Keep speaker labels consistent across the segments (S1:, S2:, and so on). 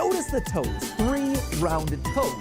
S1: Notice the toes, 3 rounded toes.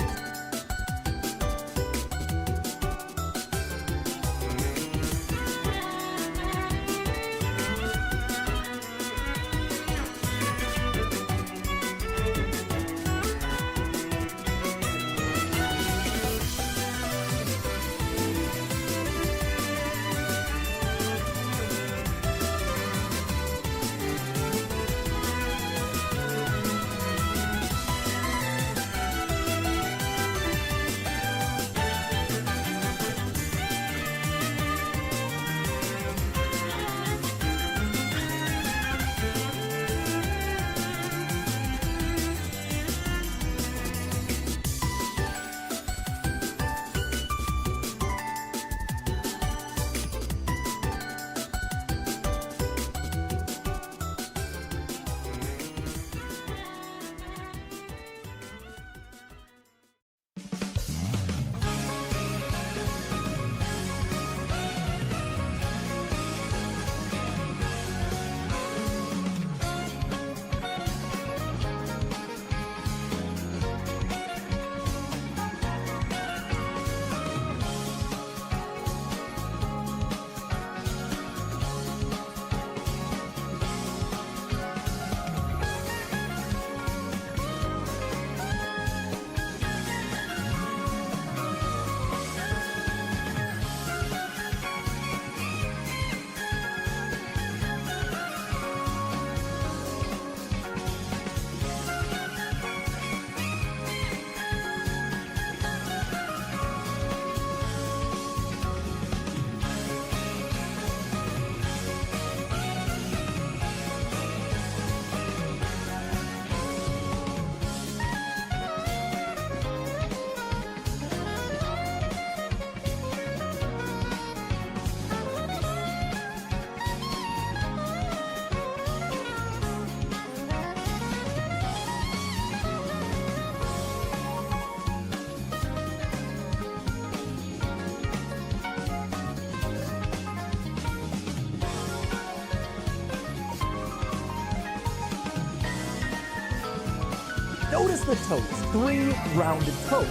S1: Notice the toes, 3 rounded toes.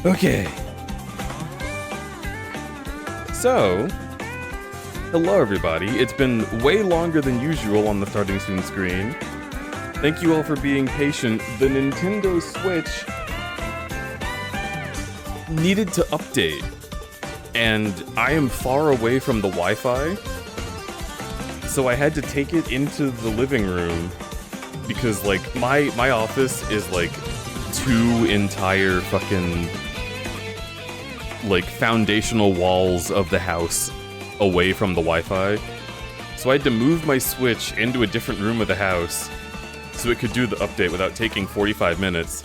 S2: Okay. So, hello everybody. It's been way longer than usual on the starting soon screen. Thank you all for being patient. The Nintendo Switch needed to update, and I am far away from the Wi-Fi, so I had to take it into the living room because, like, my office is like 2 entire fucking like foundational walls of the house away from the Wi-Fi. So I had to move my Switch into a different room of the house so it could do the update without taking 45 minutes.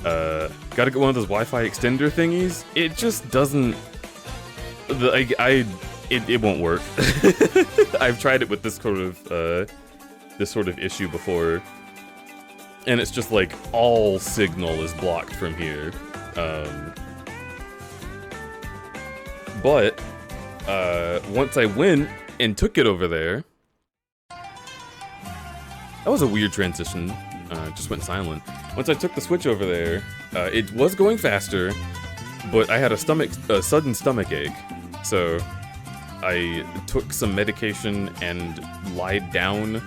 S2: Gotta get one of those Wi-Fi extender thingies. It just doesn't... It won't work. I've tried it with this sort of issue before, and it's just like all signal is blocked from here. But once I went and took it over there, that was a weird transition. Just went silent. Once I took the Switch over there, it was going faster, but I had a sudden stomach ache. So I took some medication and lied down.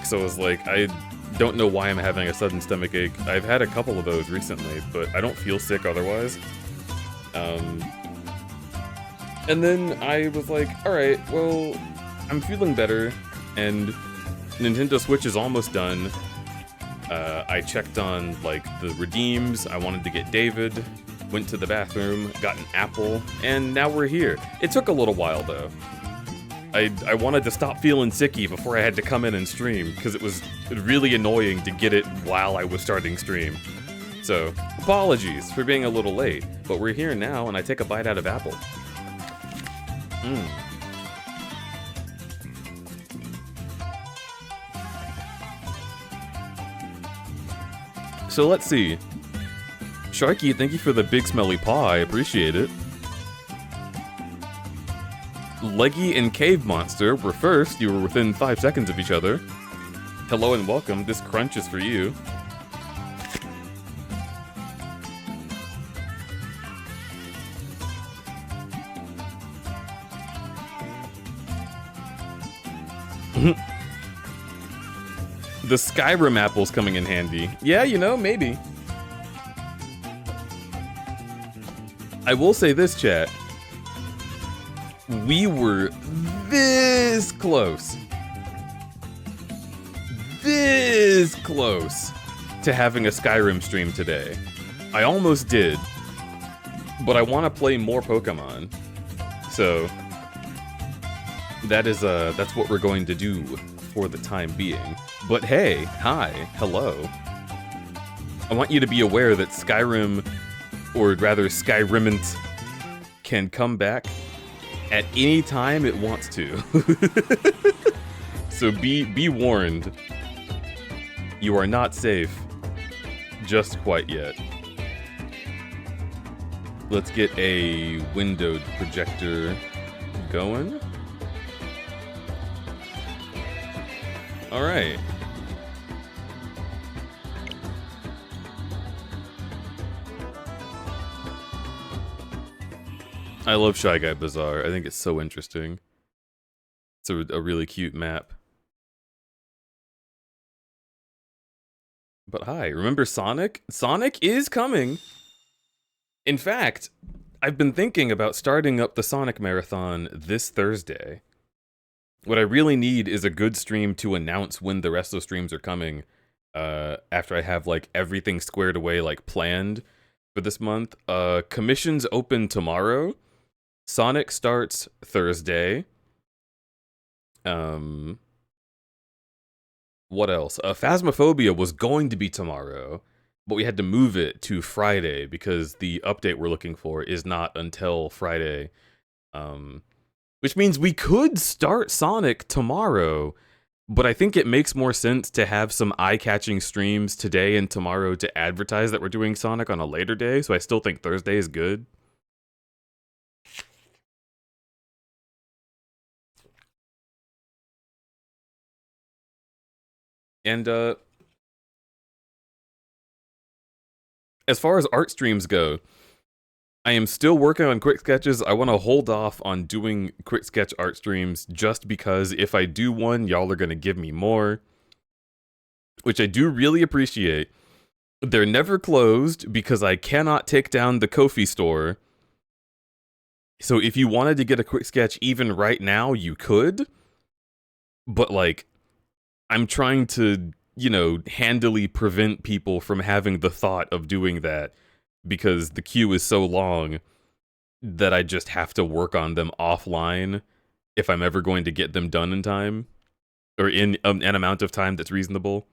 S2: So I was like, I don't know why I'm having a sudden stomach ache. I've had a couple of those recently, but I don't feel sick otherwise. And then I was like, alright, well, I'm feeling better, and Nintendo Switch is almost done. I checked on, like, the redeems. I wanted to get David, went to the bathroom, got an apple, and now we're here. It took a little while, though. I wanted to stop feeling sicky before I had to come in and stream, because it was really annoying to get it while I was starting stream. So, apologies for being a little late, but we're here now, and I take a bite out of apple. So let's see. Sharky, thank you for the big smelly paw, I appreciate it. Leggy and Cave Monster were first, you were within 5 seconds of each other. Hello and welcome, this crunch is for you. The Skyrim apple's coming in handy. Yeah, you know, maybe. I will say this, chat. We were this close to having a Skyrim stream today. I almost did, but I want to play more Pokemon. So that's what we're going to do for the time being. But hey, hi, hello. I want you to be aware that Skyrim, or rather Skyrimant, can come back at any time it wants to. So be warned. You are not safe just quite yet. Let's get a windowed projector going. Alright. I love Shy Guy Bazaar. I think it's so interesting. It's a really cute map. But hi, remember Sonic? Sonic is coming! In fact, I've been thinking about starting up the Sonic Marathon this Thursday. What I really need is a good stream to announce when the rest of the streams are coming. After I have, like, everything squared away, like, planned for this month. Commissions open tomorrow. Sonic starts Thursday. What else? Phasmophobia was going to be tomorrow, but we had to move it to Friday because the update we're looking for is not until Friday. Which means we could start Sonic tomorrow, but I think it makes more sense to have some eye-catching streams today and tomorrow to advertise that we're doing Sonic on a later day, so I still think Thursday is good. And, as far as art streams go, I am still working on quick sketches. I want to hold off on doing quick sketch art streams just because if I do one, y'all are going to give me more, which I do really appreciate. They're never closed because I cannot take down the Ko-fi store. So if you wanted to get a quick sketch even right now, you could. But like, I'm trying to, you know, handily prevent people from having the thought of doing that because the queue is so long that I just have to work on them offline if I'm ever going to get them done in time or in an amount of time that's reasonable.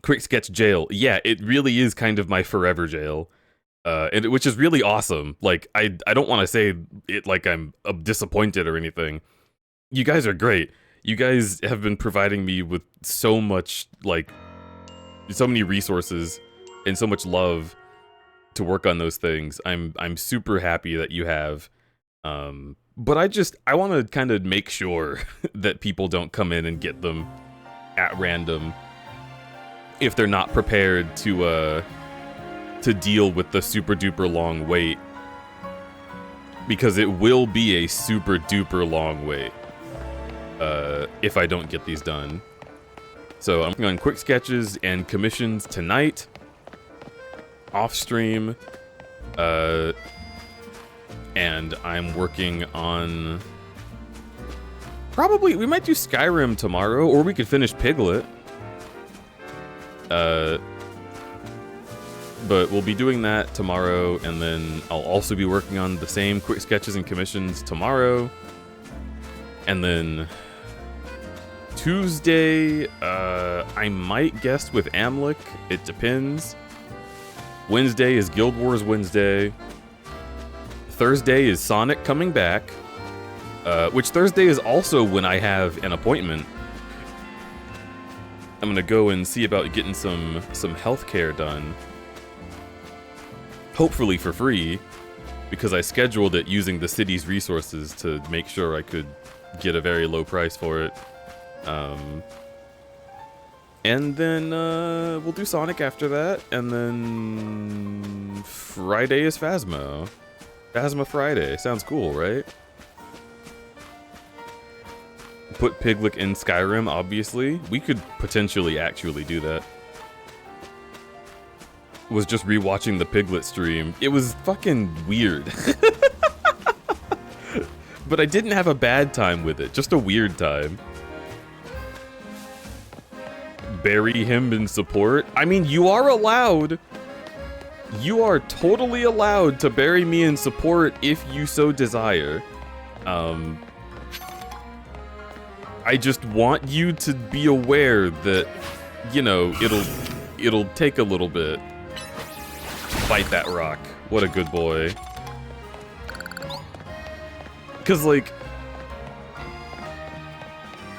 S2: Quick sketch jail. Yeah, it really is kind of my forever jail. Which is really awesome. Like, I don't want to say it like I'm disappointed or anything. You guys are great. You guys have been providing me with so much, like, so many resources and so much love to work on those things. I'm super happy that you have. But I want to kind of make sure that people don't come in and get them at random if they're not prepared to deal with the super duper long wait, because it will be a super duper long wait if I don't get these done. So I'm working on quick sketches and commissions tonight off stream, and I'm working on we might do Skyrim tomorrow, or we could finish Piglet. But we'll be doing that tomorrow, and then I'll also be working on the same quick sketches and commissions tomorrow. And then Tuesday, I might guest with Amlik. It depends. Wednesday is Guild Wars Wednesday. Thursday is Sonic coming back, which Thursday is also when I have an appointment. I'm gonna go and see about getting some healthcare done. Hopefully for free, because I scheduled it using the city's resources to make sure I could get a very low price for it. And then we'll do Sonic after that, and then Friday is Phasmo. Phasma Friday. Sounds cool, right? Put Piglet in Skyrim, obviously. We could potentially actually do that. Was just rewatching the Piglet stream. It was fucking weird. But I didn't have a bad time with it, just a weird time. Bury him in support? I mean, you are allowed. You are totally allowed to bury me in support if you so desire. I just want you to be aware that, you know, it'll take a little bit. Fight that rock. What a good boy. Because, like,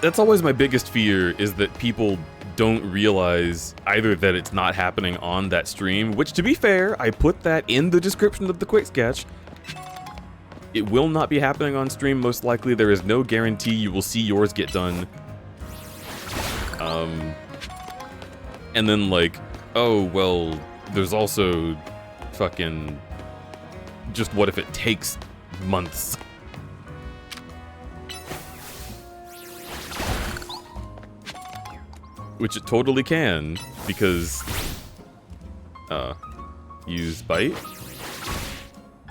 S2: that's always my biggest fear, is that people don't realize either that it's not happening on that stream, which, to be fair, I put that in the description of the quick sketch. It will not be happening on stream, most likely. There is no guarantee you will see yours get done. And then, like, oh, well, there's also fucking... just what if it takes months? Which it totally can, because... use bite?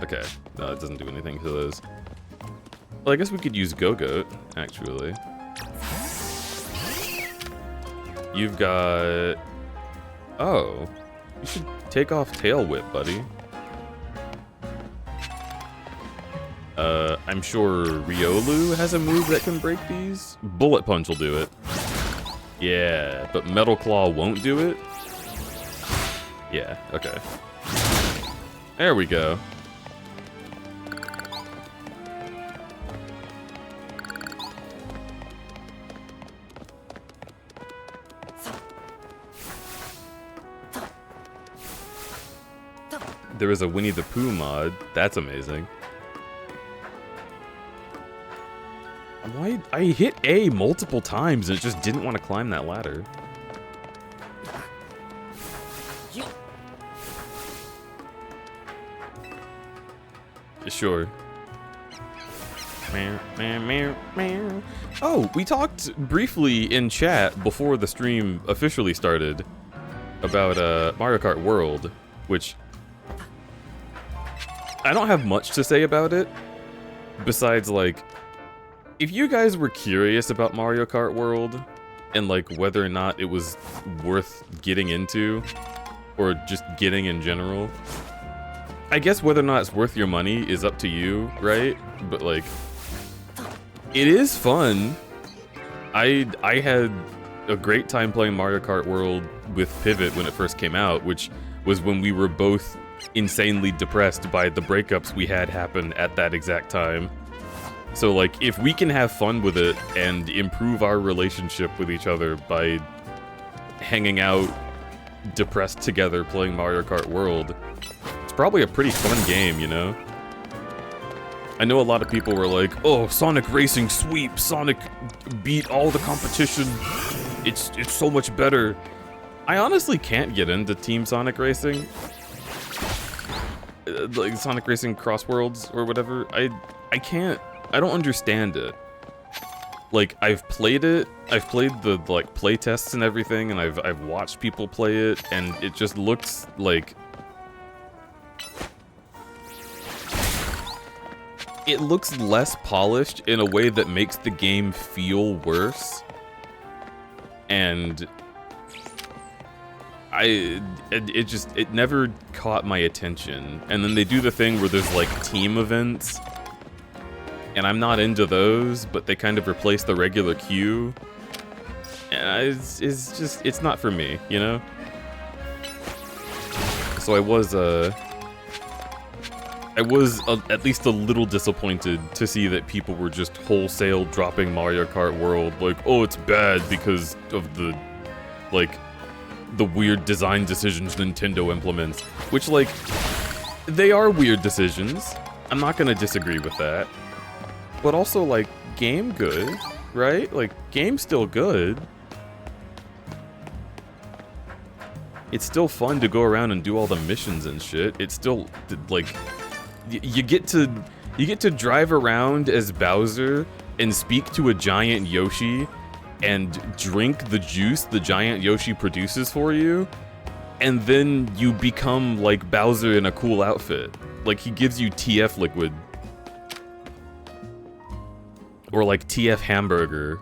S2: Okay, no, it doesn't do anything to those. Well, I guess we could use Go-Goat, actually. You've got... Oh, you should take off Tail Whip, buddy. I'm sure Riolu has a move that can break these. Bullet Punch will do it. Yeah, but Metal Claw won't do it? Yeah, okay. There we go. There is a Winnie the Pooh mod. That's amazing. Why? I hit A multiple times and it just didn't want to climb that ladder. Sure. Oh, we talked briefly in chat before the stream officially started about Mario Kart World, which I don't have much to say about it, besides, like, if you guys were curious about Mario Kart World, and, like, whether or not it was worth getting into, or just getting in general, I guess whether or not it's worth your money is up to you, right? But, like, it is fun. I had a great time playing Mario Kart World with Pivot when it first came out, which was when we were both insanely depressed by the breakups we had happen at that exact time. So, like, if we can have fun with it and improve our relationship with each other by hanging out depressed together playing Mario Kart World, it's probably a pretty fun game, you know? I know a lot of people were like, oh, Sonic Racing sweep, Sonic beat all the competition, it's so much better. I honestly can't get into Team Sonic Racing. Like, Sonic Racing Cross Worlds or whatever, I can't, I don't understand it. Like, I've played it, I've played the, like, play tests and everything, and I've watched people play it, and it just looks like... It looks less polished in a way that makes the game feel worse. And... it never caught my attention. And then they do the thing where there's, like, team events. And I'm not into those, but they kind of replace the regular queue. And it's not for me, you know? So I was at least a little disappointed to see that people were just wholesale dropping Mario Kart World. Like, oh, it's bad because of the, like, the weird design decisions Nintendo implements. Which, like, they are weird decisions. I'm not gonna disagree with that. But also, like, game good, right? Like, game's still good. It's still fun to go around and do all the missions and shit. It's still, like, you get to drive around as Bowser and speak to a giant Yoshi and drink the juice the giant Yoshi produces for you, and then you become like Bowser in a cool outfit. Like, he gives you TF liquid. Or like TF hamburger.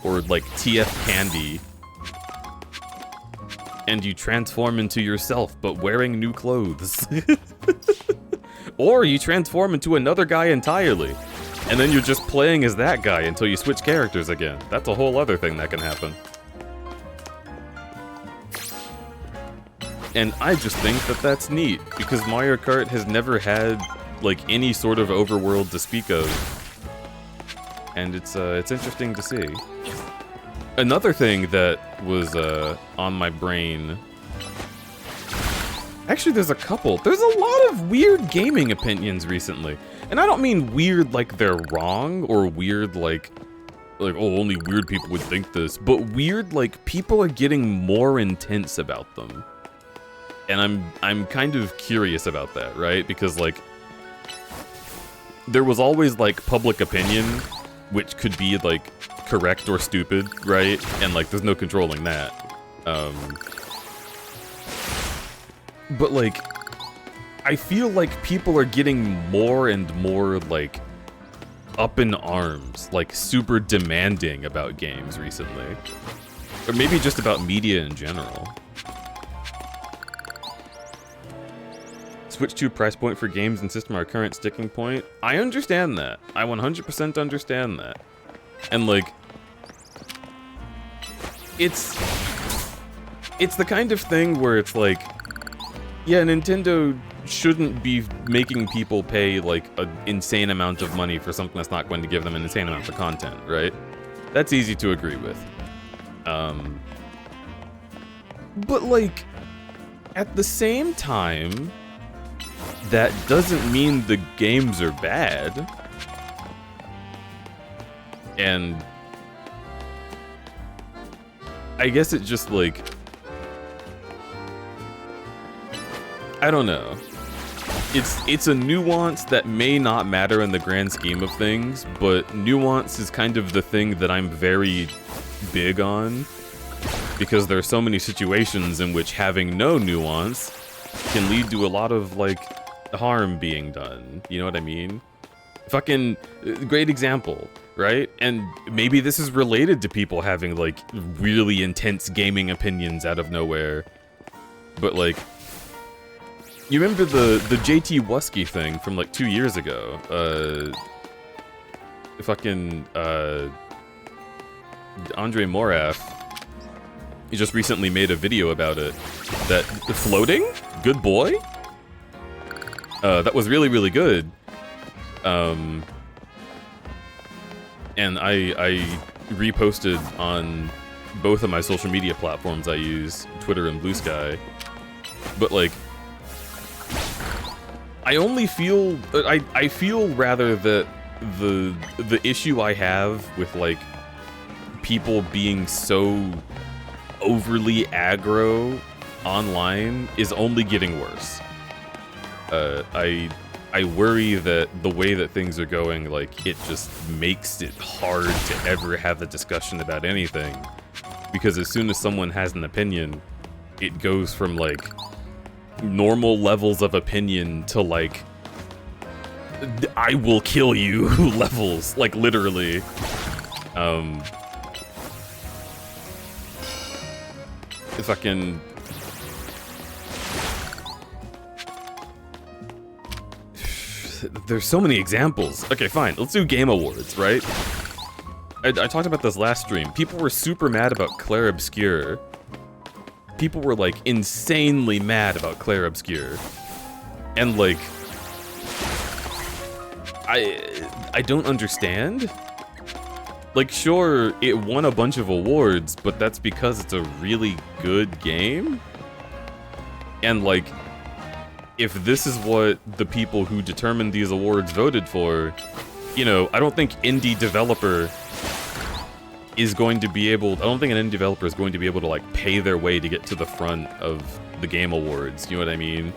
S2: Or like TF candy. And you transform into yourself, but wearing new clothes. Or you transform into another guy entirely. And then you're just playing as that guy until you switch characters again. That's a whole other thing that can happen. And I just think that that's neat, because Mario Kart has never had, like, any sort of overworld to speak of. And it's interesting to see. Another thing that was on my brain... Actually, there's a couple. There's a lot of weird gaming opinions recently. And I don't mean weird like they're wrong, or weird like, oh, only weird people would think this, but weird like people are getting more intense about them. And I'm kind of curious about that, right? Because, like, there was always, like, public opinion, which could be, like, correct or stupid, right? And, like, there's no controlling that. But, like, I feel like people are getting more and more, like, up in arms, like, super demanding about games recently. Or maybe just about media in general. Switch to price point for games and system are current sticking point. I understand that. I 100% understand that. And, like, it's the kind of thing where it's like, yeah, Nintendo shouldn't be making people pay, like, an insane amount of money for something that's not going to give them an insane amount of content, right? That's easy to agree with. But, like, at the same time, that doesn't mean the games are bad. And I guess it just, like, I don't know. it's a nuance that may not matter in the grand scheme of things, but nuance is kind of the thing that I'm very big on, because there are so many situations in which having no nuance can lead to a lot of, like, harm being done. You know what I mean? Fucking great example, right? And maybe this is related to people having, like, really intense gaming opinions out of nowhere, but, like, you remember the JT Wusky thing from, like, 2 years ago? Andre Moraf, he just recently made a video about it. That floating? Good boy? That was really, really good. And I reposted on both of my social media platforms I use, Twitter and Blue Sky. But, like, I only feel... I feel, rather, that the issue I have with, like, people being so overly aggro online is only getting worse. I worry that the way that things are going, like, it just makes it hard to ever have a discussion about anything. Because as soon as someone has an opinion, it goes from, like, normal levels of opinion to, like, I will kill you levels, like, literally. Fucking... There's so many examples. Okay, fine. Let's do Game Awards, right? I talked about this last stream. People were super mad about Clair Obscur. People were, like, insanely mad about Clair Obscur. And, like... I don't understand. Like, sure, it won a bunch of awards, but that's because it's a really good game? And, like... if this is what the people who determined these awards voted for, you know, I don't think indie developer is going to be able... I don't think an indie developer is going to be able to, like, pay their way to get to the front of the Game Awards, you know what I mean?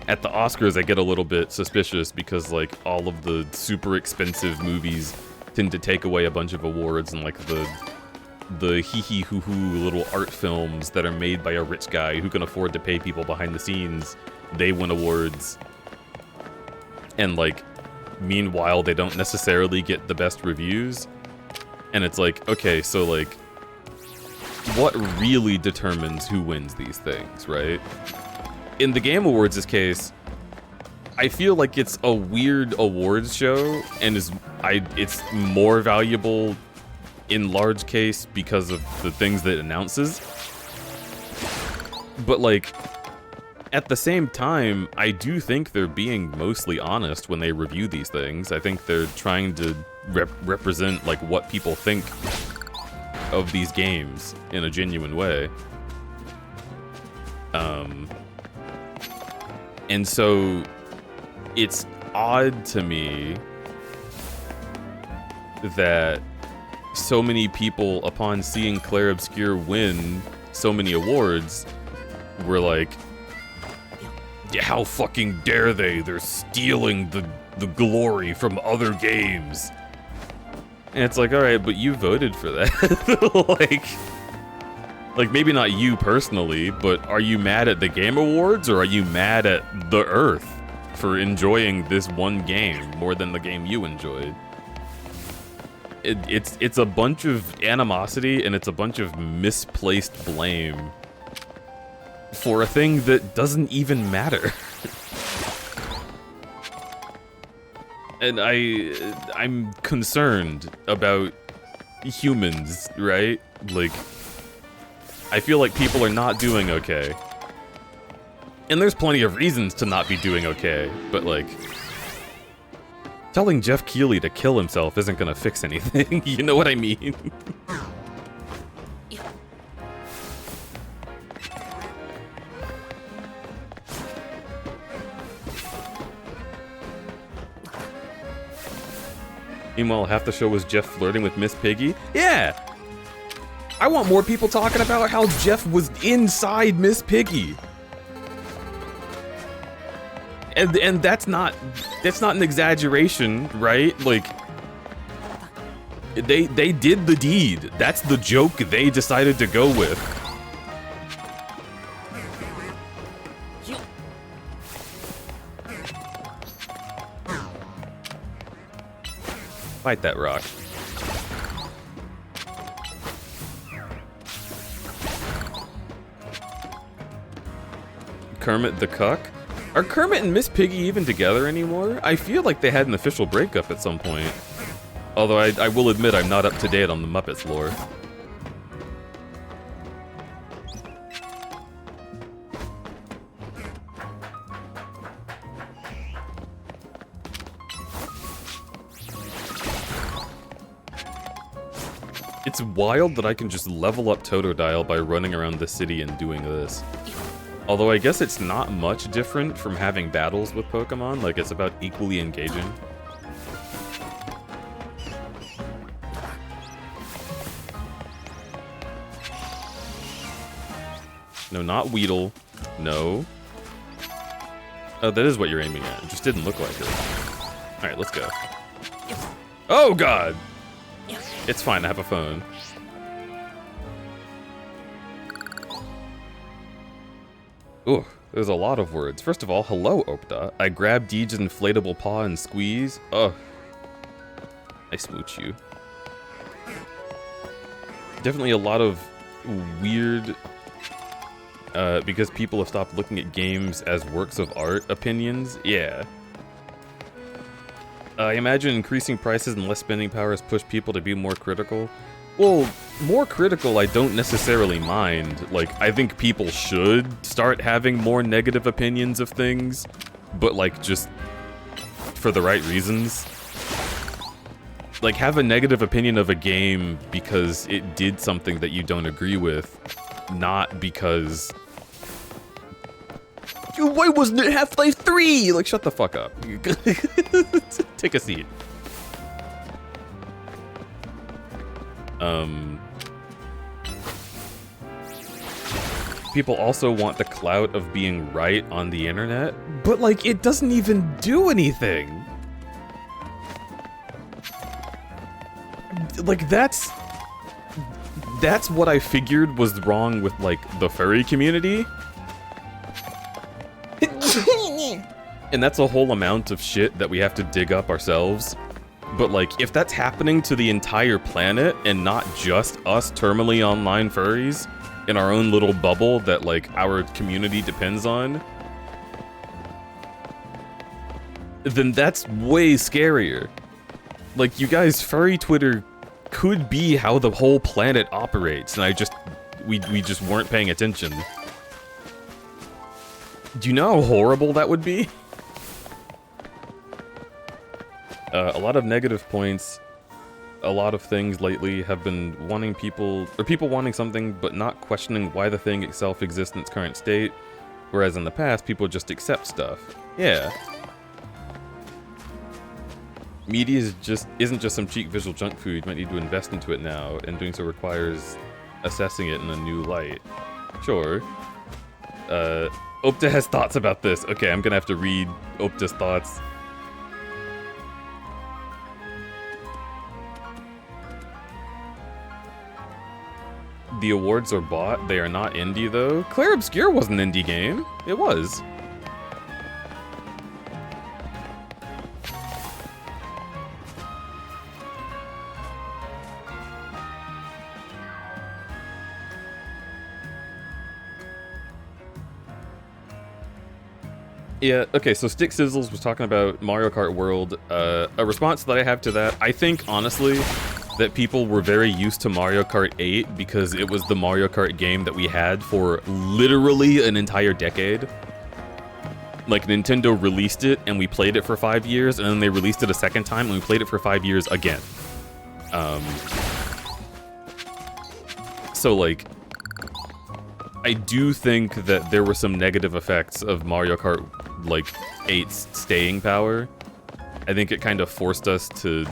S2: At the Oscars, I get a little bit suspicious because, like, all of the super expensive movies tend to take away a bunch of awards, and, like, the hee-hee-hoo-hoo little art films that are made by a rich guy who can afford to pay people behind the scenes, they win awards. And, like, meanwhile, they don't necessarily get the best reviews. And it's like, okay, so, like, what really determines who wins these things, right? In the Game Awards' case, I feel like it's a weird awards show, and it's more valuable in large case because of the things that it announces. But, like, at the same time, I do think they're being mostly honest when they review these things. I think they're trying to represent, like, what people think of these games in a genuine way. And so it's odd to me that so many people, upon seeing Clair Obscur win so many awards, were like, yeah, how fucking dare they? They're stealing the glory from other games. And it's like, alright, but you voted for that. Like, maybe not you personally, but are you mad at the Game Awards, or are you mad at the Earth for enjoying this one game more than the game you enjoyed? It's a bunch of animosity, and it's a bunch of misplaced blame for a thing that doesn't even matter. And I'm concerned about humans, right? Like, I feel like people are not doing okay. And there's plenty of reasons to not be doing okay, but, like, telling Jeff Keighley to kill himself isn't gonna fix anything. You know what I mean? Meanwhile, half the show was Jeff flirting with Miss Piggy. Yeah! I want more people talking about how Jeff was inside Miss Piggy. And that's not an exaggeration, right? Like, they did the deed. That's the joke they decided to go with. Fight that rock. Kermit the Cuck? Are Kermit and Miss Piggy even together anymore? I feel like they had an official breakup at some point. Although I will admit I'm not up to date on the Muppets lore. It's wild that I can just level up Totodile by running around the city and doing this. Although I guess it's not much different from having battles with Pokemon, like it's about equally engaging. No, not Weedle. No. Oh, that is what you're aiming at. It just didn't look like it. Alright, let's go. Oh, God! It's fine, I have a phone. Ooh, there's a lot of words. First of all, hello, Opta. I grab Deej's inflatable paw and squeeze. Ugh. I smooch you. Definitely a lot of weird, because people have stopped looking at games as works of art opinions. Yeah. I imagine increasing prices and less spending power has pushed people to be more critical. Well, more critical I don't necessarily mind. Like, I think people should start having more negative opinions of things, but like, just for the right reasons. Like, have a negative opinion of a game because it did something that you don't agree with, not because... Why wasn't it Half-Life 3? Like, shut the fuck up. Take a seat. People also want the clout of being right on the internet, but like, it doesn't even do anything. Like, that's what I figured was wrong with like the furry community. And that's a whole amount of shit that we have to dig up ourselves. But like, if that's happening to the entire planet and not just us terminally online furries in our own little bubble that like our community depends on, then that's way scarier. Like, you guys, furry Twitter could be how the whole planet operates, and we just weren't paying attention. Do you know how horrible that would be? A lot of negative points, a lot of things lately have been wanting people wanting something but not questioning why the thing itself exists in its current state, whereas in the past, people just accept stuff. Yeah. Media isn't just some cheap visual junk food. You might need to invest into it now, and doing so requires assessing it in a new light. Sure. Opta has thoughts about this. Okay, I'm gonna have to read Opta's thoughts. The awards are bought. They are not indie, though. Claire Obscure was an indie game. It was. Yeah, okay, so Stick Sizzles was talking about Mario Kart World. A response that I have to that, I think, honestly, that people were very used to Mario Kart 8 because it was the Mario Kart game that we had for literally an entire decade. Like, Nintendo released it, and we played it for 5 years, and then they released it a second time, and we played it for 5 years again. So, like, I do think that there were some negative effects of Mario Kart, like, 8's staying power. I think it kind of forced us to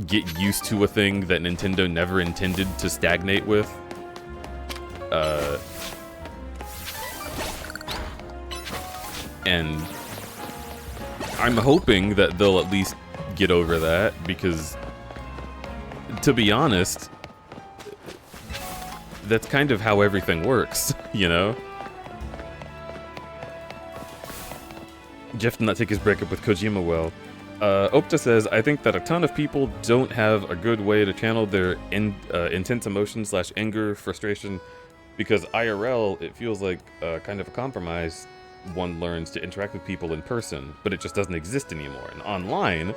S2: get used to a thing that Nintendo never intended to stagnate with. And I'm hoping that they'll at least get over that, because, to be honest, that's kind of how everything works, you know? Jeff did not take his breakup with Kojima well. Opta says, I think that a ton of people don't have a good way to channel their intense emotions / anger, frustration, because IRL, it feels like kind of a compromise. One learns to interact with people in person, but it just doesn't exist anymore. And online,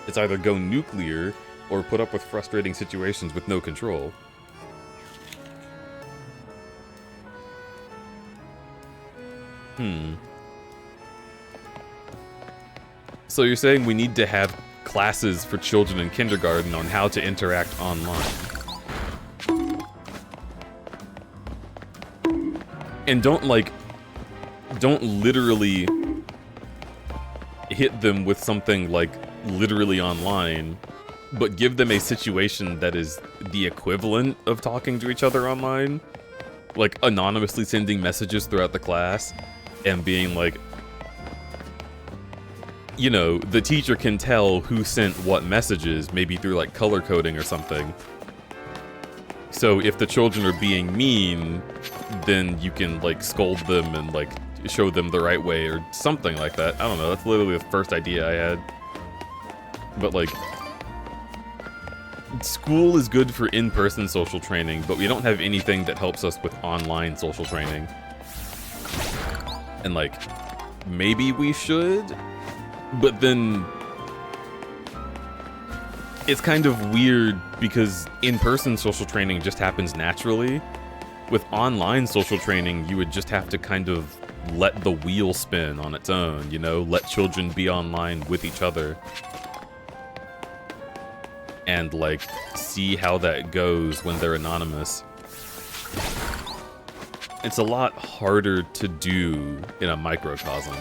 S2: it's either go nuclear or put up with frustrating situations with no control. So you're saying we need to have classes for children in kindergarten on how to interact online. And don't literally hit them with something like literally online, but give them a situation that is the equivalent of talking to each other online. Like anonymously sending messages throughout the class and being like, you know, the teacher can tell who sent what messages, maybe through like color coding or something. So if the children are being mean, then you can like scold them and like show them the right way or something like that. I don't know, that's literally the first idea I had. But like, school is good for in-person social training, but we don't have anything that helps us with online social training. And like, maybe we should, but then it's kind of weird because in-person social training just happens naturally. With online social training, you would just have to kind of let the wheel spin on its own, you know? Let children be online with each other. And, like, see how that goes when they're anonymous. It's a lot harder to do in a microcosm.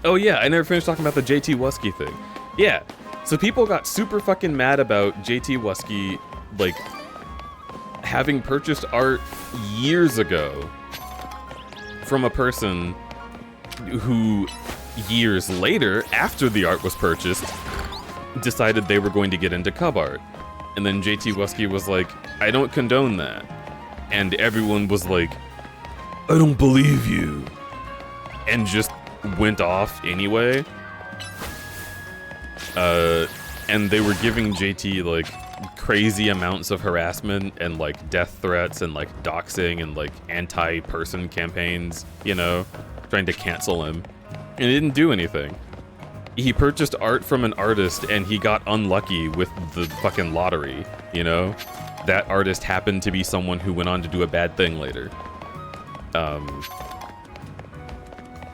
S2: Oh yeah, I never finished talking about the JT Wusky thing. Yeah, so people got super fucking mad about JT Wusky, like, having purchased art years ago from a person who, years later, after the art was purchased, decided they were going to get into cub art. And then JT Wusky was like, I don't condone that. And everyone was like, I don't believe you. And just went off anyway. And they were giving JT like crazy amounts of harassment and like death threats and like doxing and like anti-person campaigns, you know, trying to cancel him. And it didn't do anything. He purchased art from an artist and he got unlucky with the fucking lottery, you know? That artist happened to be someone who went on to do a bad thing later.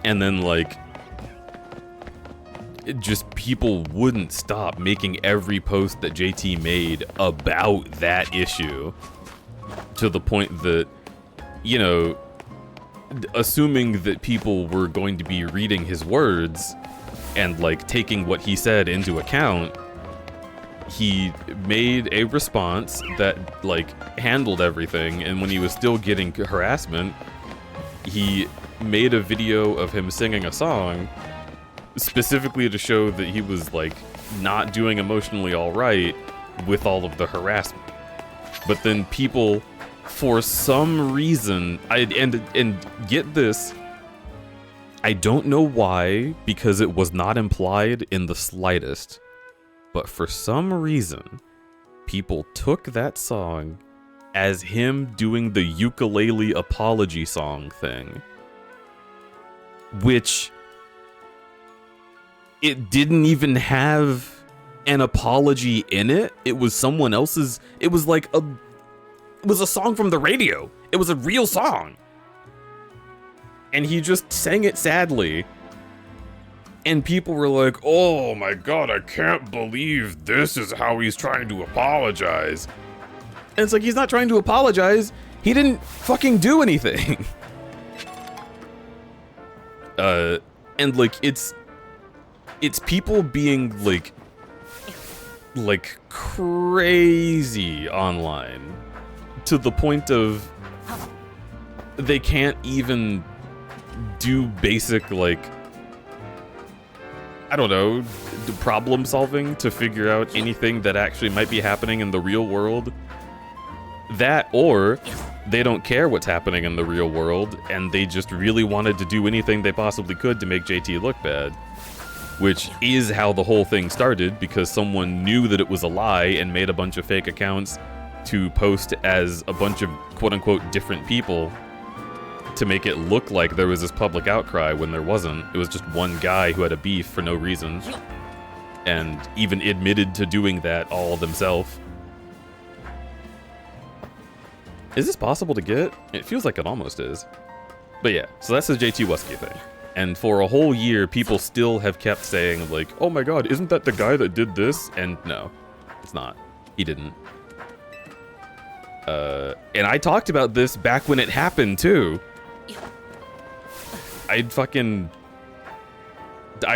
S2: And then, like, it just people wouldn't stop making every post that JT made about that issue, to the point that, you know, assuming that people were going to be reading his words and, like, taking what he said into account, he made a response that, like, handled everything, and when he was still getting harassment, he made a video of him singing a song specifically to show that he was like not doing emotionally all right with all of the harassment. But then people, for some reason, and get this, I don't know why, because it was not implied in the slightest, but for some reason people took that song as him doing the ukulele apology song thing, which it didn't even have an apology in it. It was someone else's. It was a song from the radio. It was a real song. And he just sang it sadly. And people were like, oh my god, I can't believe this is how he's trying to apologize. And it's like, he's not trying to apologize. He didn't fucking do anything. And like it's people being like crazy online to the point of they can't even do basic, like, I don't know, problem solving to figure out anything that actually might be happening in the real world. That, or they don't care what's happening in the real world, and they just really wanted to do anything they possibly could to make JT look bad. Which is how the whole thing started, because someone knew that it was a lie and made a bunch of fake accounts to post as a bunch of quote-unquote different people to make it look like there was this public outcry when there wasn't. It was just one guy who had a beef for no reason, and even admitted to doing that all themselves. Is this possible to get? It feels like it almost is. But yeah, so that's the JT Wusky thing. And for a whole year, people still have kept saying, like, oh my god, isn't that the guy that did this? And no, it's not. He didn't. And I talked about this back when it happened, too. I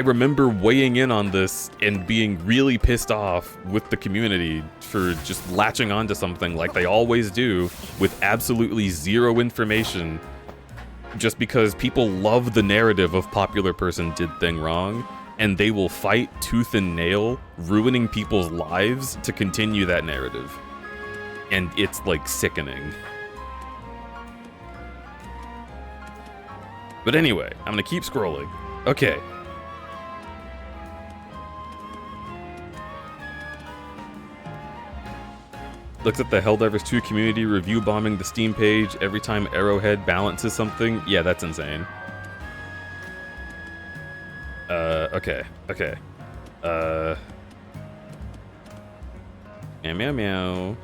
S2: remember weighing in on this and being really pissed off with the community for just latching onto something like they always do with absolutely zero information, just because people love the narrative of popular person did thing wrong, and they will fight tooth and nail, ruining people's lives to continue that narrative. And it's, like, sickening. But anyway, I'm gonna keep scrolling. Okay. Looks at the Helldivers 2 community review bombing the Steam page every time Arrowhead balances something. Yeah, that's insane. Okay. Meow meow meow.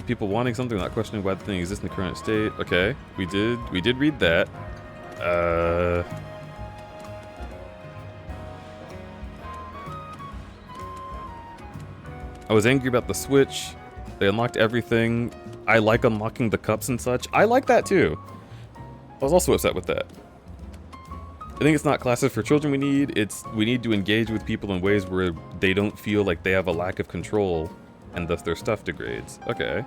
S2: People wanting something, not questioning why the thing exists in the current state. Okay, we did read that. I was angry about the Switch. They unlocked everything. I like unlocking the cups and such. I like that too. I was also upset with that. I think it's not classes for children we need. We need to engage with people in ways where they don't feel like they have a lack of control, and thus their stuff degrades. Okay.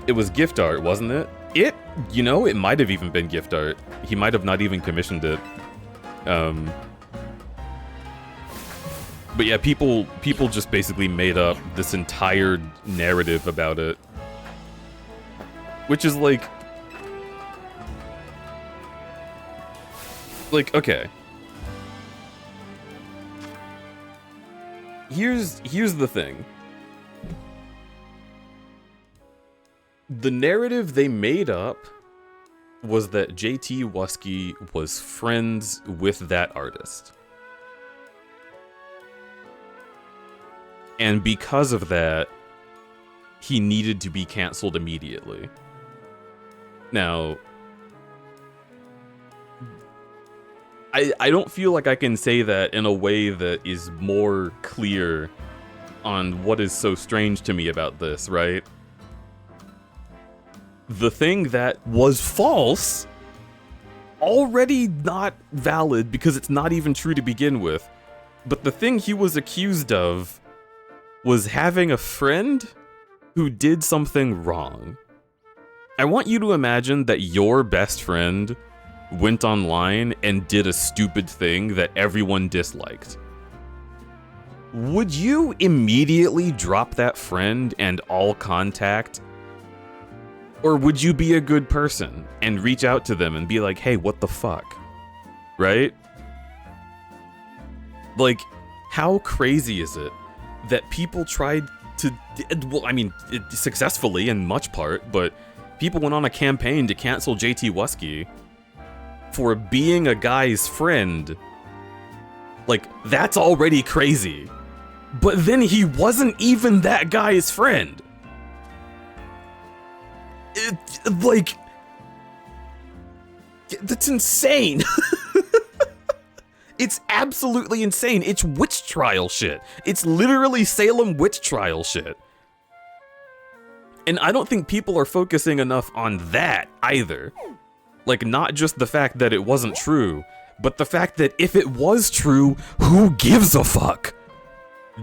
S2: It was gift art, wasn't it? It might have even been gift art. He might have not even commissioned it. But yeah, people just basically made up this entire narrative about it. Which is like, okay. Here's the thing. The narrative they made up was that JT Wusky was friends with that artist. And because of that, he needed to be canceled immediately. Now, I don't feel like I can say that in a way that is more clear on what is so strange to me about this, right? The thing that was false, already not valid because it's not even true to begin with, but the thing he was accused of was having a friend who did something wrong. I want you to imagine that your best friend went online and did a stupid thing that everyone disliked. Would you immediately drop that friend and all contact? Or would you be a good person and reach out to them and be like, hey, what the fuck? Right? Like, how crazy is it that people tried to, well, I mean, successfully in much part, but people went on a campaign to cancel JT Wusky for being a guy's friend. Like, that's already crazy. But then he wasn't even that guy's friend. That's insane. It's absolutely insane. It's witch trial shit. It's literally Salem witch trial shit. And I don't think people are focusing enough on that either. Like, not just the fact that it wasn't true, but the fact that if it was true, who gives a fuck?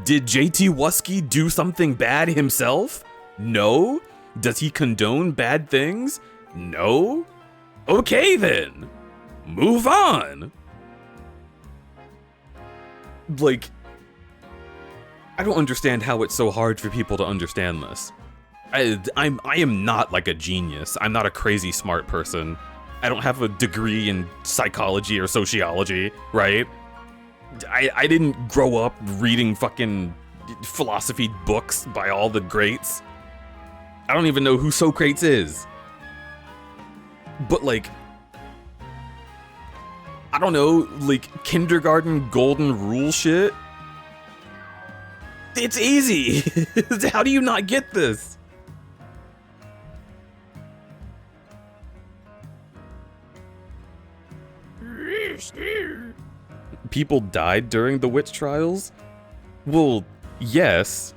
S2: Did JT Wuski do something bad himself? No. Does he condone bad things? No. Okay then. Move on. Like, I don't understand how it's so hard for people to understand this. I am not like a genius. I'm not a crazy smart person. I don't have a degree in psychology or sociology, right? I didn't grow up reading fucking philosophy books by all the greats. I don't even know who Socrates is. But like, I don't know, like kindergarten golden rule shit. It's easy. How do you not get this? People died during the witch trials? Well, yes.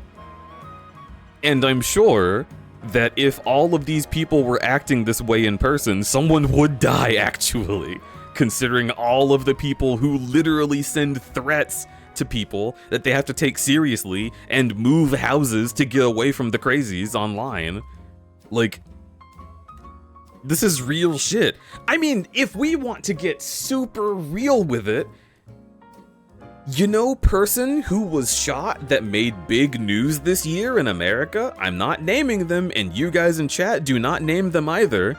S2: And I'm sure that if all of these people were acting this way in person, someone would die actually, considering all of the people who literally send threats to people that they have to take seriously and move houses to get away from the crazies online. Like, this is real shit. I mean, if we want to get super real with it, you know, person who was shot that made big news this year in America? I'm not naming them, and you guys in chat do not name them either.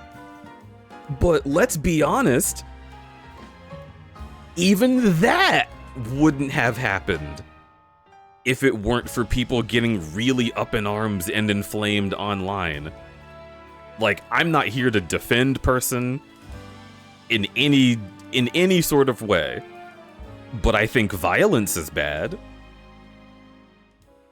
S2: But let's be honest, even that wouldn't have happened if it weren't for people getting really up in arms and inflamed online. Like, I'm not here to defend person in any sort of way, but I think violence is bad.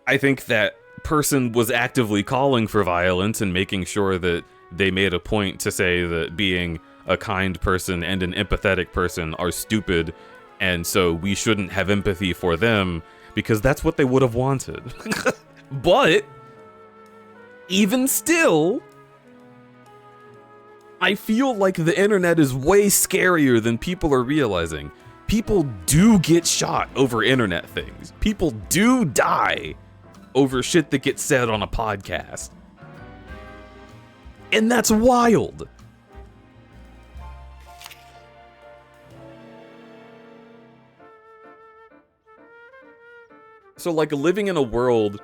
S2: I think that person was actively calling for violence and making sure that they made a point to say that being a kind person and an empathetic person are stupid, and so we shouldn't have empathy for them because that's what they would have wanted. But even still, I feel like the internet is way scarier than people are realizing. People do get shot over internet things. People do die over shit that gets said on a podcast. And that's wild. So, like, living in a world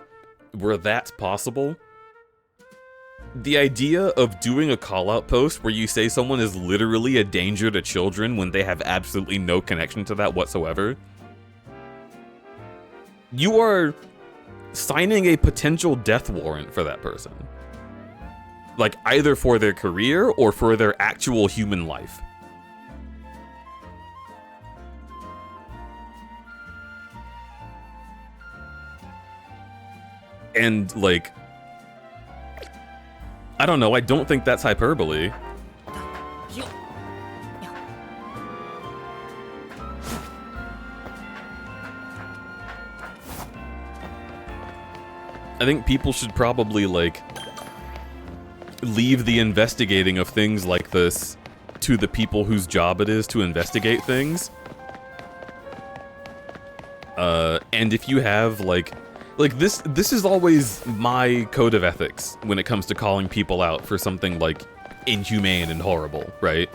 S2: where that's possible, the idea of doing a call-out post where you say someone is literally a danger to children when they have absolutely no connection to that whatsoever, you are signing a potential death warrant for that person. Like, either for their career or for their actual human life. And, like, I don't know, I don't think that's hyperbole. I think people should probably, like, leave the investigating of things like this to the people whose job it is to investigate things. And if you have, like this is always my code of ethics when it comes to calling people out for something, like, inhumane and horrible, right?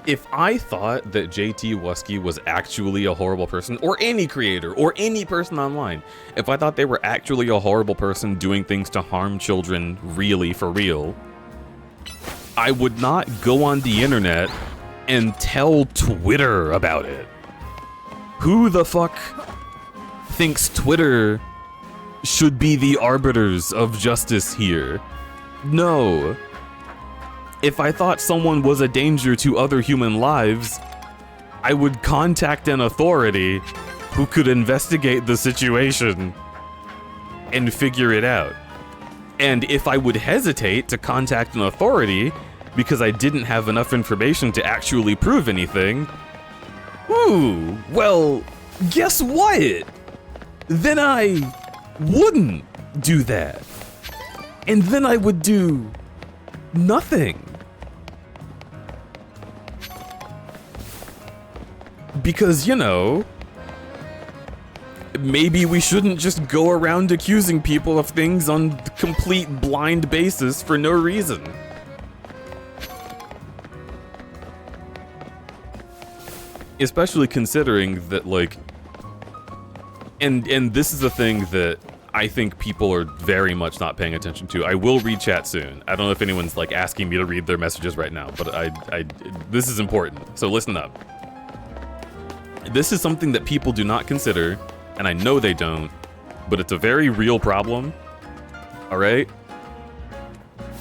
S2: If I thought that JT Wuski was actually a horrible person, or any creator, or any person online, if I thought they were actually a horrible person doing things to harm children really for real, I would not go on the internet and tell Twitter about it. Who the fuck thinks Twitter should be the arbiters of justice here? No. If I thought someone was a danger to other human lives, I would contact an authority who could investigate the situation and figure it out. And if I would hesitate to contact an authority because I didn't have enough information to actually prove anything, ooh, well, guess what? Then I wouldn't do that. And then I would do nothing. Because, you know, maybe we shouldn't just go around accusing people of things on complete blind basis for no reason. Especially considering that, like, and this is a thing that I think people are very much not paying attention to. I will read chat soon. I don't know if anyone's like asking me to read their messages right now, but this is important. So listen up. This is something that people do not consider, and I know they don't, but it's a very real problem. All right?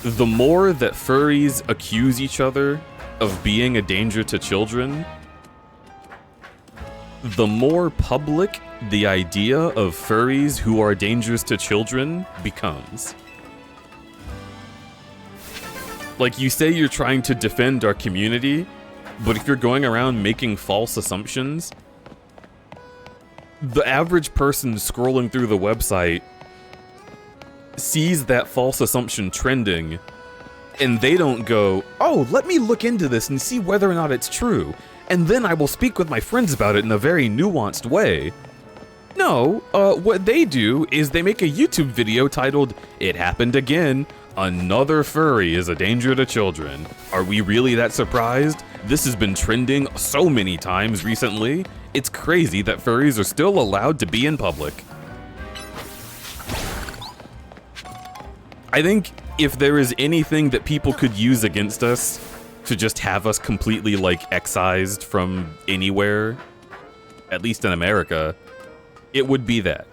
S2: The more that furries accuse each other of being a danger to children, the more public the idea of furries who are dangers to children becomes. Like, you say you're trying to defend our community, but if you're going around making false assumptions, the average person scrolling through the website sees that false assumption trending, and they don't go, oh, let me look into this and see whether or not it's true, and then I will speak with my friends about it in a very nuanced way. No, what they do is they make a YouTube video titled, "It Happened Again, Another Furry is a Danger to Children." Are we really that surprised? This has been trending so many times recently. It's crazy that furries are still allowed to be in public. I think if there is anything that people could use against us to just have us completely, like, excised from anywhere, at least in America, it would be that.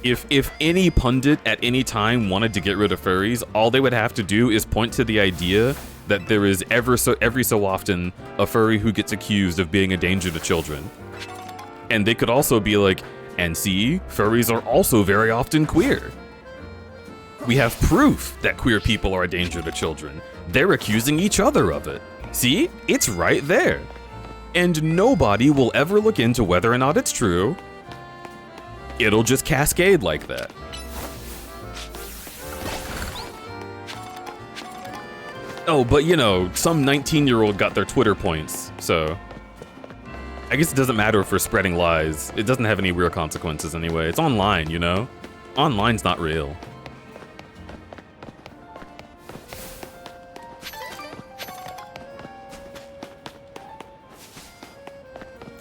S2: If any pundit at any time wanted to get rid of furries, all they would have to do is point to the idea that there is every so often a furry who gets accused of being a danger to children. And they could also be like, and see, furries are also very often queer. We have proof that queer people are a danger to children. They're accusing each other of it. See, it's right there. And nobody will ever look into whether or not it's true. It'll just cascade like that. Oh, but you know, some 19-year-old got their Twitter points, so I guess it doesn't matter if we're spreading lies. It doesn't have any real consequences anyway. It's online, you know? Online's not real.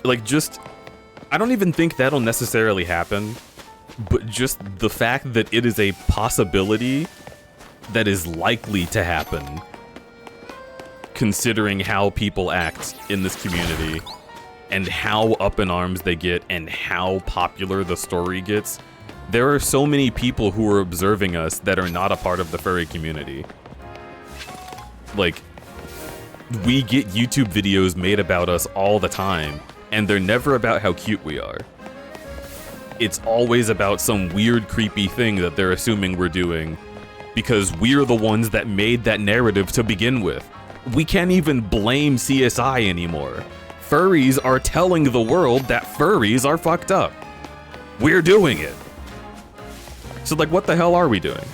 S2: Like, just, I don't even think that'll necessarily happen, but just the fact that it is a possibility that is likely to happen, considering how people act in this community, and how up in arms they get, and how popular the story gets. There are so many people who are observing us that are not a part of the furry community. Like, we get YouTube videos made about us all the time, and they're never about how cute we are. It's always about some weird, creepy thing that they're assuming we're doing, because we're the ones that made that narrative to begin with. We can't even blame CSI anymore. Furries are telling the world that furries are fucked up. We're doing it. So, like, what the hell are we doing?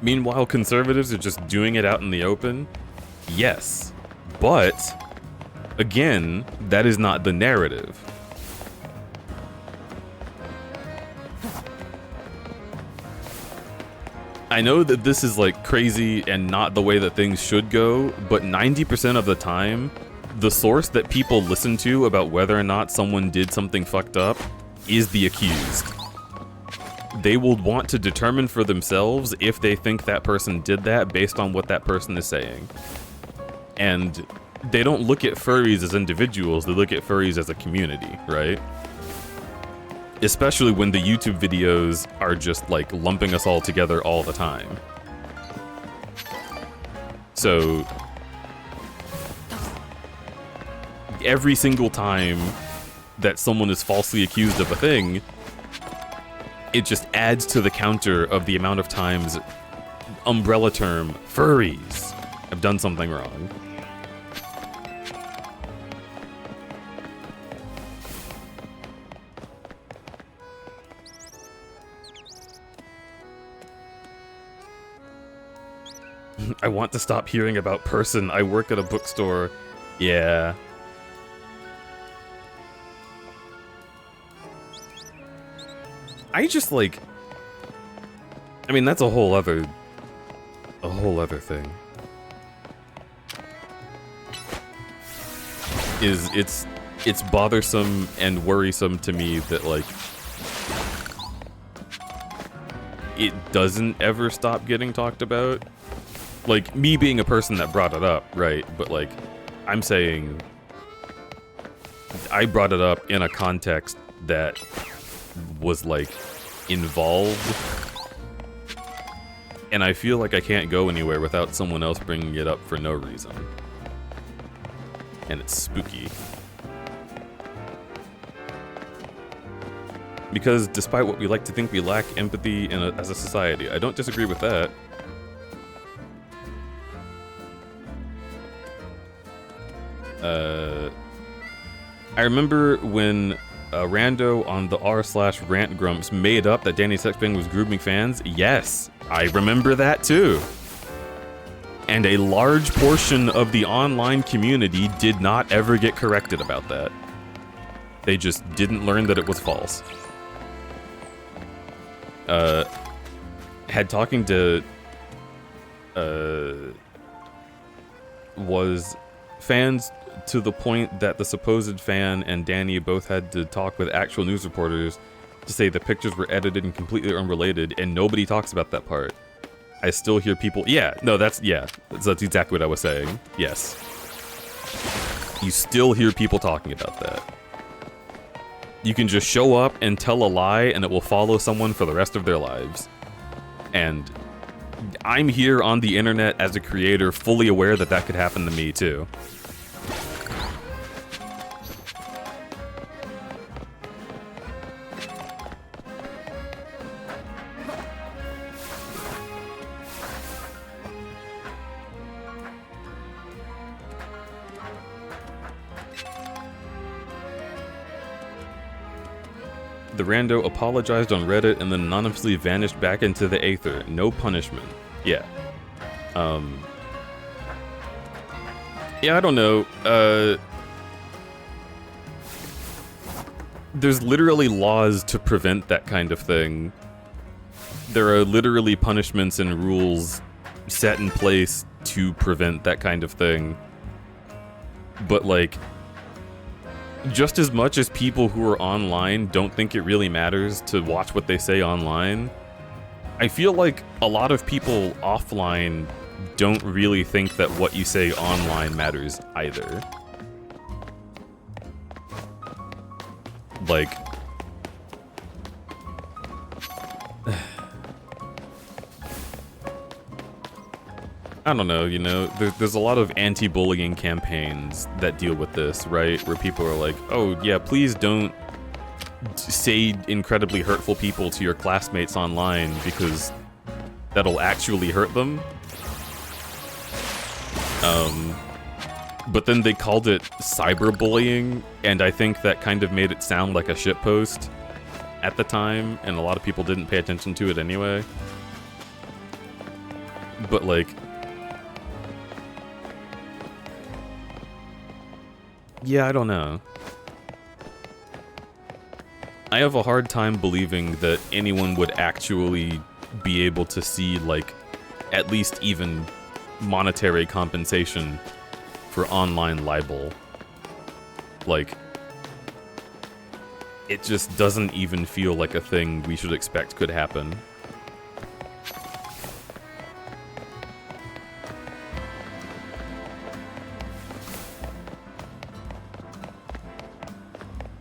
S2: Meanwhile, conservatives are just doing it out in the open? Yes. But, again, that is not the narrative. I know that this is, like, crazy and not the way that things should go, but 90% of the time, the source that people listen to about whether or not someone did something fucked up is the accused. They will want to determine for themselves if they think that person did that based on what that person is saying. And they don't look at furries as individuals, they look at furries as a community, right? Especially when the YouTube videos are just, like, lumping us all together all the time. So, every single time that someone is falsely accused of a thing, it just adds to the counter of the amount of times umbrella term furries have done something wrong. I want to stop hearing about person. I work at a bookstore. Yeah. I just like... I mean, that's a whole other thing. It's bothersome and worrisome to me that, like, it doesn't ever stop getting talked about. Like, me being a person that brought it up, right? But, like, I'm saying I brought it up in a context that was, like, involved. And I feel like I can't go anywhere without someone else bringing it up for no reason. And it's spooky. Because despite what we like to think, we lack empathy as a society. I don't disagree with that. I remember when Rando on the r/rant grumps made up that Danny Sexbang was grooming fans. Yes, I remember that too. And a large portion of the online community did not ever get corrected about that. They just didn't learn that it was false. Had talking to was fans to the point that the supposed fan and Danny both had to talk with actual news reporters to say the pictures were edited and completely unrelated, and nobody talks about that part. I still hear people... Yeah, no, that's exactly what I was saying. Yes. You still hear people talking about that. You can just show up and tell a lie, and it will follow someone for the rest of their lives. And I'm here on the internet as a creator, fully aware that that could happen to me, too. The rando apologized on Reddit and then anonymously vanished back into the aether. No punishment. Yeah. Yeah, I don't know. There's literally laws to prevent that kind of thing. There are literally punishments and rules set in place to prevent that kind of thing. But, like, just as much as people who are online don't think it really matters to watch what they say online, I feel like a lot of people offline don't really think that what you say online matters either. Like... I don't know, you know, there's a lot of anti-bullying campaigns that deal with this, right? Where people are like, oh yeah, please don't say incredibly hurtful people to your classmates online because that'll actually hurt them. But then they called it cyberbullying, and I think that kind of made it sound like a shitpost at the time, and a lot of people didn't pay attention to it anyway. But like... yeah, I don't know. I have a hard time believing that anyone would actually be able to see, like, at least even monetary compensation for online libel. Like, it just doesn't even feel like a thing we should expect could happen.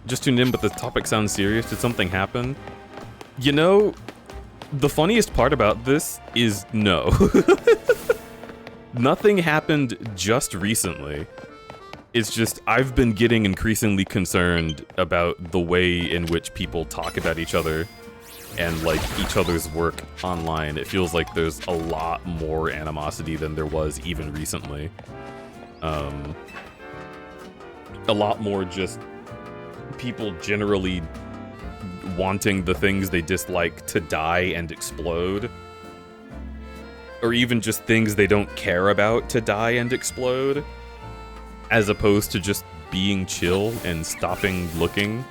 S2: Just tuned in, but the topic sounds serious. Did something happen? You know, the funniest part about this is no. Nothing happened just recently. It's just I've been getting increasingly concerned about the way in which people talk about each other and, like, each other's work online. It feels like there's a lot more animosity than there was even recently. A lot more just people generally wanting the things they dislike to die and explode. or even just things they don't care about to die and explode, as opposed to just being chill and stopping looking.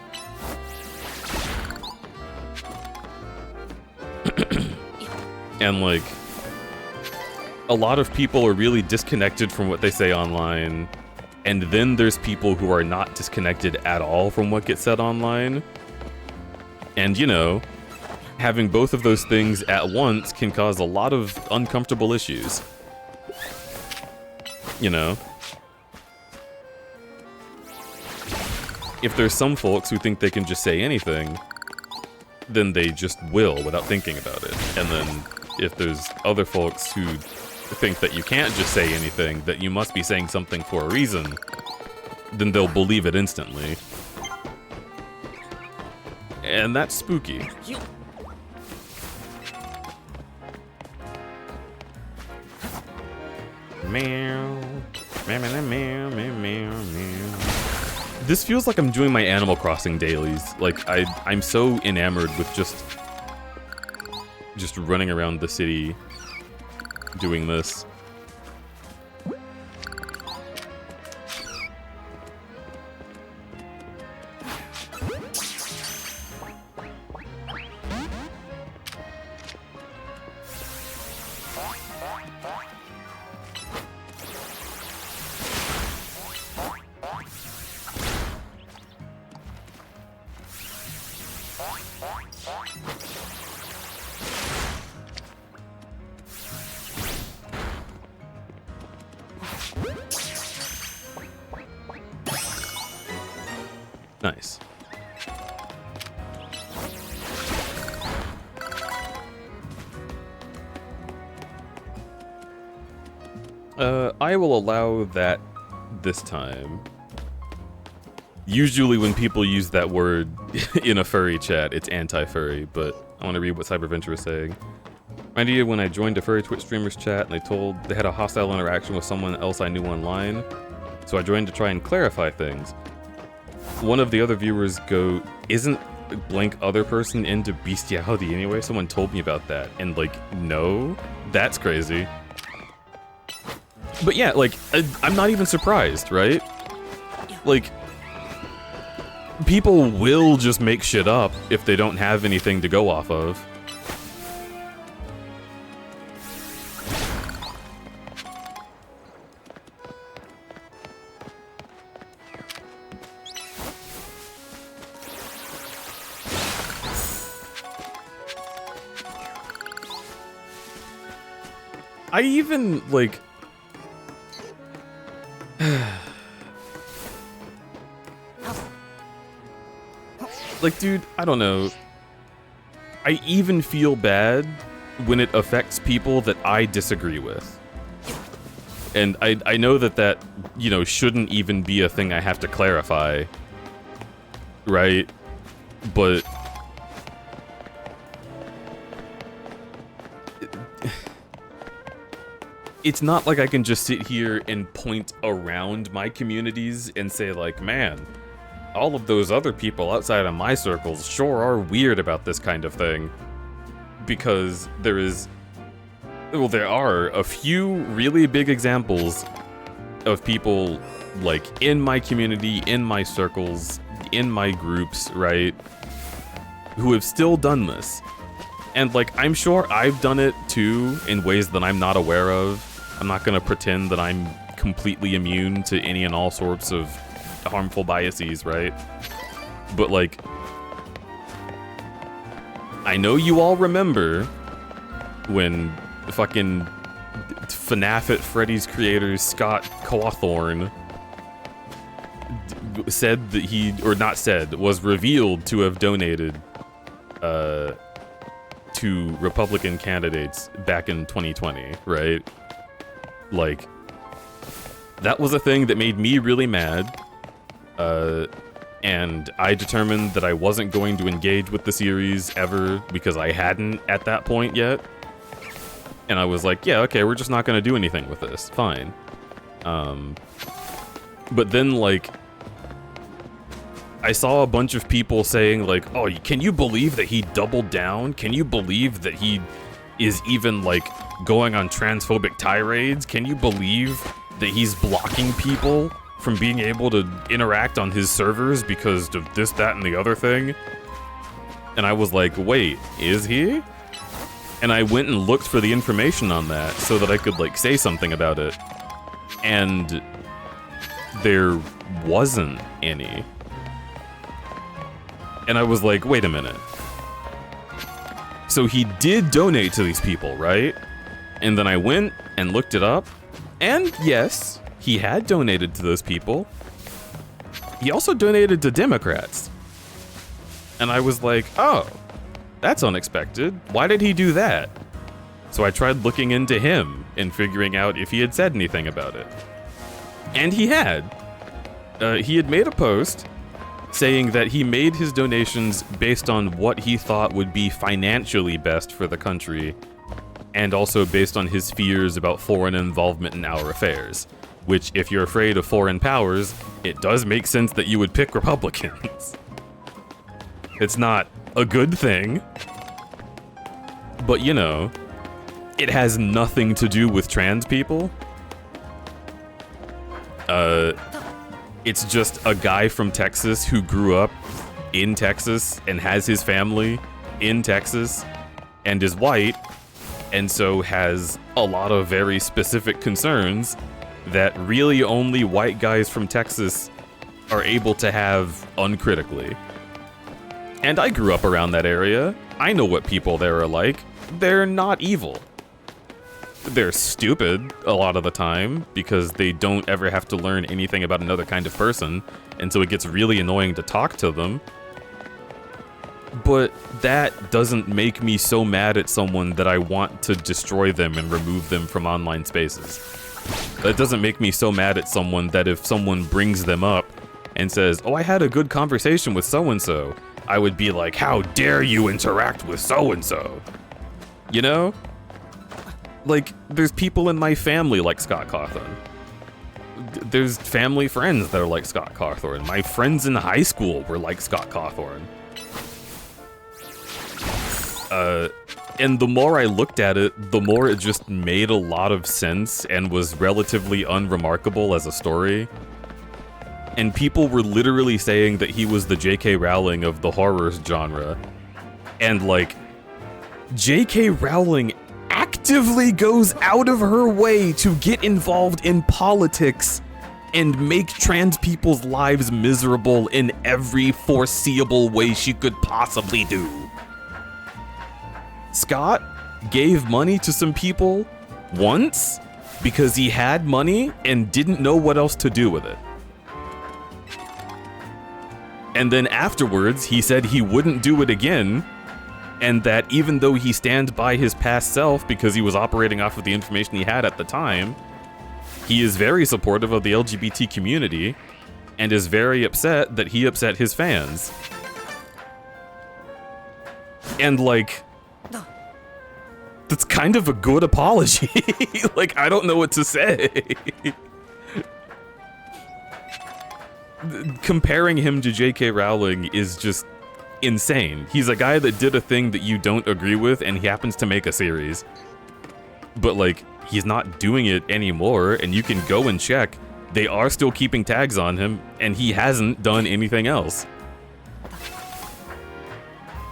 S2: And like, a lot of people are really disconnected from what they say online, and then there's people who are not disconnected at all from what gets said online. And you know, having both of those things at once can cause a lot of uncomfortable issues. You know? If there's some folks who think they can just say anything, then they just will without thinking about it. And then if there's other folks who think that you can't just say anything, that you must be saying something for a reason, then they'll believe it instantly. And that's spooky. Meow. Meow, meow, meow, meow, meow, meow. This feels like I'm doing my Animal Crossing dailies. Like, I'm so enamored with just running around the city doing this. Nice. I will allow that this time. Usually when people use that word in a furry chat, it's anti-furry, but I want to read what Cyberventure is saying. Reminded you when I joined a furry Twitch streamers chat and they had a hostile interaction with someone else I knew online, so I joined to try and clarify things. One of the other viewers go, isn't blank other person into bestiality anyway? Someone told me about that, and like, no? That's crazy. But yeah, like, I'm not even surprised, right? Like, people will just make shit up if they don't have anything to go off of. I even, like... like, dude, I don't know. I even feel bad when it affects people that I disagree with. And I know that, you know, shouldn't even be a thing I have to clarify. Right? But... it's not like I can just sit here and point around my communities and say, like, man, all of those other people outside of my circles sure are weird about this kind of thing. Because there are a few really big examples of people, like, in my community, in my circles, in my groups, right, who have still done this. And, like, I'm sure I've done it, too, in ways that I'm not aware of. I'm not gonna pretend that I'm completely immune to any and all sorts of harmful biases, right? But, like, I know you all remember when fucking FNAF at Freddy's creator Scott Cawthorn said that was revealed to have donated to Republican candidates back in 2020, right? Like, that was a thing that made me really mad, and I determined that I wasn't going to engage with the series ever because I hadn't at that point yet. And I was like, yeah, okay, we're just not going to do anything with this. Fine. But then, like, I saw a bunch of people saying, like, oh, can you believe that he doubled down? Can you believe that he is even, like, going on transphobic tirades. Can you believe that he's blocking people from being able to interact on his servers because of this, that, and the other thing? And I was like, wait, is he? And I went and looked for the information on that so that I could, like, say something about it. And there wasn't any. And I was like, wait a minute. So he did donate to these people, right? And then I went and looked it up. And yes, he had donated to those people. He also donated to Democrats. And I was like, oh, that's unexpected. Why did he do that? So I tried looking into him and figuring out if he had said anything about it. And he had. He had made a post saying that he made his donations based on what he thought would be financially best for the country, and also based on his fears about foreign involvement in our affairs. Which, if you're afraid of foreign powers, it does make sense that you would pick Republicans. It's not a good thing, but you know, it has nothing to do with trans people. It's just a guy from Texas who grew up in Texas and has his family in Texas and is white, and so has a lot of very specific concerns that really only white guys from Texas are able to have uncritically. And I grew up around that area. I know what people there are like. They're not evil. They're stupid a lot of the time because they don't ever have to learn anything about another kind of person, and so it gets really annoying to talk to them. But that doesn't make me so mad at someone that I want to destroy them and remove them from online spaces. That doesn't make me so mad at someone that if someone brings them up and says, oh, I had a good conversation with so-and-so, I would be like, how dare you interact with so-and-so? You know? Like, there's people in my family like Scott Cawthon. There's family friends that are like Scott Cawthon. My friends in high school were like Scott Cawthon. And the more I looked at it, the more it just made a lot of sense and was relatively unremarkable as a story. And people were literally saying that he was the J.K. Rowling of the horror genre. And like, J.K. Rowling actively goes out of her way to get involved in politics and make trans people's lives miserable in every foreseeable way she could possibly do. Scott gave money to some people once because he had money and didn't know what else to do with it. And then afterwards, he said he wouldn't do it again, and that even though he stands by his past self because he was operating off of the information he had at the time, he is very supportive of the LGBT community and is very upset that he upset his fans. And like, that's kind of a good apology. Like, I don't know what to say. Comparing him to J.K. Rowling is just insane. He's a guy that did a thing that you don't agree with, and he happens to make a series. But like, he's not doing it anymore, and you can go and check. They are still keeping tags on him, and he hasn't done anything else.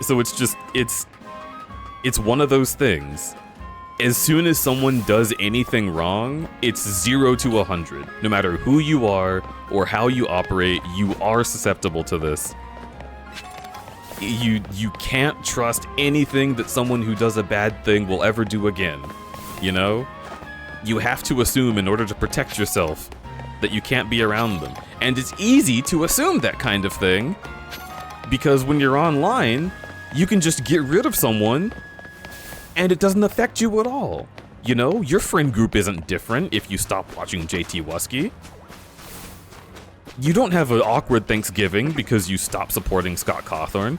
S2: So it's just, it's one of those things. As soon as someone does anything wrong, it's 0 to 100. No matter who you are or how you operate, you are susceptible to this. You can't trust anything that someone who does a bad thing will ever do again, you know? You have to assume in order to protect yourself that you can't be around them. And it's easy to assume that kind of thing, because when you're online, you can just get rid of someone and it doesn't affect you at all. You know, your friend group isn't different if you stop watching JT Wusky. You don't have an awkward Thanksgiving because you stop supporting Scott Cawthon.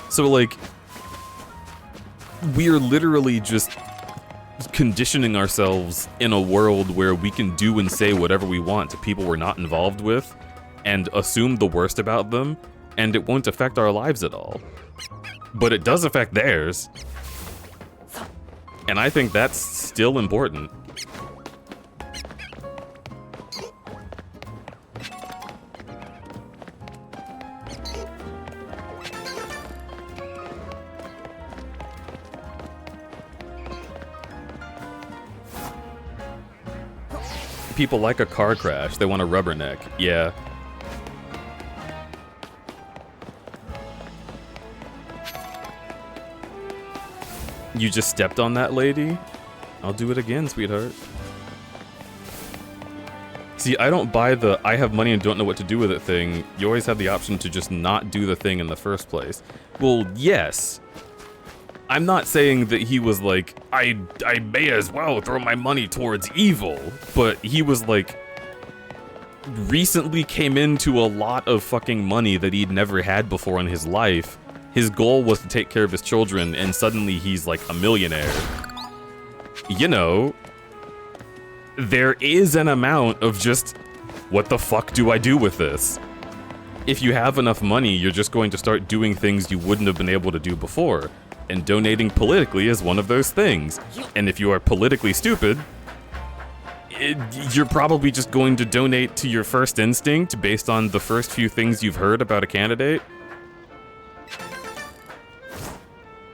S2: So like, we're literally just conditioning ourselves in a world where we can do and say whatever we want to people we're not involved with and assume the worst about them, and it won't affect our lives at all. But it does affect theirs. And I think that's still important. People like a car crash. They want a rubberneck. Yeah. You just stepped on that lady? I'll do it again, sweetheart. See, I don't buy the I have money and don't know what to do with it thing. You always have the option to just not do the thing in the first place. Well, yes. I'm not saying that he was like, I may as well throw my money towards evil, but he was like, recently came into a lot of fucking money that he'd never had before in his life. His goal was to take care of his children, and suddenly he's like a millionaire. You know, there is an amount of just, what the fuck do I do with this? If you have enough money, you're just going to start doing things you wouldn't have been able to do before. And donating politically is one of those things. And if you are politically stupid, you're probably just going to donate to your first instinct based on the first few things you've heard about a candidate.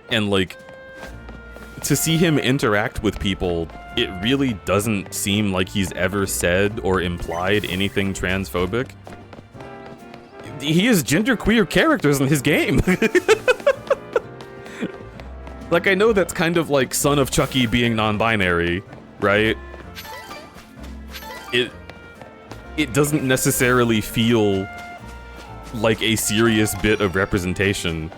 S2: And like, to see him interact with people, it really doesn't seem like he's ever said or implied anything transphobic. He has genderqueer characters in his game. Like, I know that's kind of like Son of Chucky being non-binary, right? It doesn't necessarily feel like a serious bit of representation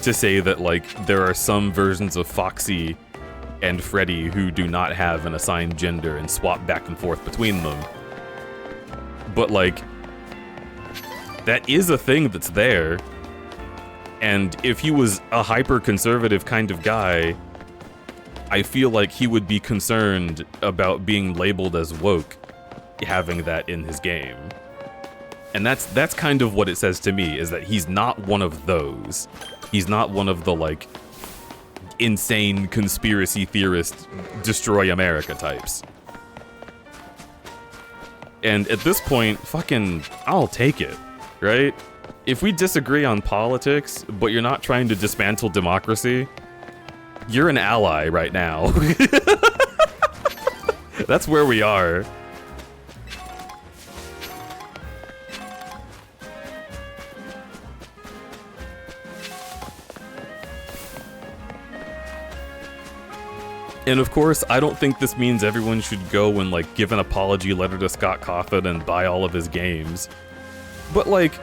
S2: to say that, like, there are some versions of Foxy and Freddy who do not have an assigned gender and swap back and forth between them. But, like, that is a thing that's there. And if he was a hyper-conservative kind of guy, I feel like he would be concerned about being labeled as woke, having that in his game. And that's kind of what it says to me, is that he's not one of those. He's not one of the, like, insane conspiracy theorist, destroy America types. And at this point, fucking, I'll take it, right? If we disagree on politics, but you're not trying to dismantle democracy, you're an ally right now. That's where we are. And of course, I don't think this means everyone should go and, like, give an apology letter to Scott Cawthon and buy all of his games. But, like,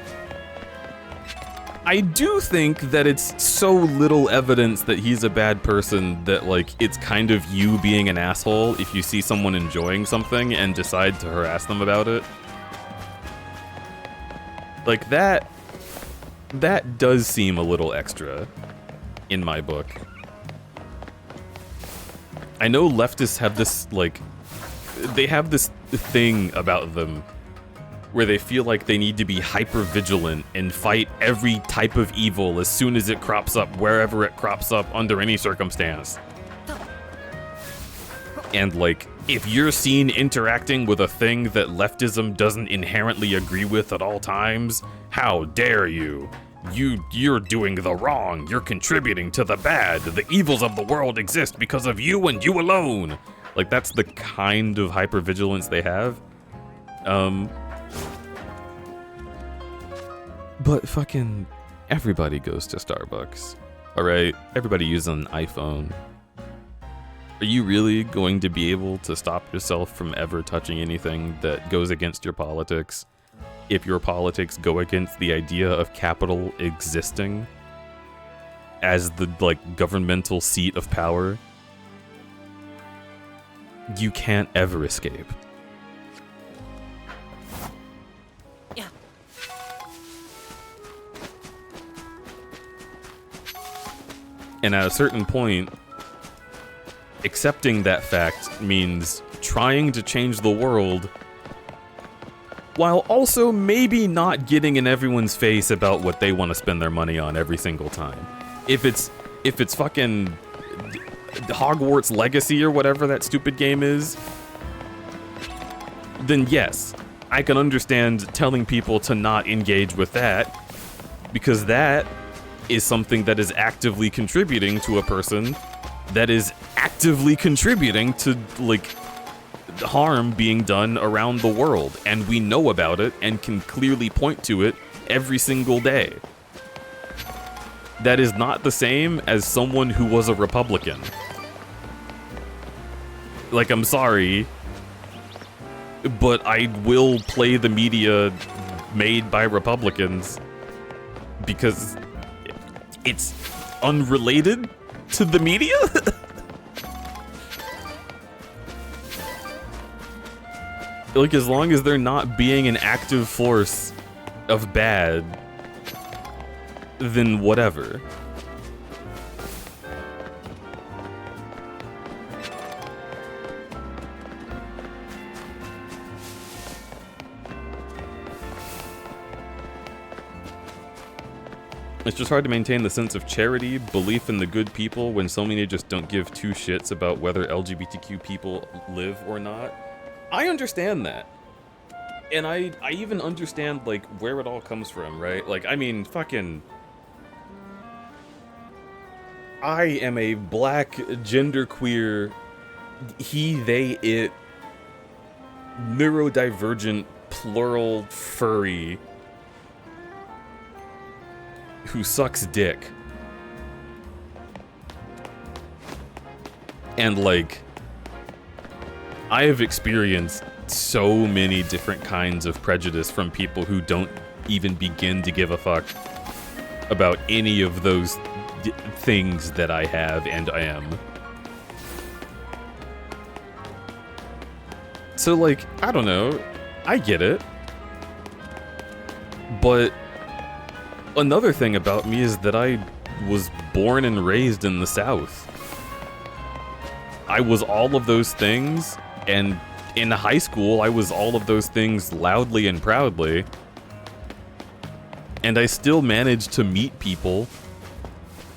S2: I do think that it's so little evidence that he's a bad person that, like, it's kind of you being an asshole if you see someone enjoying something and decide to harass them about it. Like, that does seem a little extra in my book. I know leftists have this, like, they have this thing about them where they feel like they need to be hyper-vigilant and fight every type of evil as soon as it crops up, wherever it crops up, under any circumstance. And, like, if you're seen interacting with a thing that leftism doesn't inherently agree with at all times, how dare you? You're doing the wrong. You're contributing to the bad. The evils of the world exist because of you and you alone. Like, that's the kind of hypervigilance they have. But fucking everybody goes to Starbucks. Alright? Everybody uses an iPhone. Are you really going to be able to stop yourself from ever touching anything that goes against your politics if your politics go against the idea of capital existing as the, like, governmental seat of power? You can't ever escape.
S3: Yeah.
S2: And at a certain point, accepting that fact means trying to change the world while also maybe not getting in everyone's face about what they want to spend their money on every single time. If it's fucking Hogwarts Legacy or whatever that stupid game is, then yes, I can understand telling people to not engage with that, because that is something that is actively contributing to a person that is actively contributing to, like, harm being done around the world, and we know about it and can clearly point to it every single day. That is not the same as someone who was a Republican. Like, I'm sorry, but I will play the media made by Republicans because it's unrelated to the media? Like, as long as they're not being an active force of bad, then whatever. It's just hard to maintain the sense of charity, belief in the good people, when so many just don't give two shits about whether LGBTQ people live or not. I understand that. And I even understand, like, where it all comes from, right? Like, I mean, fucking... I am a black, genderqueer, he, they, it, neurodivergent, plural, furry, who sucks dick. And, like, I have experienced so many different kinds of prejudice from people who don't even begin to give a fuck about any of those things that I have and am. So, like, I don't know. I get it. But another thing about me is that I was born and raised in the South. I was all of those things, and in high school, I was all of those things loudly and proudly. And I still managed to meet people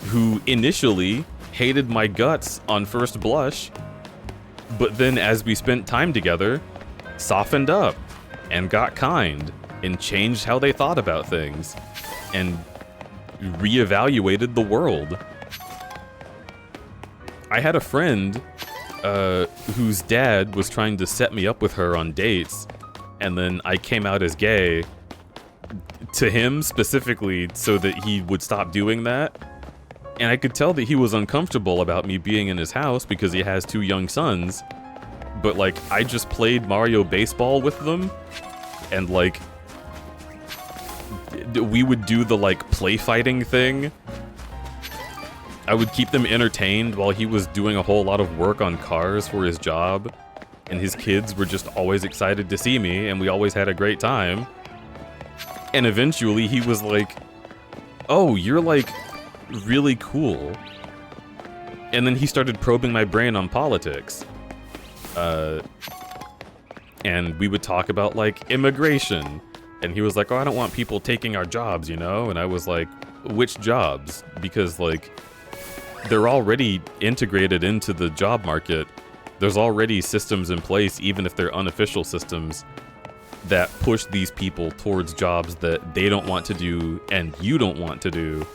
S2: who initially hated my guts on first blush, but then as we spent time together, softened up and got kind and changed how they thought about things and reevaluated the world. I had a friend whose dad was trying to set me up with her on dates, and then I came out as gay to him specifically so that he would stop doing that. And I could tell that he was uncomfortable about me being in his house because he has 2 young sons. But, like, I just played Mario Baseball with them, and, like, we would do the, like, play fighting thing. I would keep them entertained while he was doing a whole lot of work on cars for his job, and his kids were just always excited to see me, and we always had a great time. And eventually he was like, "Oh, you're, like, really cool." And then he started probing my brain on politics. And we would talk about, like, immigration. And he was like, "Oh, I don't want people taking our jobs, you know?" And I was like, "Which jobs?" Because, like, they're already integrated into the job market. There's already systems in place, even if they're unofficial systems, that push these people towards jobs that they don't want to do and you don't want to do.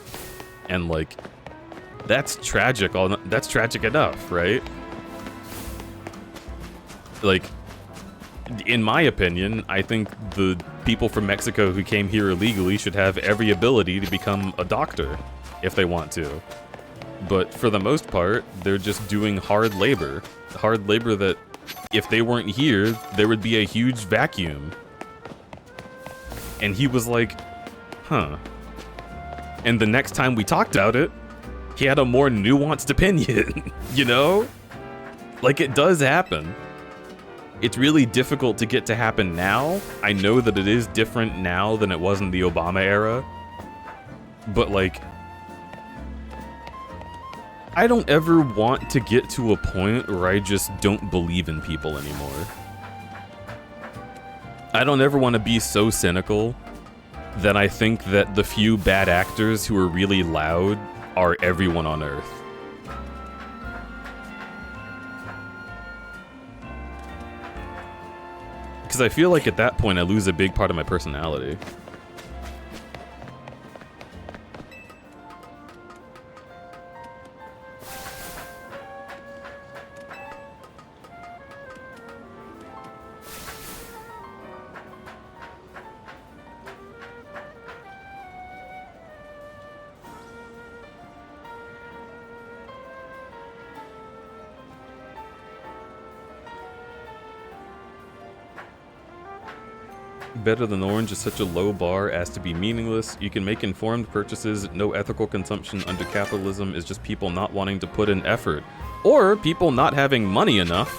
S2: And, like, that's tragic. That's tragic enough, right? Like, in my opinion, I think the people from Mexico who came here illegally should have every ability to become a doctor if they want to. But for the most part, they're just doing hard labor. Hard labor that, if they weren't here, there would be a huge vacuum. And he was like, huh. And the next time we talked about it, he had a more nuanced opinion, you know? Like, it does happen. It's really difficult to get to happen now. I know that it is different now than it was in the Obama era. But, like, I don't ever want to get to a point where I just don't believe in people anymore. I don't ever want to be so cynical that I think that the few bad actors who are really loud are everyone on Earth. Because I feel like at that point I lose a big part of my personality. Better than orange is such a low bar as to be meaningless. You can make informed purchases. No ethical consumption under capitalism is just people not wanting to put in effort. Or people not having money enough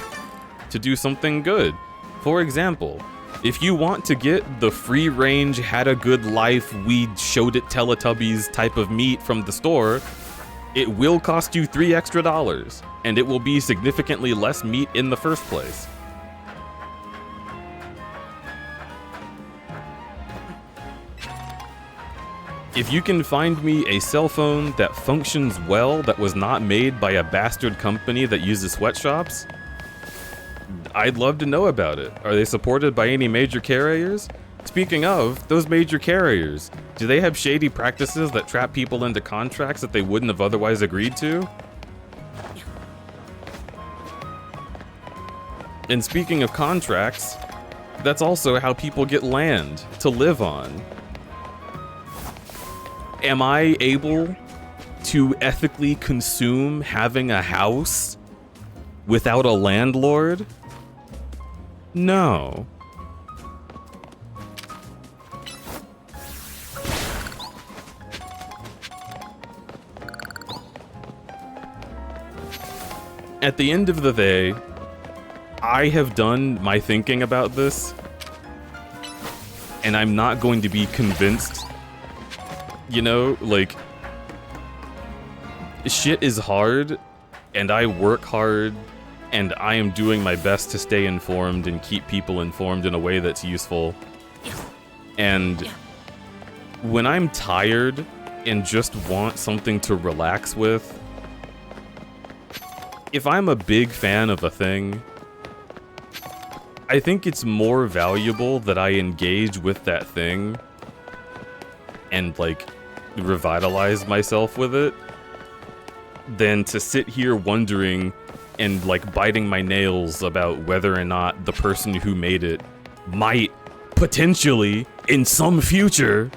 S2: to do something good. For example, if you want to get the free-range, had a good life, we showed it Teletubbies type of meat from the store, it will cost you $3 extra, and it will be significantly less meat in the first place. If you can find me a cell phone that functions well, that was not made by a bastard company that uses sweatshops, I'd love to know about it. Are they supported by any major carriers? Speaking of, those major carriers, do they have shady practices that trap people into contracts that they wouldn't have otherwise agreed to? And speaking of contracts, that's also how people get land to live on. Am I able to ethically consume having a house without a landlord? No. At the end of the day, I have done my thinking about this, and I'm not going to be convinced. You know, like, shit is hard, and I work hard, and I am doing my best to stay informed and keep people informed in a way that's useful. And when I'm tired and just want something to relax with, if I'm a big fan of a thing, I think it's more valuable that I engage with that thing and, like, revitalize myself with it than to sit here wondering and, like, biting my nails about whether or not the person who made it might potentially, in some future,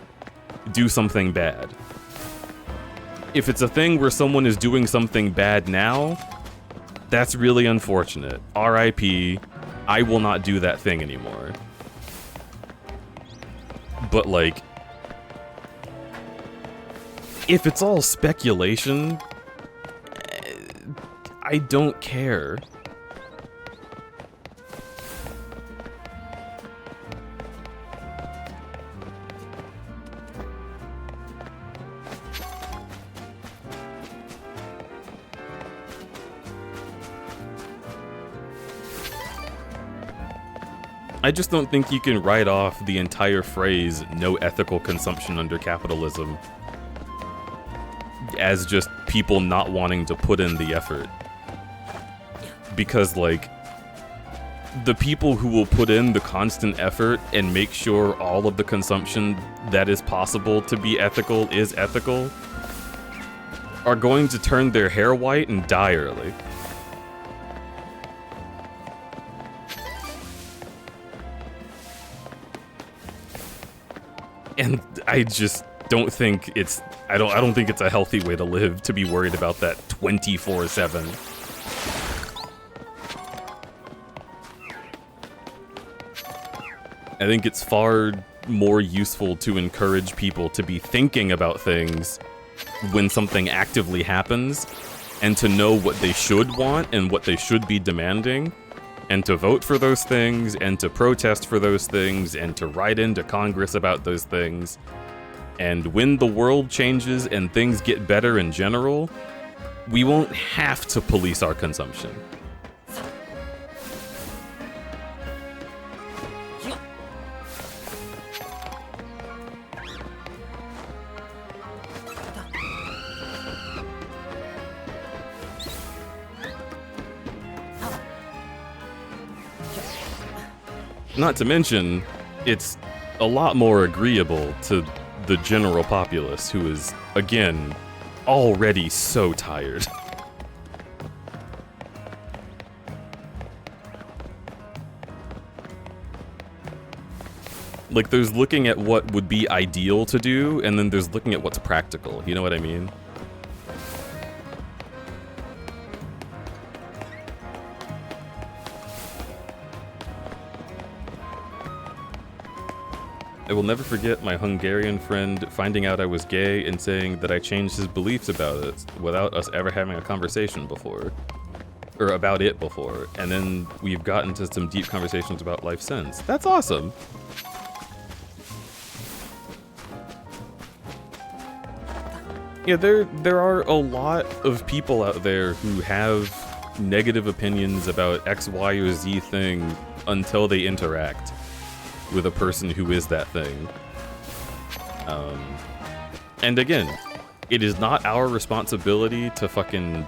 S2: do something bad. If it's a thing where someone is doing something bad now, that's really unfortunate. RIP, I will not do that thing anymore. But, like, if it's all speculation, I don't care. I just don't think you can write off the entire phrase, no ethical consumption under capitalism, as just people not wanting to put in the effort. Because, like, the people who will put in the constant effort and make sure all of the consumption that is possible to be ethical is ethical are going to turn their hair white and die early. And I just don't think it's I don't think it's a healthy way to live, to be worried about that 24/7. I think it's far more useful to encourage people to be thinking about things when something actively happens, and to know what they should want and what they should be demanding, and to vote for those things, and to protest for those things, and to write into Congress about those things. And when the world changes and things get better in general, we won't have to police our consumption. Not to mention, it's a lot more agreeable to the general populace who is, again, already so tired. Like, there's looking at what would be ideal to do, and then there's looking at what's practical. You know what I mean? I will never forget my Hungarian friend finding out I was gay and saying that I changed his beliefs about it without us ever having a conversation before. Or about it before. And then we've gotten to some deep conversations about life since. That's awesome! Yeah, there are a lot of people out there who have negative opinions about X, Y, or Z thing until they interact with a person who is that thing. And again, it is not our responsibility to fucking,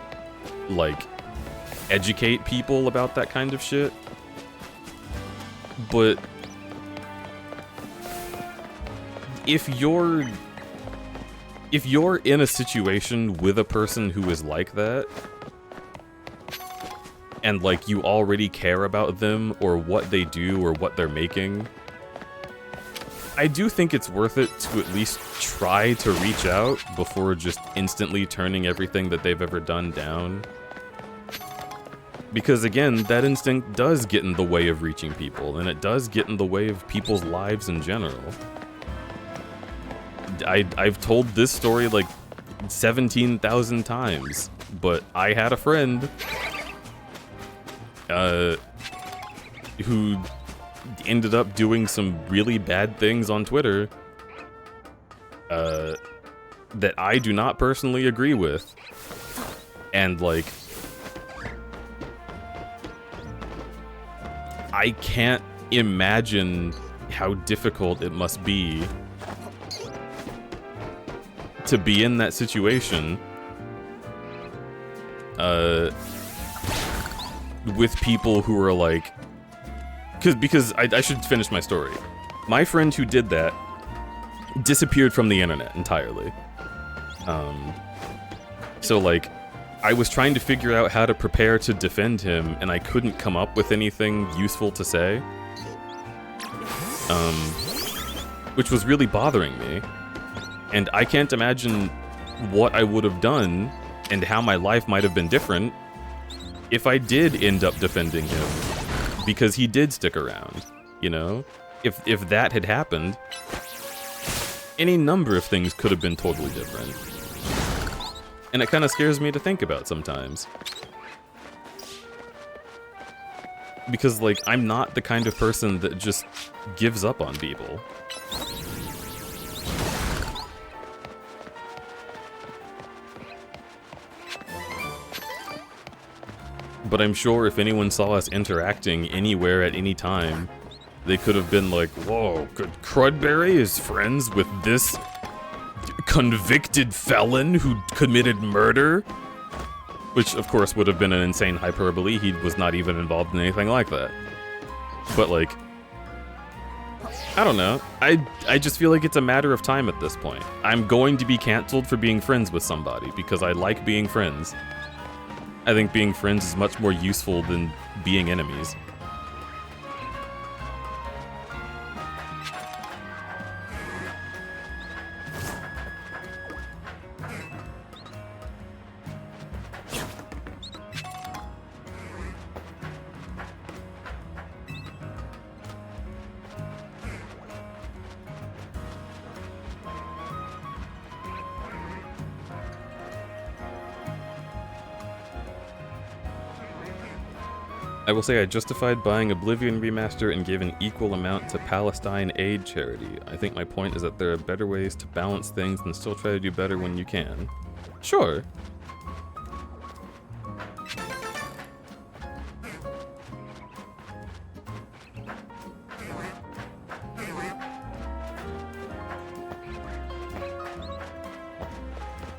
S2: like, educate people about that kind of shit. But if you're in a situation with a person who is like that, and like you already care about them or what they do or what they're making, I do think it's worth it to at least try to reach out before just instantly turning everything that they've ever done down. Because again, that instinct does get in the way of reaching people, and it does get in the way of people's lives in general. I've told this story like 17,000 times, but I had a friend who ended up doing some really bad things on Twitter that I do not personally agree with. And like, I can't imagine how difficult it must be to be in that situation with people who are like, because I should finish my story. My friend who did that disappeared from the internet entirely. So like, I was trying to figure out how to prepare to defend him, and I couldn't come up with anything useful to say. Which was really bothering me. And I can't imagine what I would have done and how my life might have been different if I did end up defending him, because he did stick around, you know? If that had happened, any number of things could have been totally different. And it kind of scares me to think about sometimes. Because, like, I'm not the kind of person that just gives up on people. But I'm sure if anyone saw us interacting anywhere at any time, they could have been like, whoa, Crudberry is friends with this convicted felon who committed murder? Which, of course, would have been an insane hyperbole. He was not even involved in anything like that. But, like, I don't know. I just feel like it's a matter of time at this point. I'm going to be canceled for being friends with somebody because I like being friends. I think being friends is much more useful than being enemies. I will say I justified buying Oblivion Remaster and gave an equal amount to Palestine Aid charity. I think my point is that there are better ways to balance things and still try to do better when you can. Sure.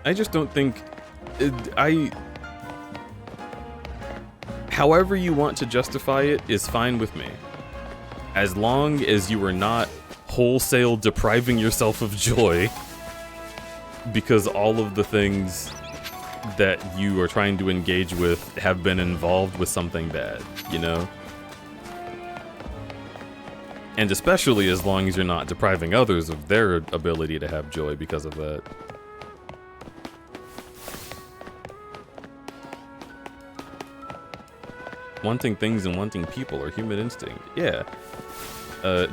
S2: I just don't think... However you want to justify it is fine with me. As long as you are not wholesale depriving yourself of joy because all of the things that you are trying to engage with have been involved with something bad, you know? And especially as long as you're not depriving others of their ability to have joy because of that. Wanting things and wanting people are human instinct. Yeah.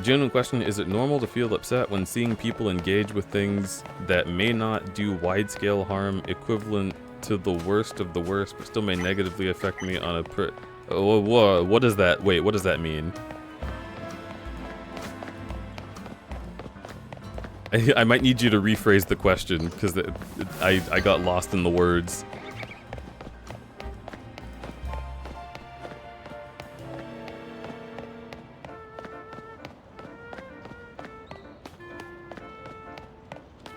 S2: Genuine question, is it normal to feel upset when seeing people engage with things that may not do wide-scale harm equivalent to the worst of the worst, but still may negatively affect me on a what does that, wait, what does that mean? I might need you to rephrase the question, because I got lost in the words.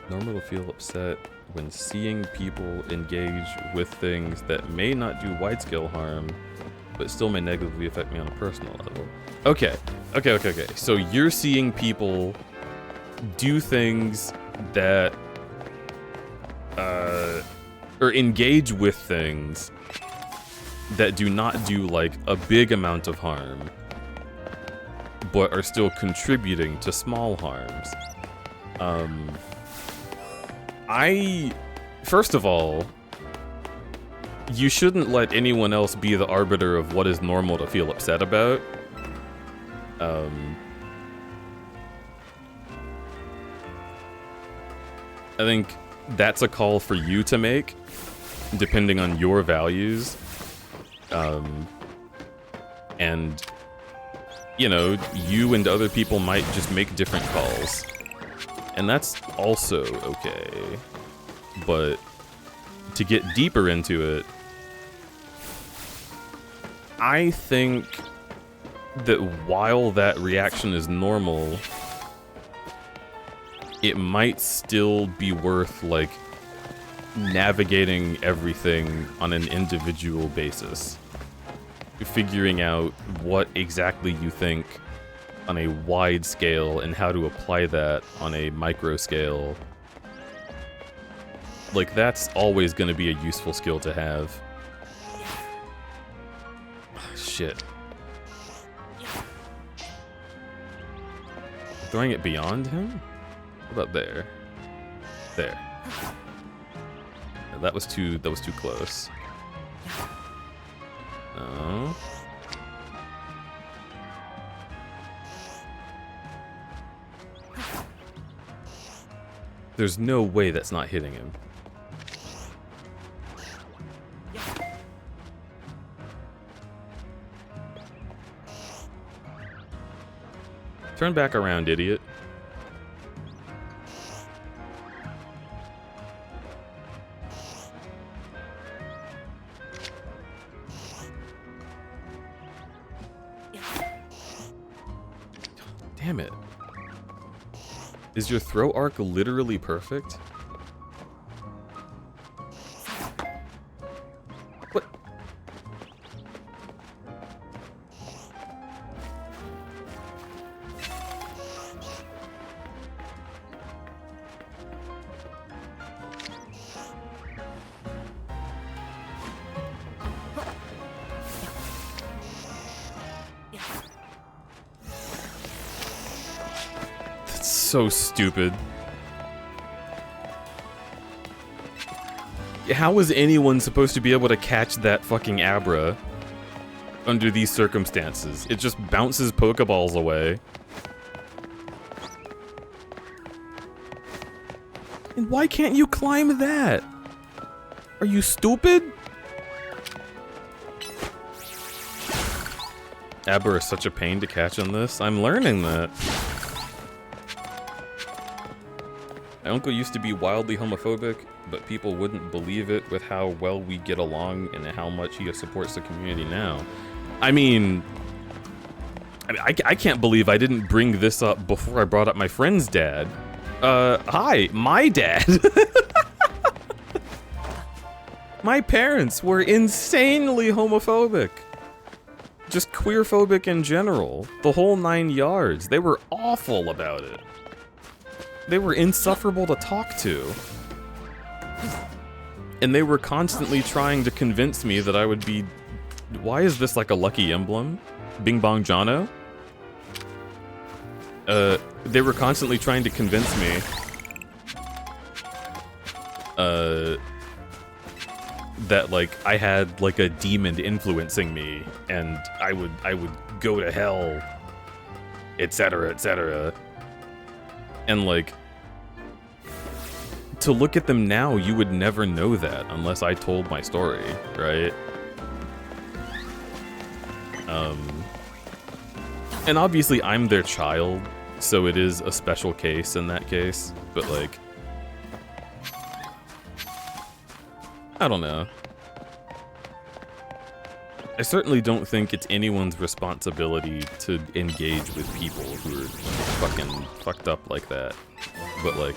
S2: Normal to feel upset when seeing people engage with things that may not do wide-scale harm, but still may negatively affect me on a personal level. Okay. So you're seeing people do things that, or engage with things that do not do, like, a big amount of harm, but are still contributing to small harms. First of all, you shouldn't let anyone else be the arbiter of what is normal to feel upset about. I think that's a call for you to make, depending on your values. And, you know, you and other people might just make different calls. And that's also okay. But to get deeper into it, I think that while that reaction is normal, it might still be worth, like, navigating everything on an individual basis. Figuring out what exactly you think on a wide scale and how to apply that on a micro scale. Like, that's always going to be a useful skill to have. Shit. Throwing it beyond him? What about there? There. That was too close. Oh. There's no way that's not hitting him. Turn back around, idiot. Damn it. Is your throw arc literally perfect? What? So stupid. How is anyone supposed to be able to catch that fucking Abra under these circumstances? It just bounces Pokeballs away. And why can't you climb that? Are you stupid? Abra is such a pain to catch on this. I'm learning that. My uncle used to be wildly homophobic, but people wouldn't believe it with how well we get along and how much he supports the community now. I mean, I can't believe I didn't bring this up before I brought up my friend's dad. Hi, my dad. My parents were insanely homophobic. just queerphobic in general. The whole 9 yards. They were awful about it. They were insufferable to talk to. And they were constantly trying to convince me that I would be... Why is this like a lucky emblem? Bing Bong Jono? They were constantly trying to convince me that like I had like a demon influencing me and I would go to hell, etc., etc. And like, to look at them now, you would never know that unless I told my story, right? And obviously I'm their child, so it is a special case in that case, but like, I don't know. I certainly don't think it's anyone's responsibility to engage with people who are fucking fucked up like that. But like,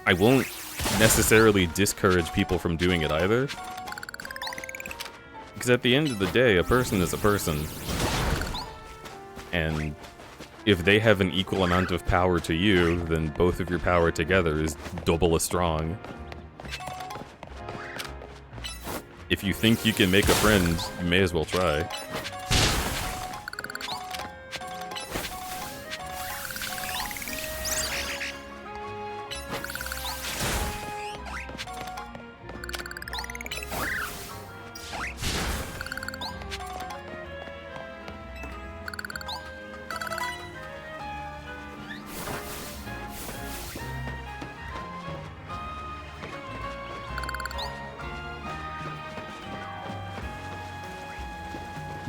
S2: I won't necessarily discourage people from doing it either. Because at the end of the day, a person is a person. And if they have an equal amount of power to you, then both of your power together is double as strong. If you think you can make a friend, you may as well try.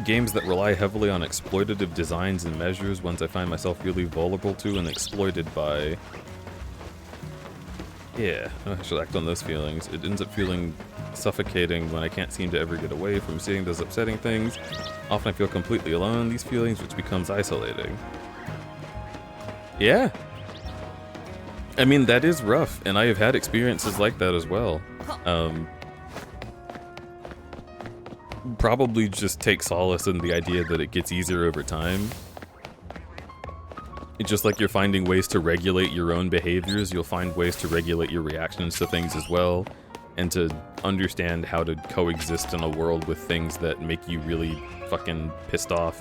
S2: Games that rely heavily on exploitative designs and measures, ones I find myself really vulnerable to and exploited by. Yeah, I should act on those feelings. It ends up feeling suffocating when I can't seem to ever get away from seeing those upsetting things. Often I feel completely alone in these feelings, which becomes isolating. Yeah. I mean, that is rough, and I have had experiences like that as well. Probably just take solace in the idea that it gets easier over time. It's just like you're finding ways to regulate your own behaviors, you'll find ways to regulate your reactions to things as well, and to understand how to coexist in a world with things that make you really fucking pissed off.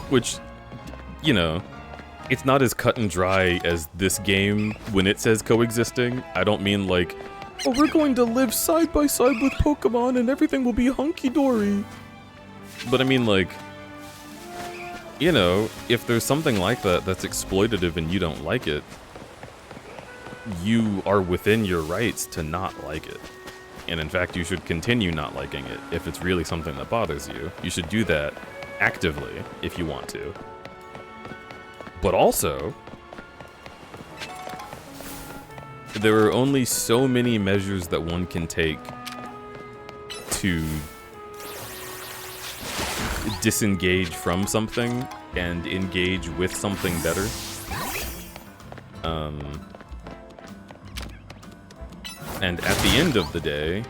S2: Which, you know, it's not as cut and dry as this game when it says coexisting. I don't mean like, oh, we're going to live side by side with Pokemon and everything will be hunky-dory. But I mean like, you know, if there's something like that that's exploitative and you don't like it, you are within your rights to not like it. And in fact, you should continue not liking it if it's really something that bothers you. You should do that actively if you want to. But also, there are only so many measures that one can take to disengage from something and engage with something better. And at the end of the day,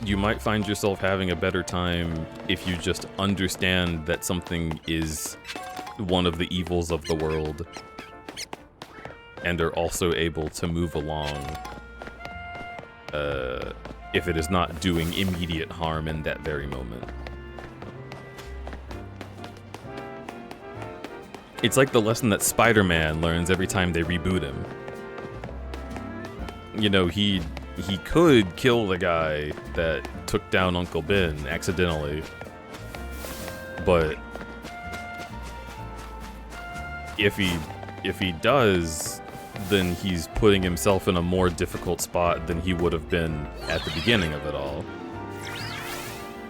S2: you might find yourself having a better time if you just understand that something is one of the evils of the world and are also able to move along if it is not doing immediate harm in that very moment. It's like the lesson that Spider-Man learns every time they reboot him. You know, he could kill the guy that took down Uncle Ben accidentally, but if he does, then he's putting himself in a more difficult spot than he would have been at the beginning of it all.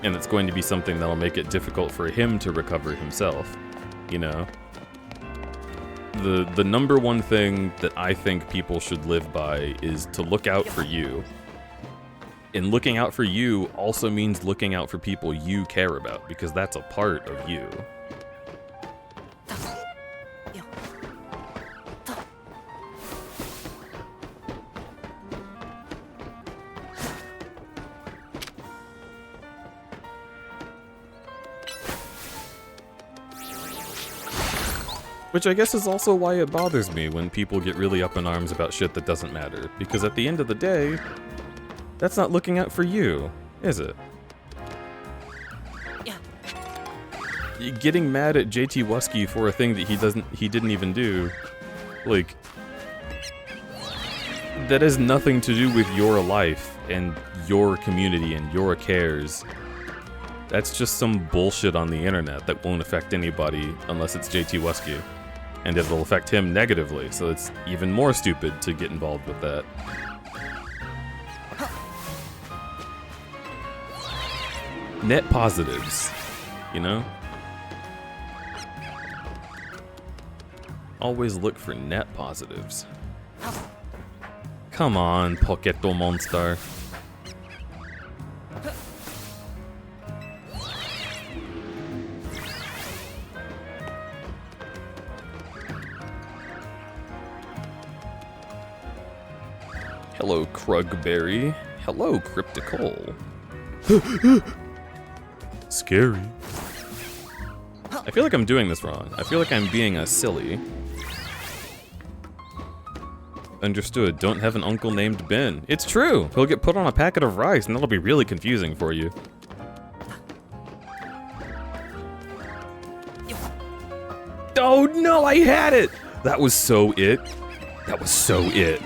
S2: And it's going to be something that'll make it difficult for him to recover himself, you know? The number one thing that I think people should live by is to look out for you. And looking out for you also means looking out for people you care about, because that's a part of you. Which I guess is also why it bothers me when people get really up in arms about shit that doesn't matter. Because at the end of the day, that's not looking out for you, is it?
S3: Yeah.
S2: Getting mad at JT Wusky for a thing that he didn't even do, like, that has nothing to do with your life and your community and your cares. That's just some bullshit on the internet that won't affect anybody unless it's JT Wusky. And it'll affect him negatively, so it's even more stupid to get involved with that. Net positives, you know? Always look for net positives. Come on, Poketo Monster. Hello, crudberry. Hello, cryptical. Scary. I feel like I'm doing this wrong. I feel like I'm being a silly. Understood. Don't have an uncle named Ben. It's true. He'll get put on a packet of rice, and that'll be really confusing for you. Oh no, I had it! That was so it. That was so it.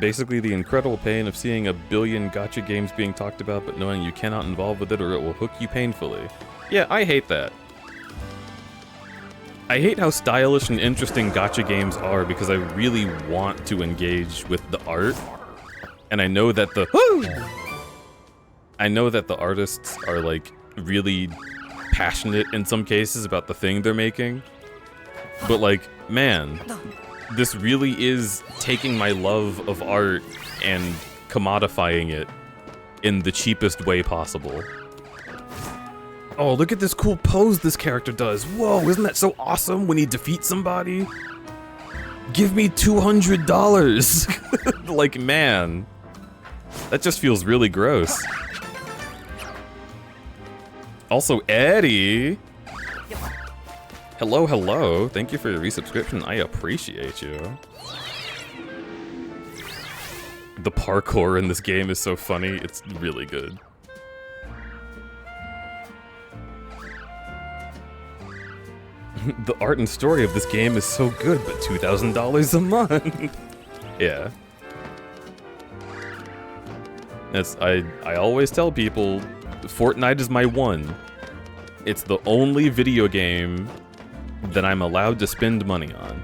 S2: Basically the incredible pain of seeing a billion gacha games being talked about but knowing you cannot involve with it or it will hook you painfully. Yeah, I hate that. I hate how stylish and interesting gacha games are because I really want to engage with the art. And I know that the artists are like really passionate in some cases about the thing they're making. But like, man, this really is taking my love of art and commodifying it in the cheapest way possible. Oh, look at this cool pose this character does. Whoa, isn't that so awesome when he defeats somebody? Give me $200. Like, man, that just feels really gross. Also, Eddie. Hello, hello. Thank you for your resubscription. I appreciate you. The parkour in this game is so funny. It's really good. The art and story of this game is so good, but $2,000 a month. Yeah. I always tell people, Fortnite is my one. It's the only video game that I'm allowed to spend money on.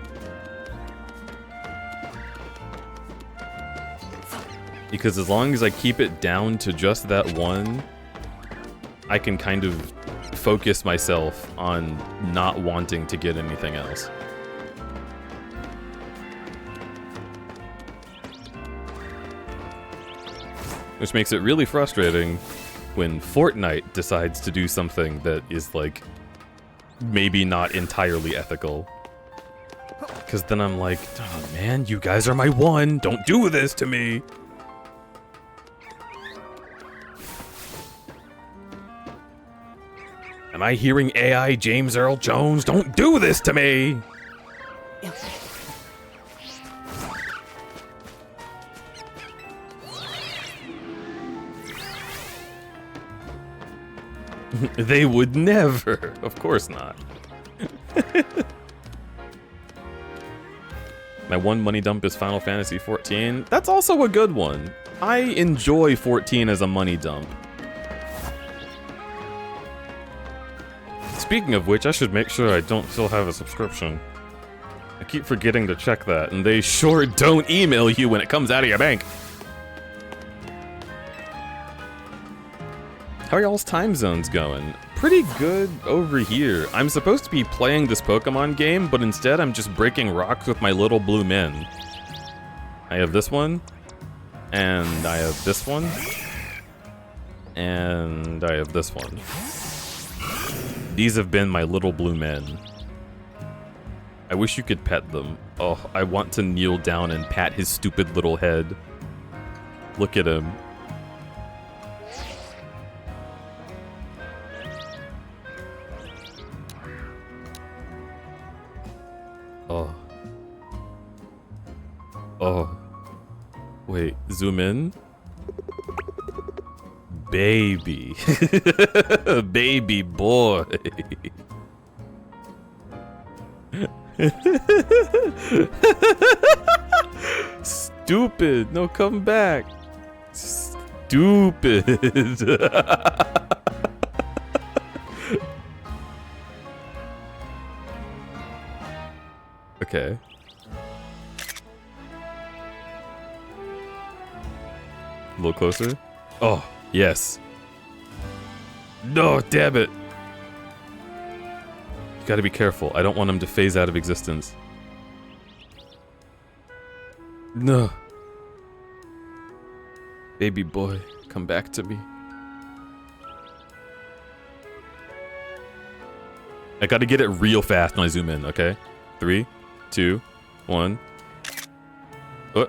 S2: Because as long as I keep it down to just that one, I can kind of focus myself on not wanting to get anything else. Which makes it really frustrating when Fortnite decides to do something that is like maybe not entirely ethical. Because then I'm like, oh man, you guys are my one. Don't do this to me. Am I hearing AI James Earl Jones? Don't do this to me. They would never. Of course not. My one money dump is Final Fantasy 14. That's also a good one. I enjoy 14 as a money dump. Speaking of which, I should make sure I don't still have a subscription. I keep forgetting to check that, and they sure don't email you when it comes out of your bank. How are y'all's time zones going? Pretty good over here. I'm supposed to be playing this Pokemon game, but instead I'm just breaking rocks with my little blue men. I have this one, and I have this one, and I have this one. These have been my little blue men. I wish you could pet them. Oh, I want to kneel down and pat his stupid little head. Look at him. Oh. Oh. Wait, zoom in. Baby. Baby boy. Stupid. No, come back. Stupid. Okay. A little closer. Oh, yes. No, damn it. You gotta be careful. I don't want him to phase out of existence. No. Baby boy, come back to me. I gotta get it real fast when I zoom in, okay? 3, 2, 1. Oh.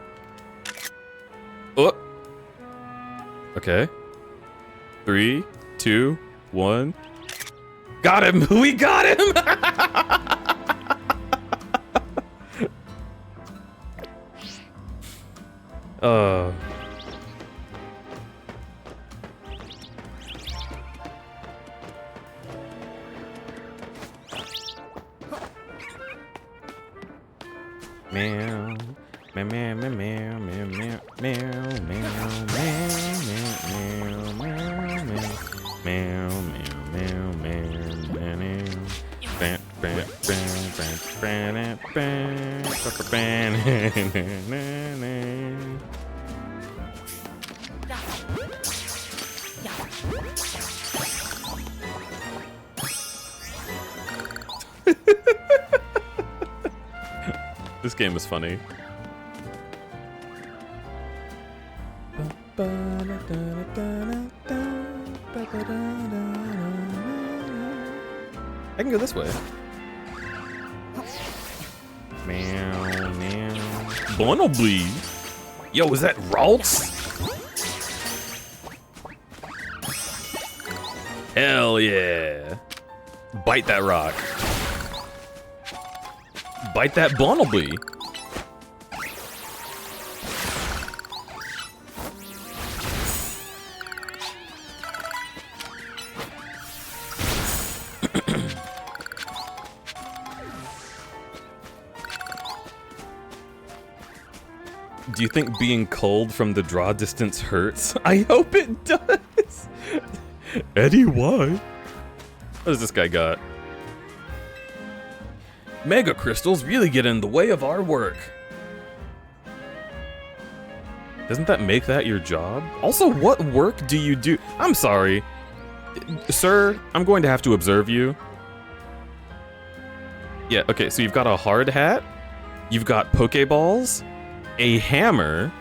S2: Oh. Okay. 3, 2, 1. Got him! We got him! Meow. Meow, meow, meow, meow, meow, meow, meow, meow, This game is funny. I can go this way. Meow, meow. Bonobly. Yo, is that Ralts? Hell yeah. Bite that rock. Bite that Bonobly. Do you think being culled from the draw distance hurts? I hope it does! Eddie, why? What does this guy got? Mega crystals really get in the way of our work. Doesn't that make that your job? Also, what work do you do? I'm sorry. Sir, I'm going to have to observe you. Yeah, okay, so you've got a hard hat. You've got Pokeballs. A hammer.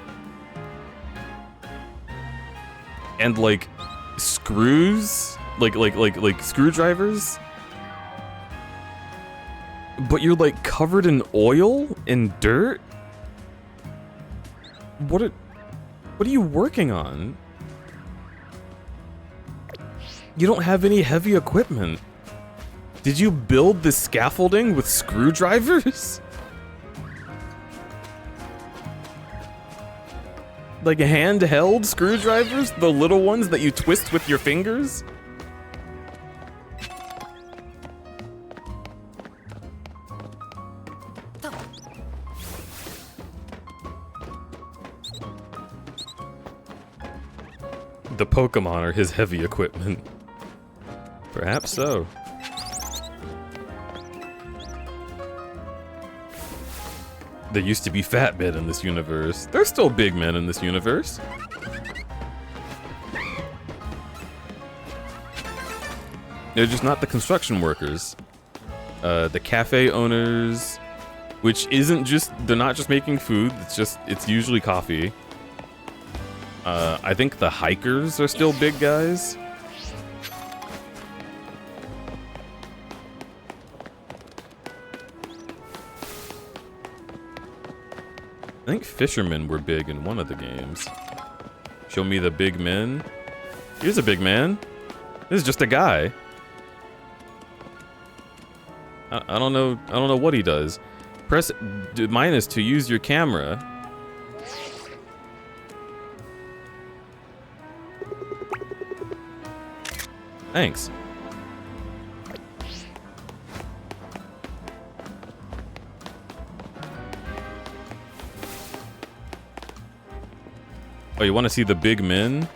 S2: And, like, screws? Like screwdrivers? But you're like covered in oil and dirt? What are you working on? You don't have any heavy equipment. Did you build the scaffolding with screwdrivers? Like handheld screwdrivers? The little ones that you twist with your fingers? The Pokemon are his heavy equipment. Perhaps so. There used to be fat men in this universe. There's still big men in this universe. They're just not the construction workers. The cafe owners, which isn't just, they're not just making food, it's usually coffee. I think the hikers are still big guys. I think fishermen were big in one of the games. Show me the big men. Here's a big man. This is just a guy. I don't know what he does. Press minus to use your camera. Thanks. Oh, you want to see the big men?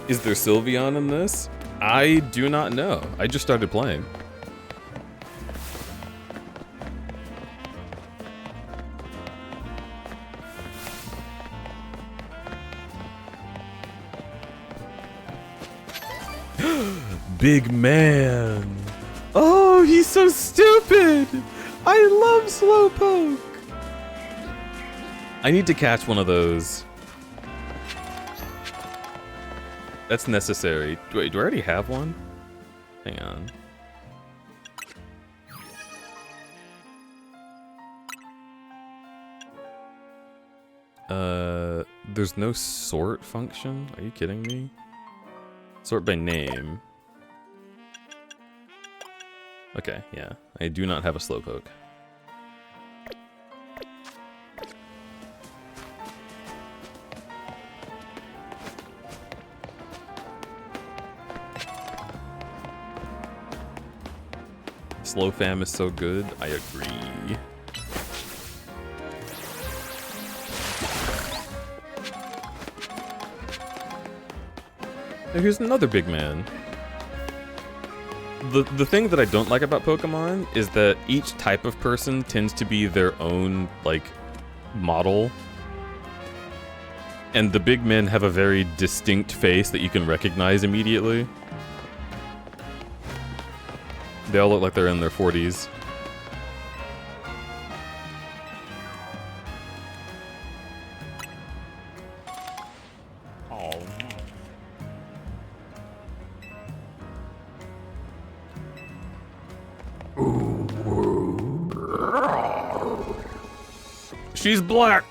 S2: Is there Sylveon in this? I do not know. I just started playing. Big man. Oh, he's so stupid. I love Slowpoke. I need to catch one of those. That's necessary. Wait, do I already have one? Hang on. There's no sort function? Are you kidding me? Sort by name. Okay, yeah. I do not have a Slowpoke. Slow fam is so good. I agree. And here's another big man. The thing that I don't like about Pokemon is that each type of person tends to be their own, like, model. And the big men have a very distinct face that you can recognize immediately. They all look like they're in their 40s. Oh. She's black.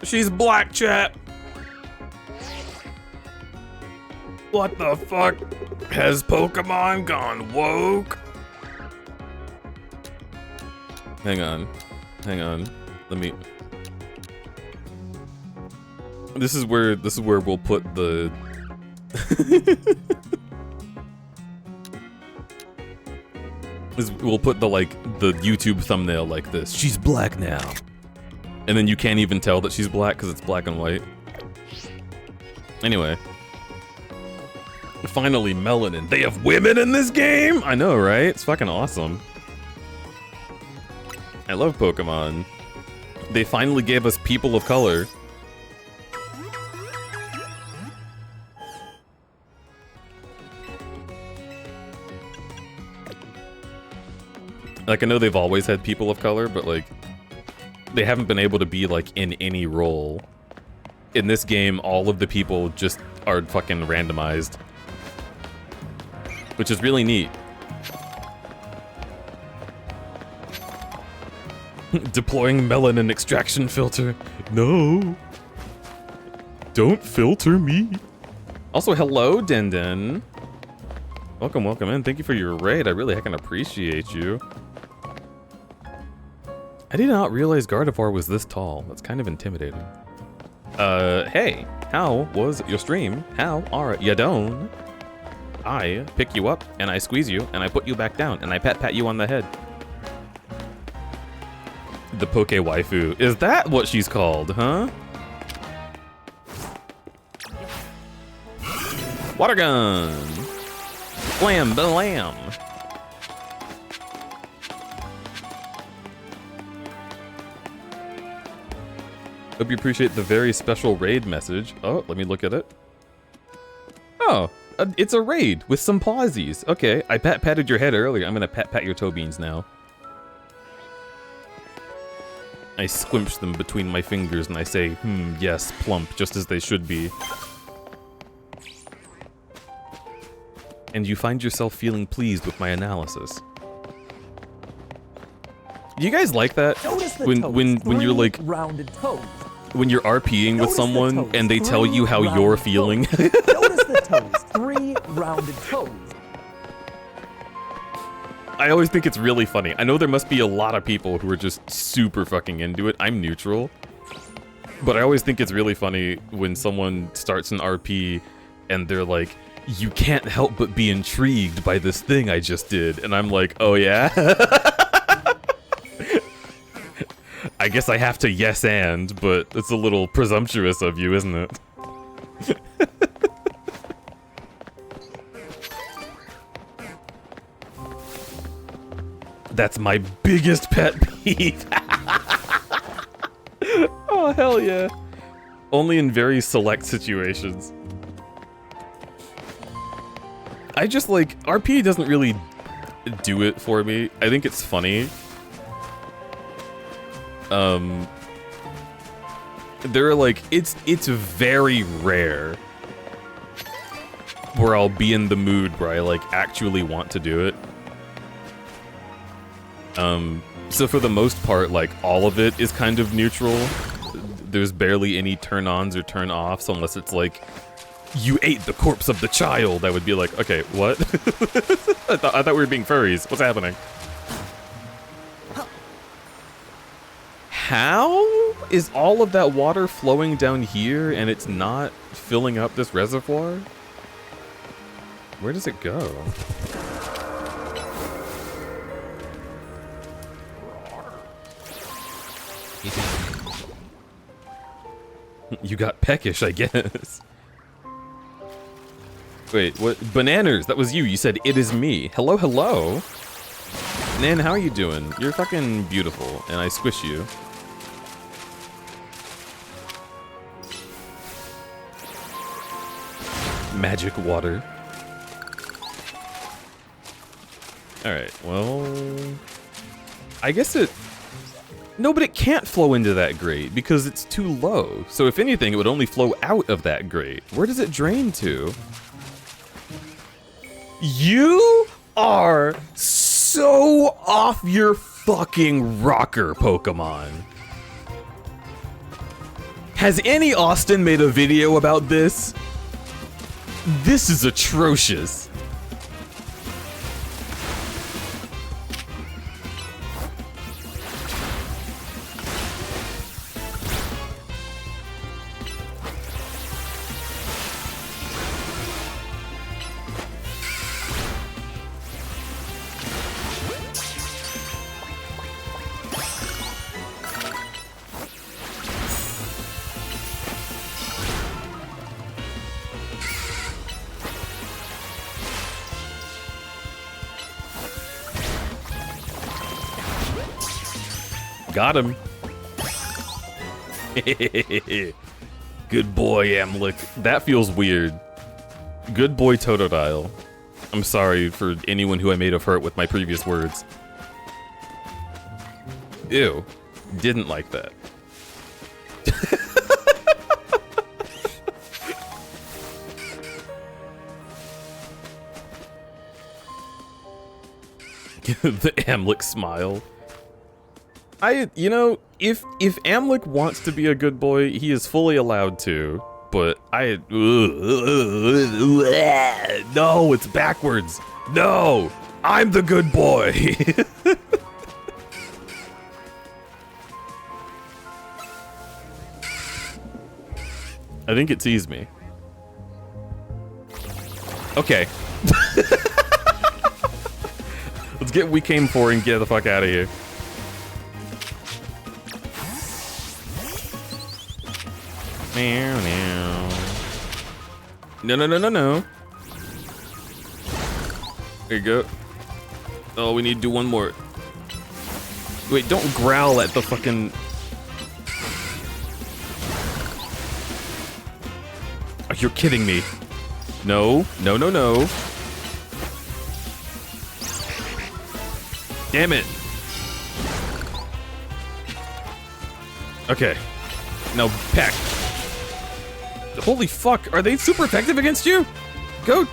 S2: She's black, chat. What the fuck? Has Pokemon gone woke? Hang on. Hang on. Let me... This is where we'll put the... We'll put the, like, the YouTube thumbnail like this. She's black now. And then you can't even tell that she's black because it's black and white. Anyway. Finally, melanin. They have women in this game? I know, right? It's fucking awesome. I love Pokemon. They finally gave us people of color. Like, I know they've always had people of color, but, like, they haven't been able to be, like, in any role. In this game, all of the people just are fucking randomized. Which is really neat. Deploying melanin extraction filter. No. Don't filter me. Also, hello, Denden. Welcome, welcome in. Thank you for your raid. I really heckin' appreciate you. I did not realize Gardevoir was this tall. That's kind of intimidating. Hey. How was your stream? How are ya doing? I pick you up, and I squeeze you, and I put you back down, and I pat you on the head. The Poke Waifu. Is that what she's called, huh? Water gun! Blam, blam! Hope you appreciate the very special raid message. Oh, let me look at it. Oh. It's a raid with some pawsies. Okay, I patted your head earlier. I'm gonna pat your toe beans now. I squinch them between my fingers and I say, yes, plump, just as they should be. and you find yourself feeling pleased with my analysis. Do you guys like that?
S1: Notice the
S2: When
S1: toes.
S2: when you're
S1: Three
S2: like
S1: rounded toes.
S2: when you're RPing with
S1: Notice the
S2: someone
S1: toes.
S2: and they tell
S1: Three
S2: you how
S1: rounded
S2: you're
S1: toes.
S2: feeling?
S1: Notice the toes. 3 rounded toes.
S2: I always think it's really funny. I know there must be a lot of people who are just super fucking into it. I'm neutral. But I always think it's really funny when someone starts an RP and they're like, you can't help but be intrigued by this thing I just did. And I'm like, oh yeah? I guess I have to yes and, but it's a little presumptuous of you, isn't it? That's my biggest pet peeve. Oh, hell yeah. Only in very select situations. I just like, RP doesn't really do it for me. I think it's funny. There are like, it's very rare where I'll be in the mood where I like actually want to do it. So for the most part, like, all of it is kind of neutral. There's barely any turn-ons or turn-offs unless it's like, you ate the corpse of the child. I would be like, okay, what? I thought we were being furries. What's happening? How is all of that water flowing down here and it's not filling up this reservoir? Where does it go? You got peckish, I guess. Wait, what? Bananas, that was you. You said, it is me. Hello, hello. Nan, how are you doing? You're fucking beautiful, and I squish you. Magic water. Alright, well... I guess it... No, but it can't flow into that grate because it's too low. So if anything, it would only flow out of that grate. Where does it drain to? You are so off your fucking rocker, Pokemon. Has any Austin made a video about this? This is atrocious. Got him. Good boy, Amlick. That feels weird. Good boy, Totodile. I'm sorry for anyone who I made have hurt with my previous words. Ew. Didn't like that. The Amlick smile. You know, if Amlick wants to be a good boy, he is fully allowed to. But no, it's backwards. No, I'm the good boy. I think it sees me. Okay. Let's get what we came for and get the fuck out of here. No, no, no, no, no. There you go. Oh, we need to do one more. Wait, don't growl at the fucking... Oh, you're kidding me. No, no, no, no. Damn it. Okay. Now, peck. Holy fuck, are they super effective against you? Go,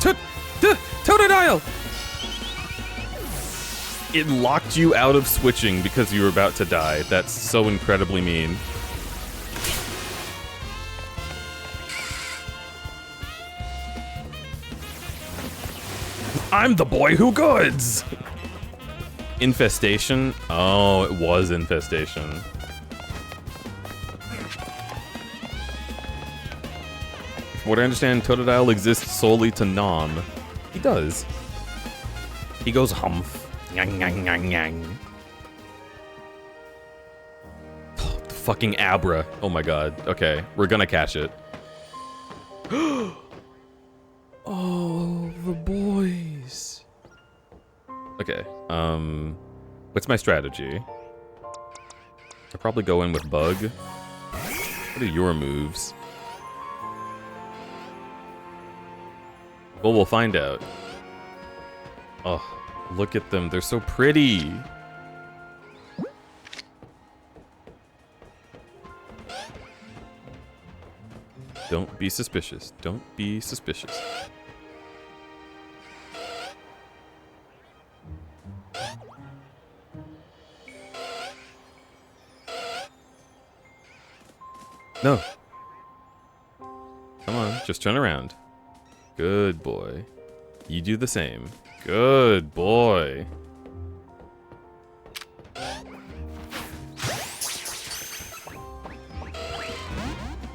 S2: Totodile! It locked you out of switching because you were about to die. That's so incredibly mean. I'm the boy who goods! Infestation? Oh, it was infestation. From what I understand, Totodile exists solely to nom. He does. He goes humph. Yang, yang, yang, yang. Oh, the fucking Abra. Oh my god. Okay, we're gonna catch it. Oh, the boys. Okay, what's my strategy? I'll probably go in with Bug. What are your moves? Well, we'll find out. Oh, look at them. They're so pretty. Don't be suspicious. Don't be suspicious. No. Come on, just turn around. Good boy. You do the same. Good boy.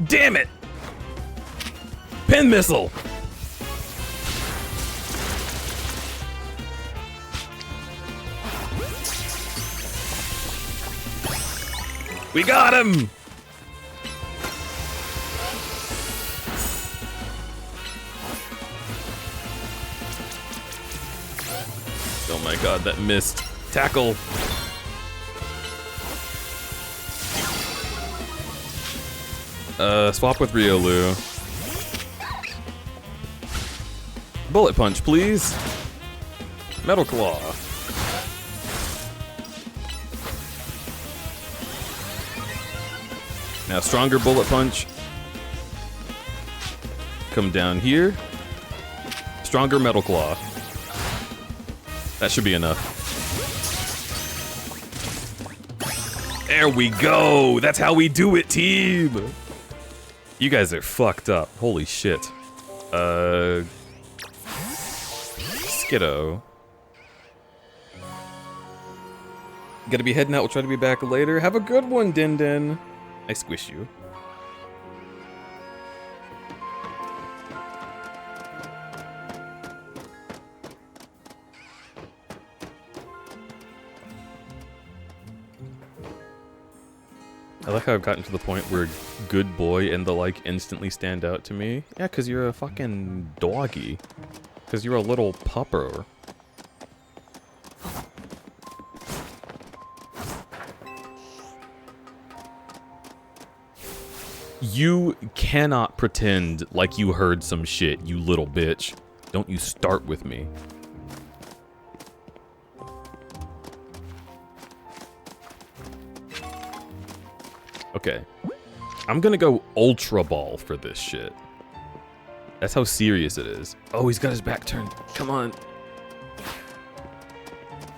S2: Damn it! Pin missile! We got him! Oh my god, that missed. Tackle. Swap with Riolu. Bullet punch, please. Metal Claw. Now stronger bullet punch. Come down here. Stronger Metal Claw. That should be enough. There we go! That's how we do it, team! You guys are fucked up. Holy shit. Skiddo. Gotta be heading out. We'll try to be back later. Have a good one, Din Din. I squish you. I like how I've gotten to the point where good boy and the like instantly stand out to me. Yeah, because you're a fucking doggy. Because you're a little pupper. You cannot pretend like you heard some shit, you little bitch. Don't you start with me. Okay. I'm gonna go Ultra Ball for this shit. That's how serious it is. Oh, he's got his back turned. Come on.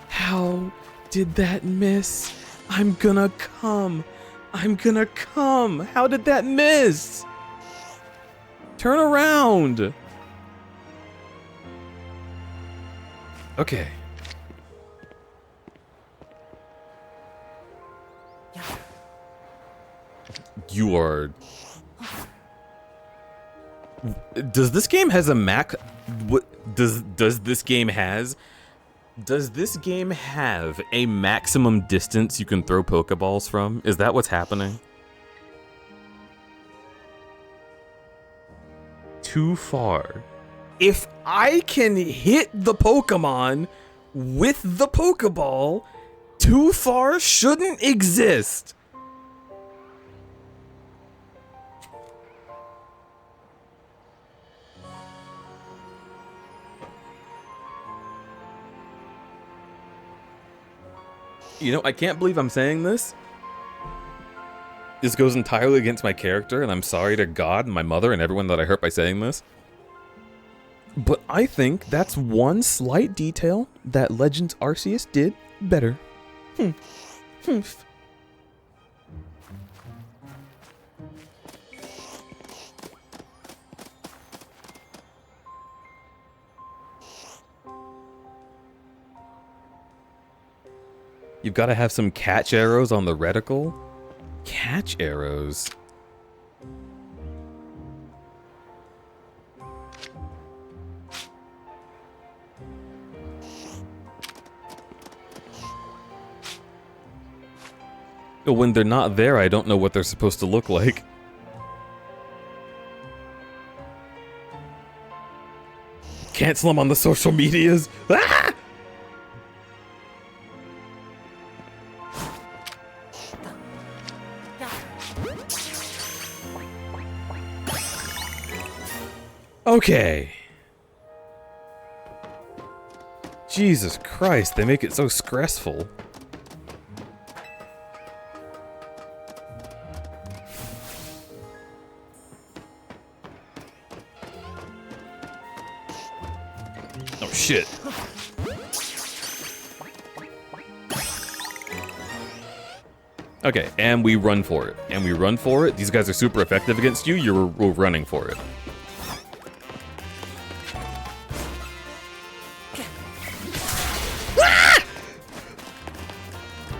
S2: How did that miss? I'm gonna come. I'm gonna come. How did that miss? Turn around. Okay. You are... Does this game has a what does this game has? Does this game have a maximum distance you can throw Pokeballs from? Is that what's happening? Too far. If I can hit the Pokemon with the Pokeball, too far shouldn't exist. You know, I can't believe I'm saying this. This goes entirely against my character, and I'm sorry to God and my mother and everyone that I hurt by saying this. But I think that's one slight detail that Legends Arceus did better. Humph. You've got to have some catch arrows on the reticle. Catch arrows? When they're not there, I don't know what they're supposed to look like. Cancel them on the social medias. Ah! Okay. Jesus Christ, they make it so stressful. Oh shit. Okay, and we run for it. And we run for it. These guys are super effective against you. We're running for it.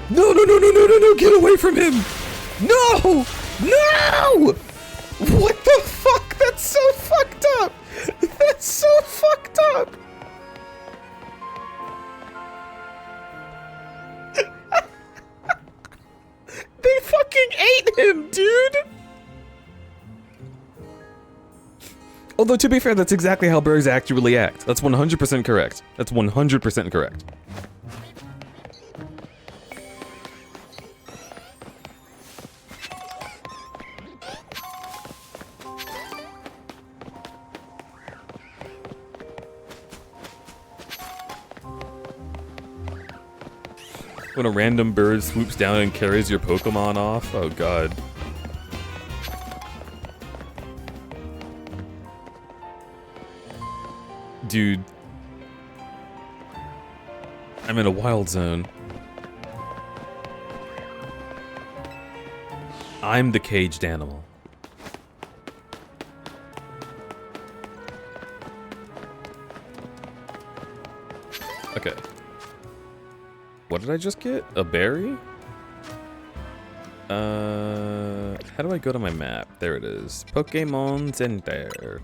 S2: No, no, no, no, no, no, no, get away from him! No! No! What the fuck? That's so fucked up! That's so fucked up! They fucking ate him, dude! Although, to be fair, that's exactly how birds actually act. That's 100% correct. That's 100% correct. When a random bird swoops down and carries your Pokemon off? Oh god. Dude. I'm in a wild zone. I'm the caged animal. Okay. What did I just get? A berry? How do I go to my map? There it is. Pokémon Center.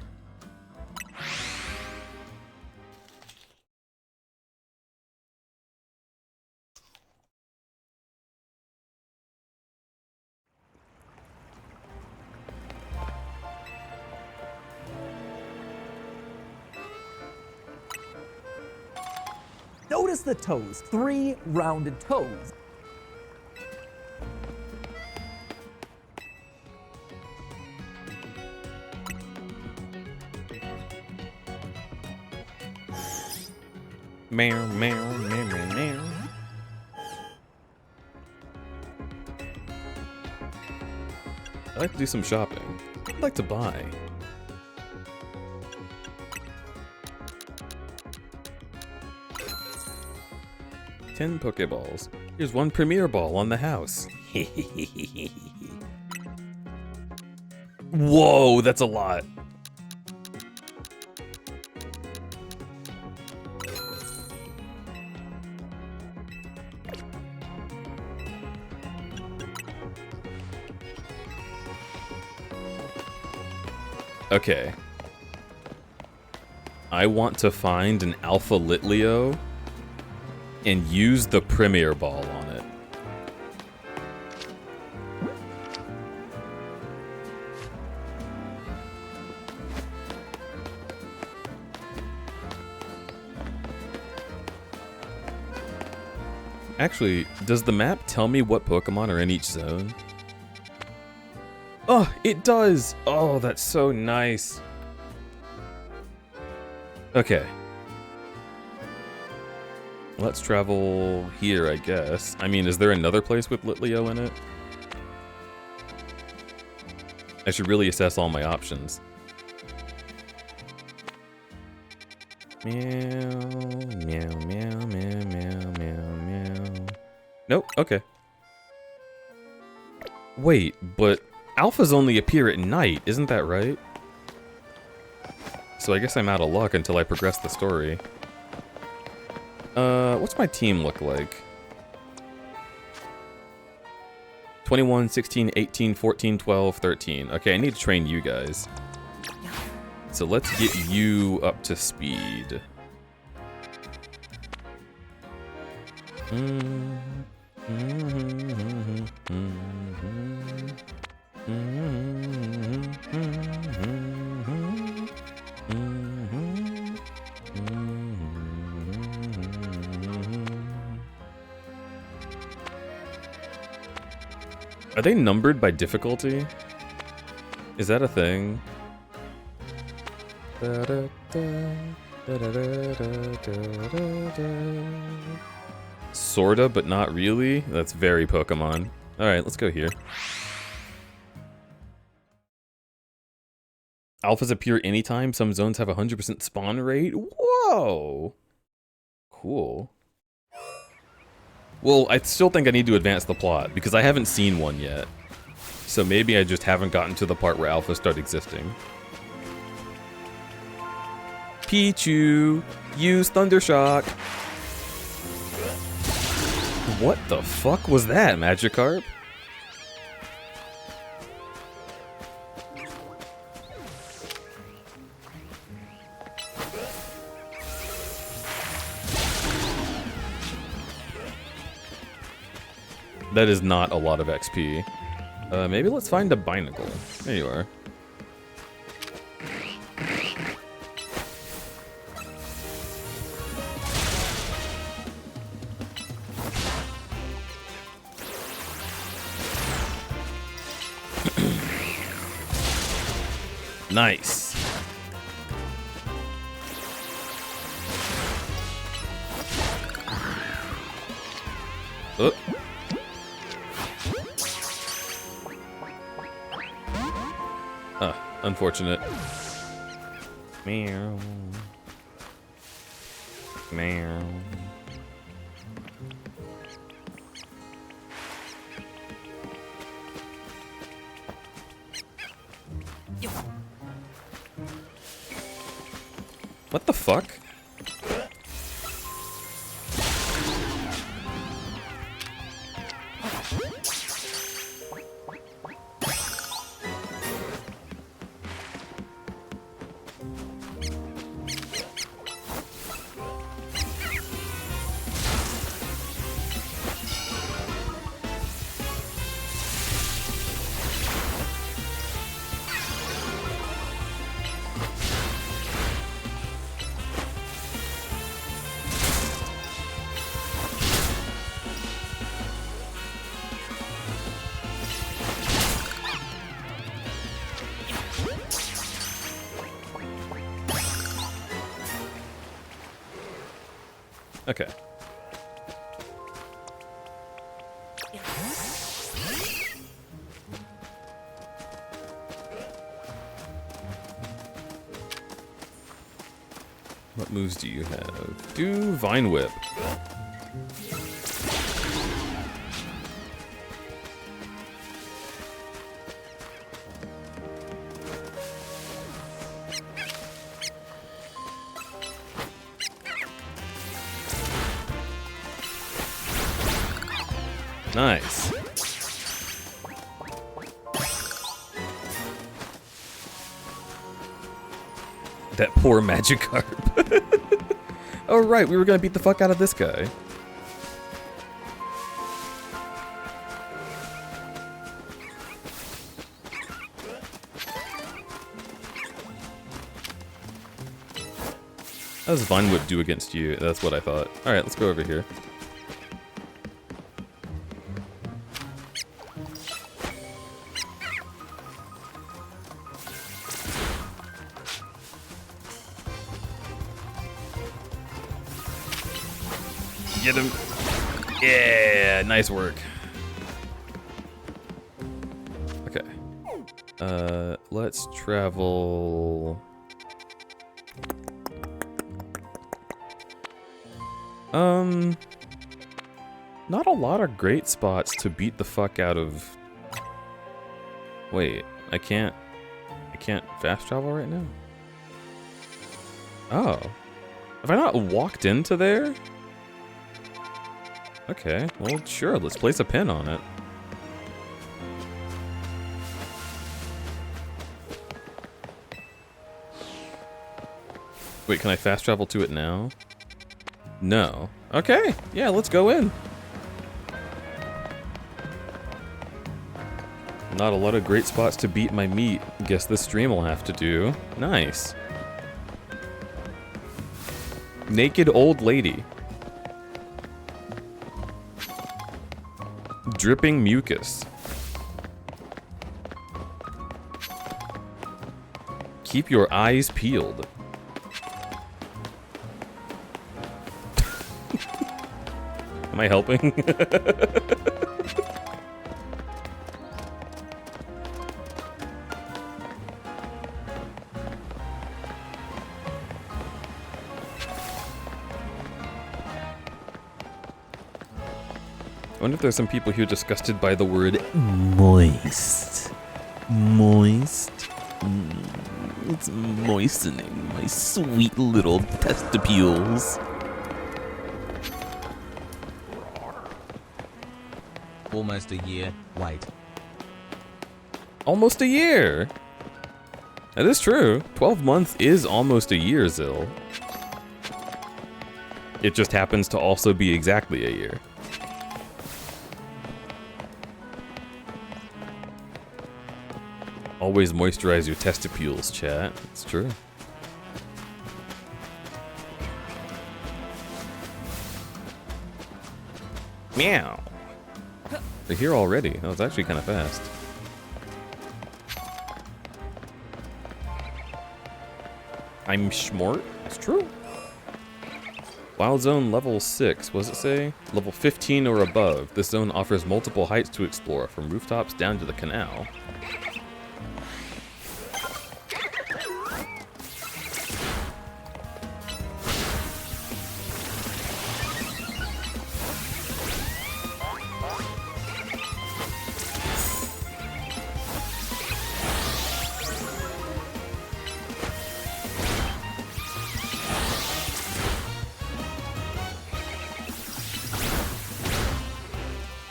S1: Notice the toes, 3 rounded toes.
S2: Meow, meow, meow, meow, meow. I'd like to do some shopping. I'd like to buy. Ten Pokeballs. Here's 1 Premier Ball on the house. Whoa, that's a lot. Okay. I want to find an Alpha Litleo and use the Premier Ball on it. Actually, does the map tell me what Pokemon are in each zone? Oh, it does! Oh, that's so nice. Okay. Let's travel here, I guess. I mean, is there another place with Litleo in it? I should really assess all my options. Meow, meow, meow, meow, meow, meow, meow. Nope, okay. Wait, but alphas only appear at night, isn't that right? So I guess I'm out of luck until I progress the story. What's my team look like? 21, 16, 18, 14, 12, 13. Okay, I need to train you guys. So let's get you up to speed. Are they numbered by difficulty? Is that a thing? Sorta, but not really? That's very Pokemon. Alright, let's go here. Alphas appear anytime. Some zones have a 100% spawn rate. Whoa! Cool. Well, I still think I need to advance the plot, because I haven't seen one yet. So maybe I just haven't gotten to the part where alphas start existing. Pt2, use Thundershock. What the fuck was that, Magikarp? That is not a lot of XP. Maybe let's find a Binacle. There you are. Nice. Oh. Unfortunate. Meow. Meow. What the fuck? Okay. What moves do you have? Do Vine Whip. Nice. That poor Magikarp. Oh right, we were gonna beat the fuck out of this guy. How does Vine Whip do against you? That's what I thought. Alright, let's go over here. Get him. Yeah, nice work. Okay. Let's travel Not a lot of great spots to beat the fuck out of... Wait, I can't fast travel right now? Oh. Have I not walked into there? Okay, well, sure, let's place a pin on it. Wait, can I fast travel to it now? No. Okay, yeah, let's go in. Not a lot of great spots to beat my meat. Guess this stream will have to do. Nice. Naked old lady. Dripping mucus. Keep your eyes peeled. Am I helping? I wonder if there's some people here disgusted by the word moist. Moist? It's moistening my sweet little testicles.
S4: Almost a year. Wait.
S2: Almost a year! That is true. 12 months is almost a year, Zill. It just happens to also be exactly a year. Always moisturize your testicles, chat. It's true. Meow. They're here already. That was actually kind of fast. I'm smart. It's true. Wild Zone level 6. What does it say? Level 15 or above. This zone offers multiple heights to explore, from rooftops down to the canal.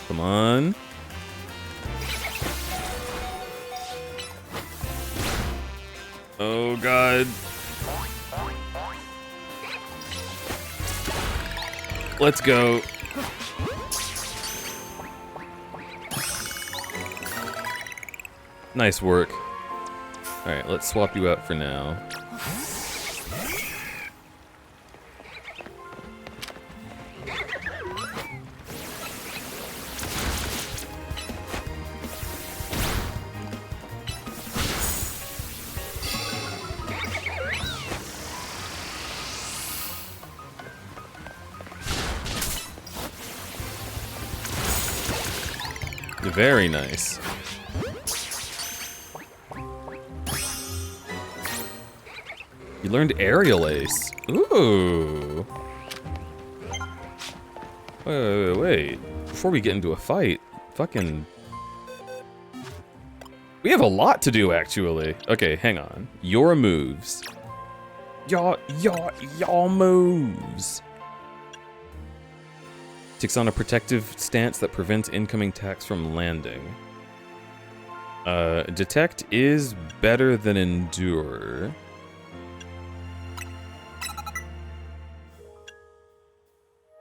S2: Come on. Oh god. Let's go. Nice work. Alright, let's swap you out for now. Very nice. You learned Aerial Ace. Ooh. Wait. Before we get into a fight, fucking... We have a lot to do, actually. Okay, hang on. Your moves. Your moves. Takes on a protective stance that prevents incoming attacks from landing. Detect is better than Endure.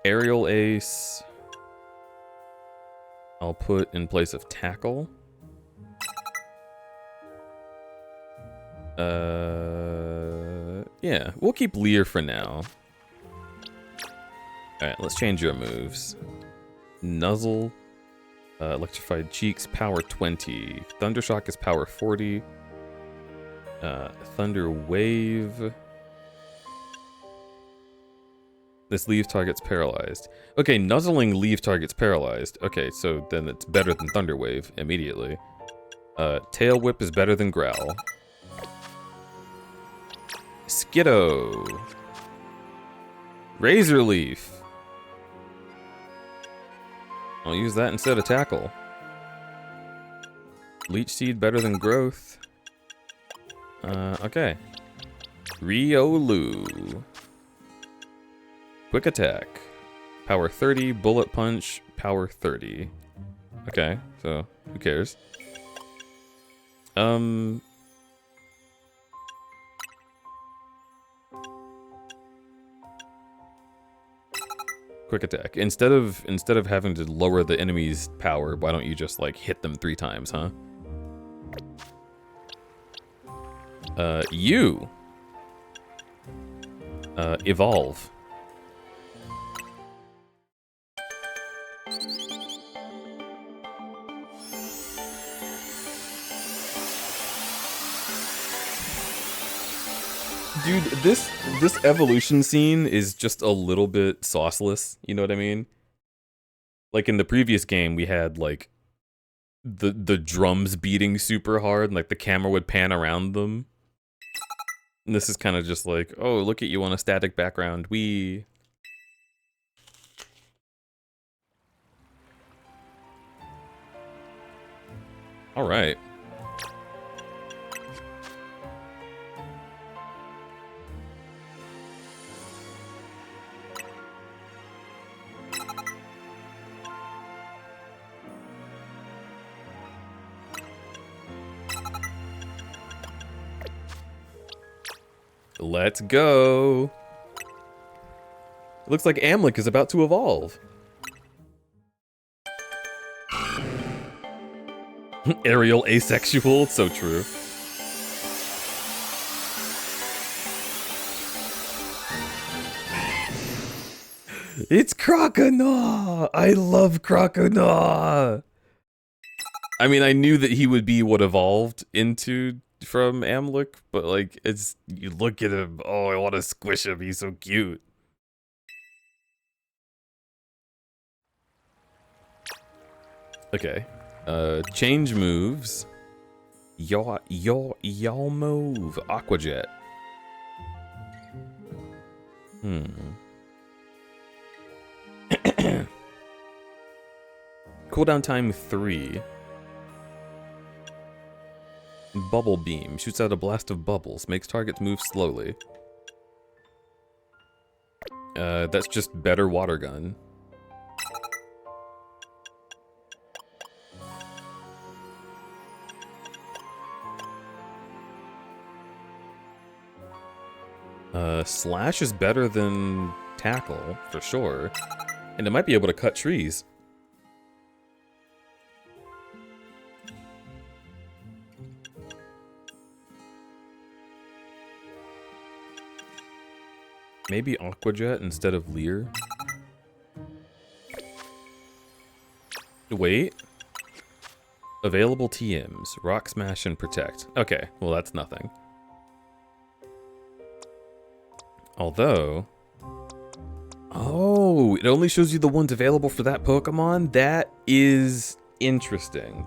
S2: Aerial Ace, I'll put in place of Tackle. Yeah, we'll keep Lear for now. Alright, let's change your moves. Nuzzle, Electrified Cheeks, power 20. Thundershock is power 40. Thunder Wave. This leave target's paralyzed. Okay, nuzzling leave target's paralyzed. Okay, so then it's better than Thunder Wave immediately. Tail Whip is better than Growl. Skiddo. Razor Leaf. I'll use that instead of tackle. Leech seed better than growth. Okay. Riolu. Quick attack. Power 30, bullet punch, power 30. Okay, so who cares? Quick attack. Instead of having to lower the enemy's power, why don't you just like hit them 3 times, huh? You. Evolve. Dude, this evolution scene is just a little bit sauceless, you know what I mean? Like in the previous game we had like the drums beating super hard and like the camera would pan around them. And this is kind of just like, oh, look at you on a static background. Wee. All right. Let's go. It looks like Amlik is about to evolve. Aerial asexual, so true. It's Croconaw! I love Croconaw! I mean, I knew that he would be what evolved into from Amlik, but like, it's, you look at him, oh, I want to squish him, he's so cute. Okay, change moves. Y'all move. Aqua Jet. Cooldown time 3. Bubble beam. Shoots out a blast of bubbles. Makes targets move slowly. That's just better water gun. Slash is better than tackle, for sure. And it might be able to cut trees. Maybe Aqua Jet instead of Leer? Wait. Available TMs. Rock Smash and Protect. Okay, well that's nothing. Although... Oh, it only shows you the ones available for that Pokemon? That is interesting.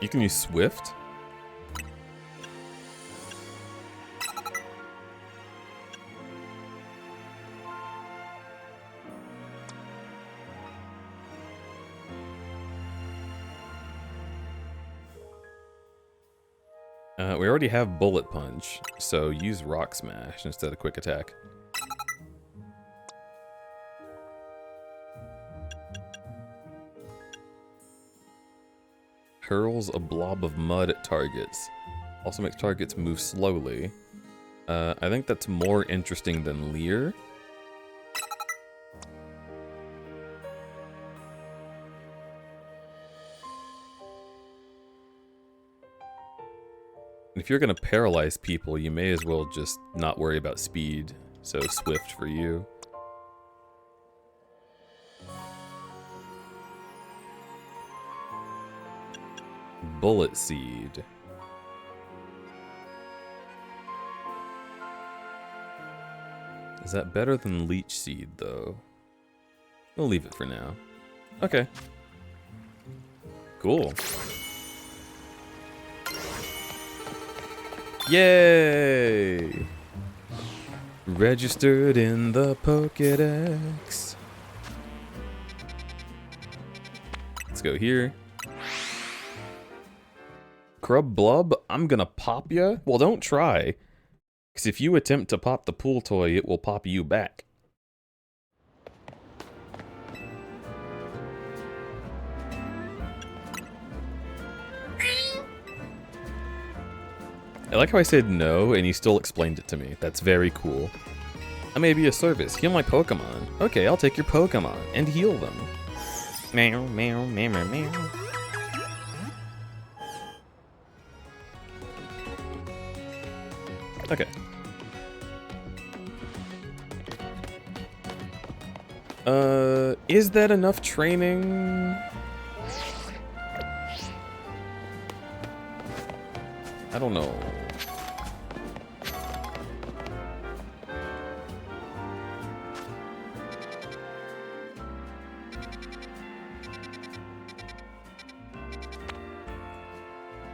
S2: You can use Swift? We already have Bullet Punch, so use Rock Smash instead of Quick Attack. Hurls a blob of mud at targets. Also makes targets move slowly. I think that's more interesting than Leer. If you're gonna paralyze people, you may as well just not worry about speed. So Swift for you. Bullet Seed. Is that better than Leech Seed, though? We'll leave it for now. Okay. Cool. Yay! Registered in the Pokédex. Let's go here. Crub Blub, I'm gonna pop ya. Well, don't try. Because if you attempt to pop the pool toy, it will pop you back. I like how I said no, and he still explained it to me. That's very cool. I may be a service. Heal my Pokemon. Okay, I'll take your Pokemon and heal them. Meow, meow, meow, meow, meow. Okay. Is that enough training? I don't know.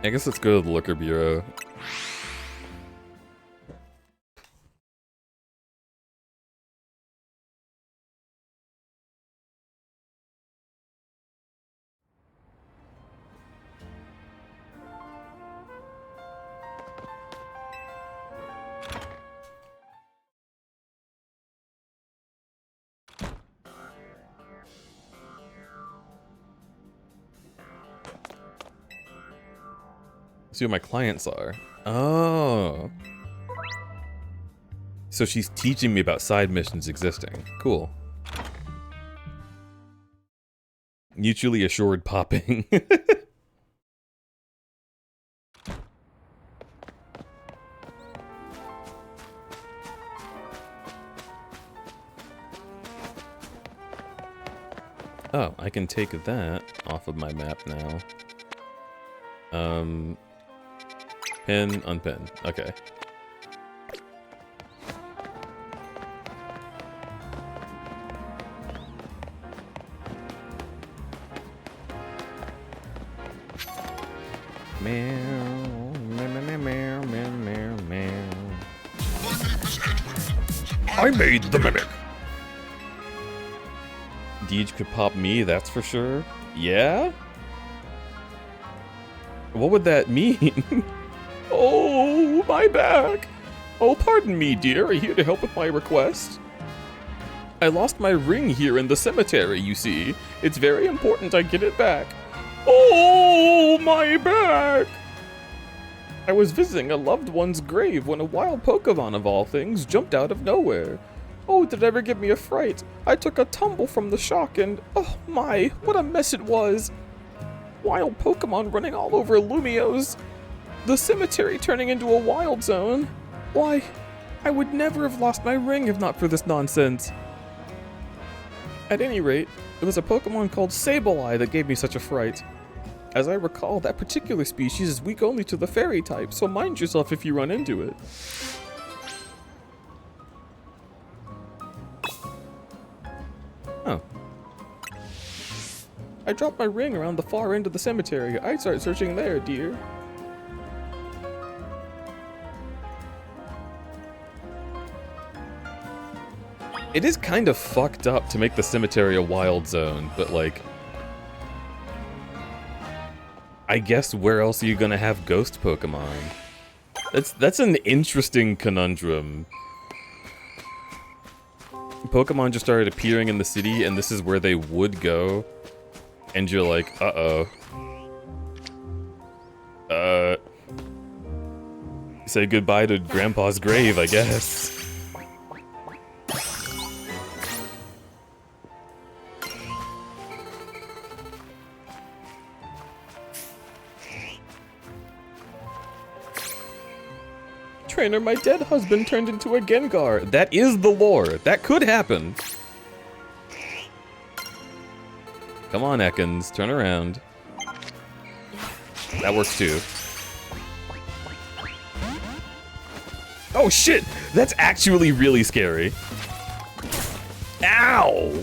S2: I guess let's go to the Liquor Bureau. See what my clients are. Oh. So she's teaching me about side missions existing. Cool. Mutually assured popping. Oh, I can take that off of my map now. Pin, unpin. Okay. Meow, meow, meow, meow, meow, meow, meow. I made the mimic. Deej could pop me, that's for sure. Yeah? What would that mean? Oh, my back! Oh, pardon me, dear. Are you here to help with my request? I lost my ring here in the cemetery, you see. It's very important I get it back. Oh, my back! I was visiting a loved one's grave when a wild Pokemon of all things jumped out of nowhere. Oh, did it ever give me a fright? I took a tumble from the shock and, oh my, what a mess it was. Wild Pokemon running all over Lumios. The cemetery turning into a wild zone. Why, I would never have lost my ring if not for this nonsense. At any rate, it was a Pokemon called Sableye that gave me such a fright. As I recall, that particular species is weak only to the fairy type, so mind yourself if you run into it. Oh. I dropped my ring around the far end of the cemetery. I'd start searching there, dear. It is kind of fucked up to make the cemetery a wild zone, but like... I guess where else are you gonna have ghost Pokemon? That's an interesting conundrum. Pokemon just started appearing in the city, and this is where they would go. And you're like, uh-oh. Say goodbye to Grandpa's grave, I guess. Trainer, my dead husband turned into a Gengar. That is the lore. That could happen. Come on, Ekans, turn around. That works too. Oh shit! That's actually really scary. Ow!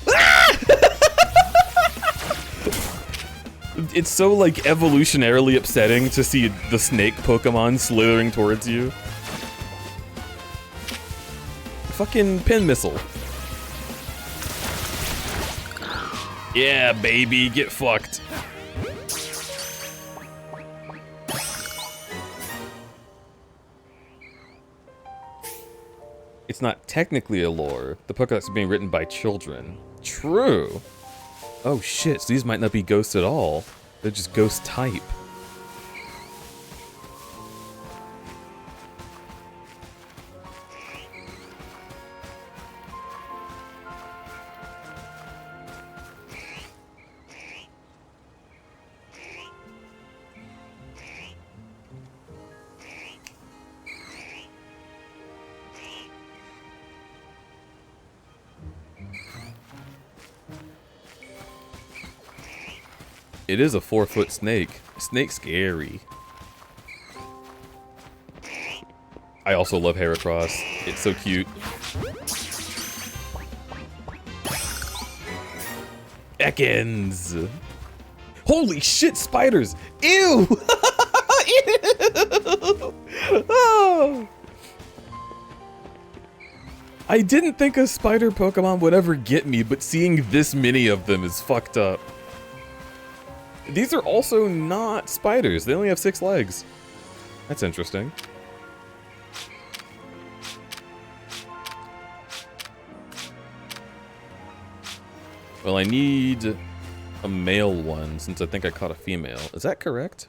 S2: Ah! It's so, like, evolutionarily upsetting to see the snake Pokemon slithering towards you. Fucking pin missile. Yeah, baby, get fucked. It's not technically a lore. The Pokédex are being written by children. True. Oh shit, so these might not be ghosts at all. They're just ghost type. It is a 4-foot snake. Snake's scary. I also love Heracross. It's so cute. Ekans! Holy shit, spiders! Ew! Ew! Oh. I didn't think a spider Pokemon would ever get me, but seeing this many of them is fucked up. These are also not spiders. They only have 6 legs. That's interesting. Well, I need a male one since I think I caught a female. Is that correct?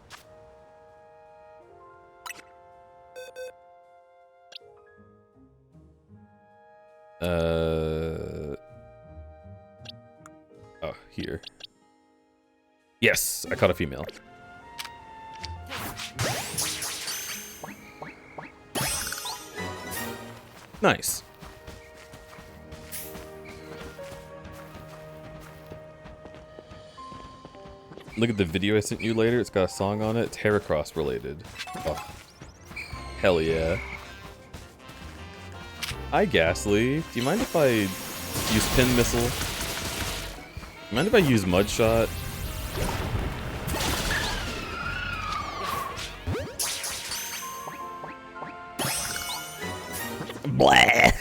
S2: Oh, here. Yes, I caught a female. Nice. Look at the video I sent you later. It's got a song on it. It's Heracross related. Oh, hell yeah. Hi, Ghastly. Do you mind if I use Pin Missile? Do you mind if I use Mud Shot? Blah.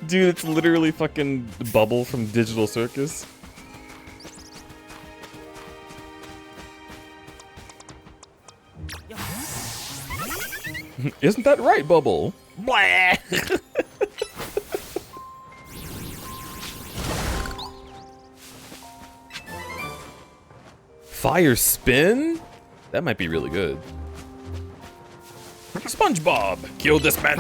S2: Dude, it's literally fucking Bubble from Digital Circus. Isn't that right, Bubble? Blah. Fire spin? That might be really good. SpongeBob, kill this man.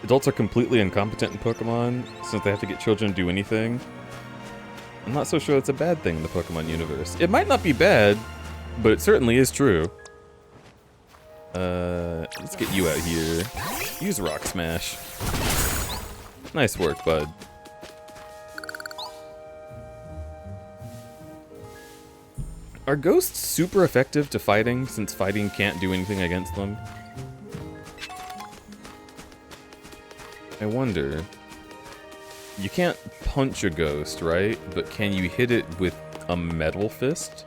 S2: Adults are completely incompetent in Pokemon since they have to get children to do anything. I'm not so sure it's a bad thing in the Pokemon universe. It might not be bad, but it certainly is true. Let's get you out here. Use Rock Smash. Nice work, bud. Are ghosts super effective to fighting since fighting can't do anything against them? I wonder. You can't punch a ghost, right? But can you hit it with a metal fist?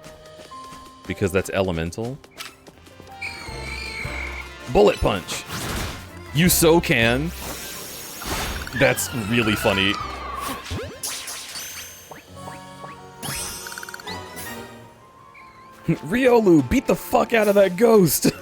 S2: Because that's elemental. Bullet punch! You so can. That's really funny. Riolu, beat the fuck out of that ghost!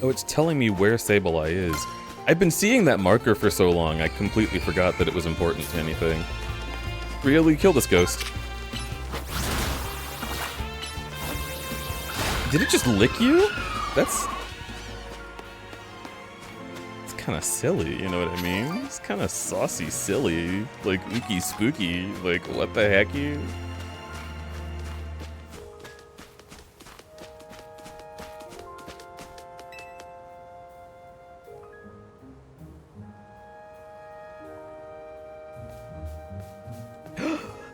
S2: Oh, it's telling me where Sableye is. I've been seeing that marker for so long, I completely forgot that it was important to anything. Really? Kill this ghost. Did it just lick you? That's kind of silly, you know what I mean? It's kind of saucy silly, like ooky spooky, like what the heck you?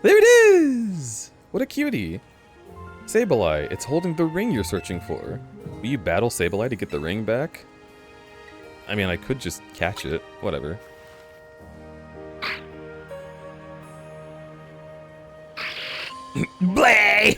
S2: There it is! What a cutie. Sableye, it's holding the ring you're searching for. Will you battle Sableye to get the ring back? I mean, I could just catch it. Whatever. Blay!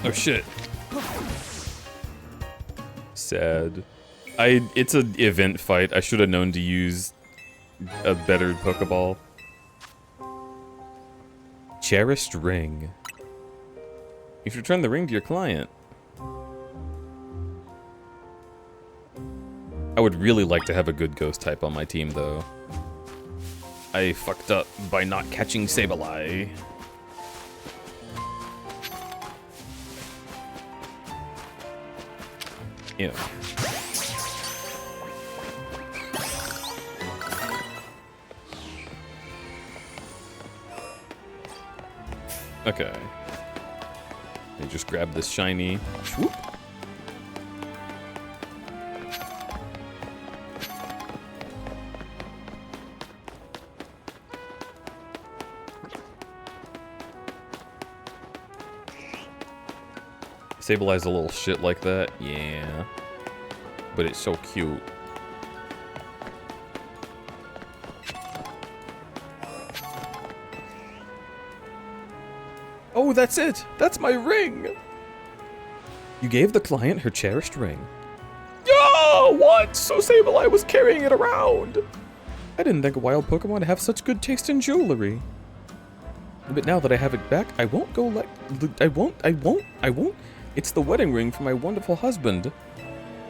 S2: Oh shit. Sad. It's an event fight. I should have known to use a better Pokeball. Cherished ring. You should return the ring to your client. I would really like to have a good ghost type on my team though. I fucked up by not catching Sableye. You know. Okay. Let me just grab this shiny. Whoop. Sableye's a little shit like that, yeah. But it's so cute. Oh, that's it! That's my ring! You gave the client her cherished ring. Yeah, what? So Sableye was carrying it around! I didn't think a wild Pokemon would have such good taste in jewelry. But now that I have it back, I won't go like... I won't. It's the wedding ring for my wonderful husband.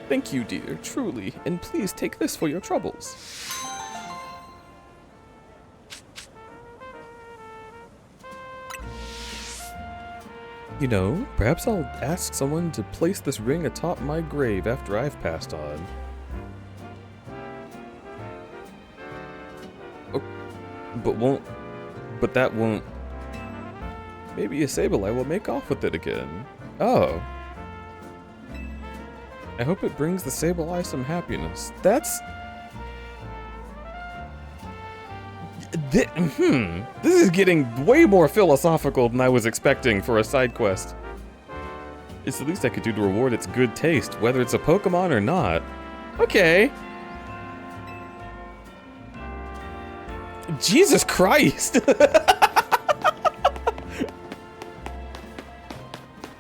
S2: Thank you, dear, truly, and please take this for your troubles. You know, perhaps I'll ask someone to place this ring atop my grave after I've passed on. Oh, but that won't... Maybe a Sableye will make off with it again. Oh. I hope it brings the Sableye some happiness. That's... This is getting way more philosophical than I was expecting for a side quest. It's the least I could do to reward its good taste, whether it's a Pokemon or not. Okay. Jesus Christ!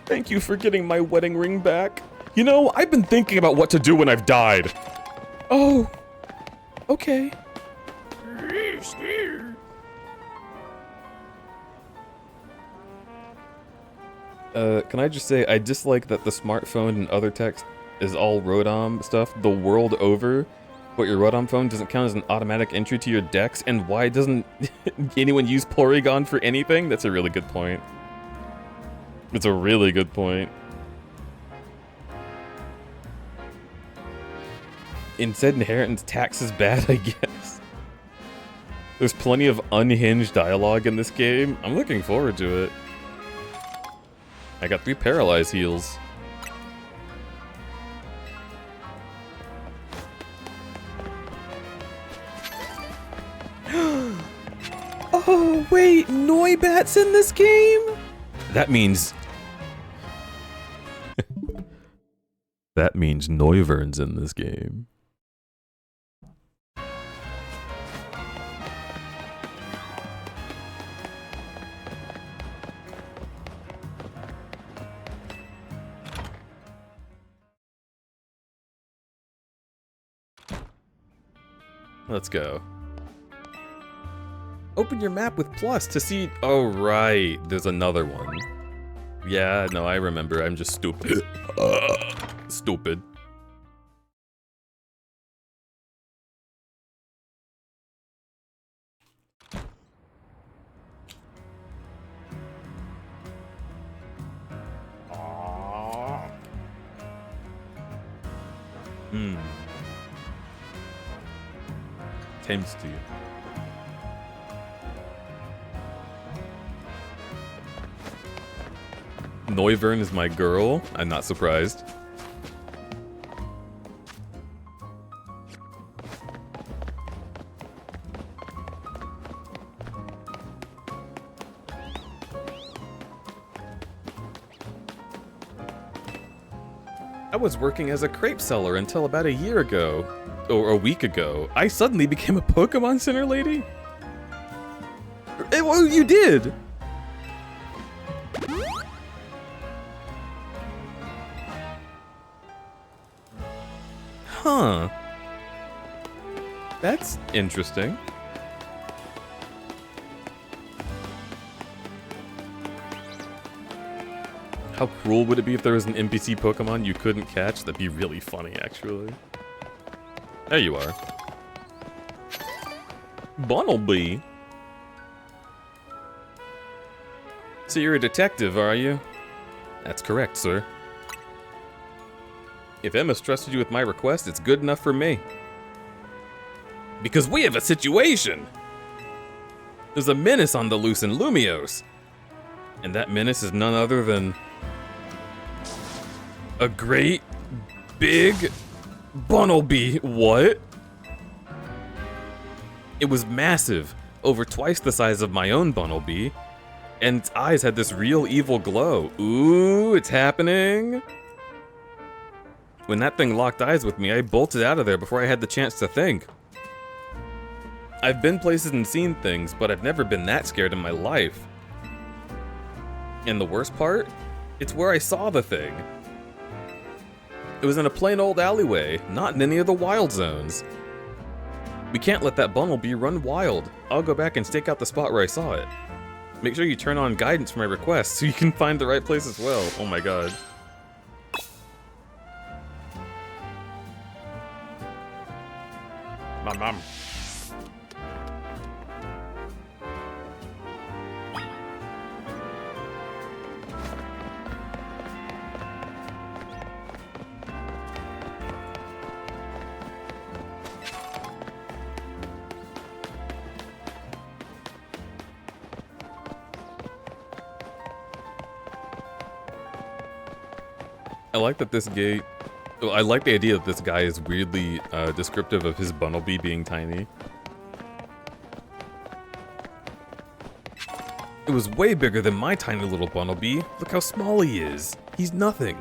S2: Thank you for getting my wedding ring back. You know, I've been thinking about what to do when I've died. Oh. Okay. Can I just say, I dislike that the smartphone and other text is all Rotom stuff the world over, but your Rotom phone doesn't count as an automatic entry to your dex, and why doesn't anyone use Porygon for anything? That's a really good point. It's a really good point. Instead, inheritance tax is bad, I guess. There's plenty of unhinged dialogue in this game. I'm looking forward to it. I got 3 paralyzed heals. Oh, wait, Noibat's in this game? That means... That means Noivern's in this game. Let's go. Open your map with plus to see... Oh, right. There's another one. Yeah, no, I remember. I'm just stupid. Stupid. Thames to you. Noivern is my girl. I'm not surprised. I was working as a crepe seller until about a year ago. Or a week ago. I suddenly became a Pokemon Center lady? Well, you did! Huh. That's interesting. How cruel would it be if there was an NPC Pokemon you couldn't catch? That'd be really funny, actually. There you are. Bunnelby. So you're a detective, are you? That's correct, sir. If Emma's trusted you with my request, it's good enough for me. Because we have a situation! There's a menace on the loose in Lumios. And that menace is none other than... a great, big... Bunnelby. What? It was massive. Over twice the size of my own Bunnelby. And its eyes had this real evil glow. Ooh, it's happening. When that thing locked eyes with me, I bolted out of there before I had the chance to think. I've been places and seen things, but I've never been that scared in my life. And the worst part? It's where I saw the thing. It was in a plain old alleyway, not in any of the wild zones. We can't let that Bunnelby run wild. I'll go back and stake out the spot where I saw it. Make sure you turn on guidance for my request so you can find the right place as well. Oh my god. Mom. I like that this gate... Well, I like the idea that this guy is weirdly descriptive of his Bunnelby being tiny. It was way bigger than my tiny little Bunnelby. Look how small he is. He's nothing.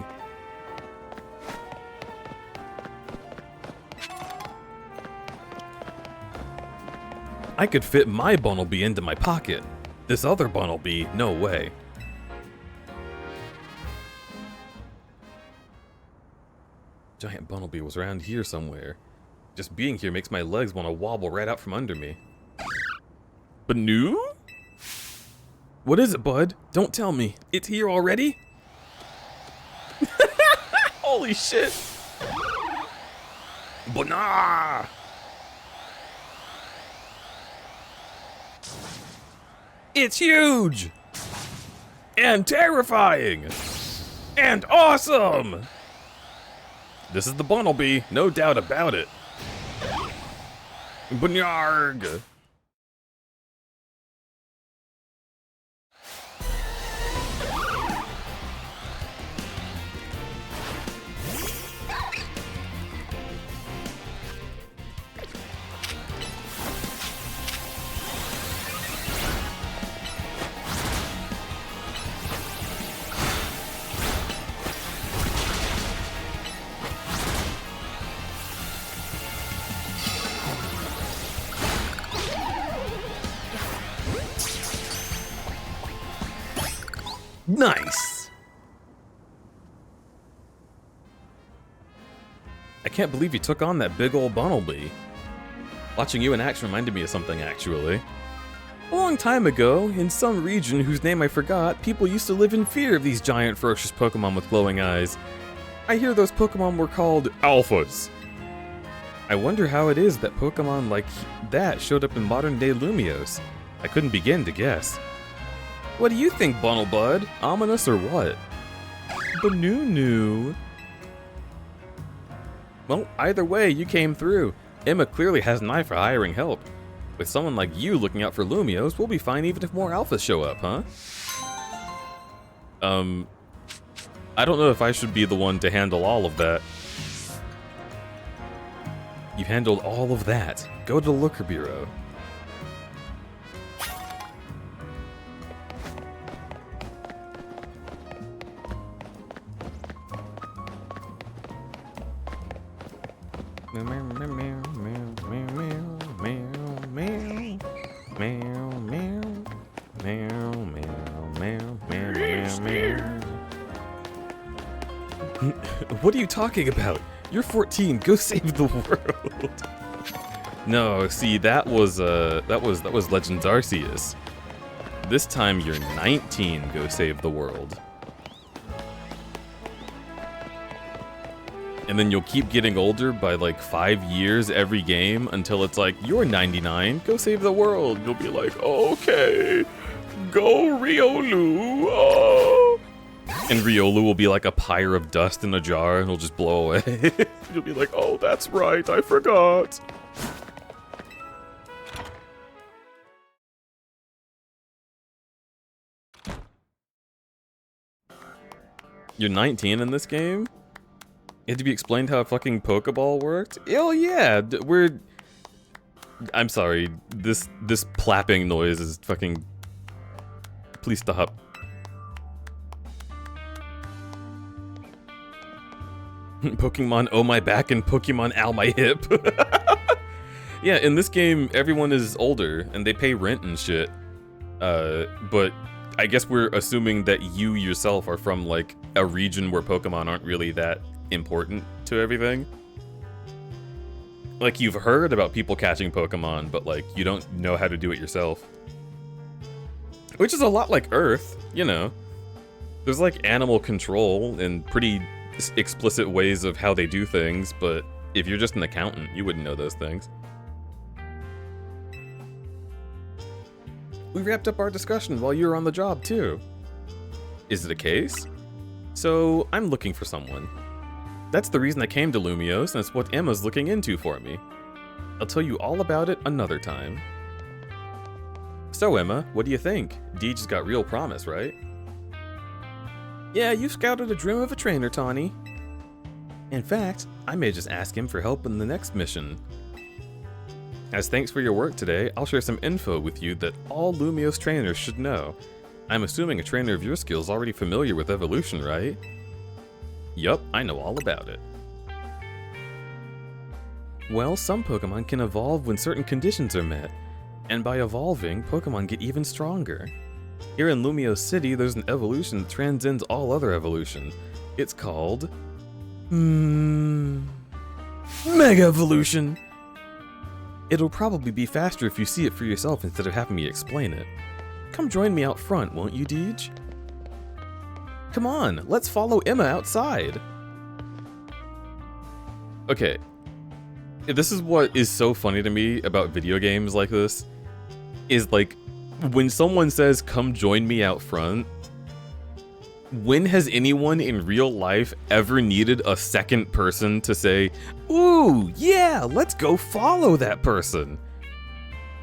S2: I could fit my Bunnelby into my pocket. This other Bunnelby, no way. Giant Bunnelby was around here somewhere. Just being here makes my legs want to wobble right out from under me. But new? What is it, bud? Don't tell me. It's here already? Holy shit! But nah! It's huge! And terrifying! And awesome! This is the Bunnelby, no doubt about it. Bunyarg! Nice! I can't believe you took on that big old Bunnelby. Watching you in action reminded me of something, actually. A long time ago, in some region whose name I forgot, people used to live in fear of these giant, ferocious Pokemon with glowing eyes. I hear those Pokemon were called Alphas. I wonder how it is that Pokemon like that showed up in modern-day Lumios. I couldn't begin to guess. What do you think, Bunnelbud? Ominous or what? Banunu. Well, either way, you came through. Emma clearly has an eye for hiring help. With someone like you looking out for Lumios, we'll be fine even if more alphas show up, huh? I don't know if I should be the one to handle all of that. You've handled all of that. Go to the Looker Bureau. What are you talking about? You're 14. Go save the world. No, see, that was Legends Arceus. This time you're 19. Go save the world. And then you'll keep getting older by like 5 years every game until it's like, you're 99, go save the world. You'll be like, okay, go Riolu. Oh. And Riolu will be like a pyre of dust in a jar and it'll just blow away. You'll be like, oh, that's right, I forgot. You're 19 in this game? It had to be explained how a fucking Pokeball worked? Oh yeah, I'm sorry, this plapping noise is fucking... Please stop. Pokemon oh my back and Pokemon ow my hip. Yeah, in this game, everyone is older, and they pay rent and shit. But I guess we're assuming that you yourself are from, like, a region where Pokemon aren't really that important to everything. Like, you've heard about people catching Pokemon, but, like, you don't know how to do it yourself. Which is a lot like Earth, you know. There's, like, animal control and pretty explicit ways of how they do things, but if you're just an accountant, you wouldn't know those things. We wrapped up our discussion while you were on the job, too. Is it a case? So, I'm looking for someone. That's the reason I came to Lumios, and it's what Emma's looking into for me. I'll tell you all about it another time. So, Emma, what do you think? Deej has got real promise, right? Yeah, you scouted a dream of a trainer, Tawny. In fact, I may just ask him for help in the next mission. As thanks for your work today, I'll share some info with you that all Lumios trainers should know. I'm assuming a trainer of your skill is already familiar with evolution, right? Yup, I know all about it. Well, some Pokemon can evolve when certain conditions are met, and by evolving, Pokemon get even stronger. Here in Lumios City, there's an evolution that transcends all other evolution. It's called... Mega Evolution! It'll probably be faster if you see it for yourself instead of having me explain it. Come join me out front, won't you, Deej? Come on, let's follow Emma outside. Okay. This is what is so funny to me about video games like this. Is like, when someone says, come join me out front, when has anyone in real life ever needed a second person to say, ooh, yeah, let's go follow that person?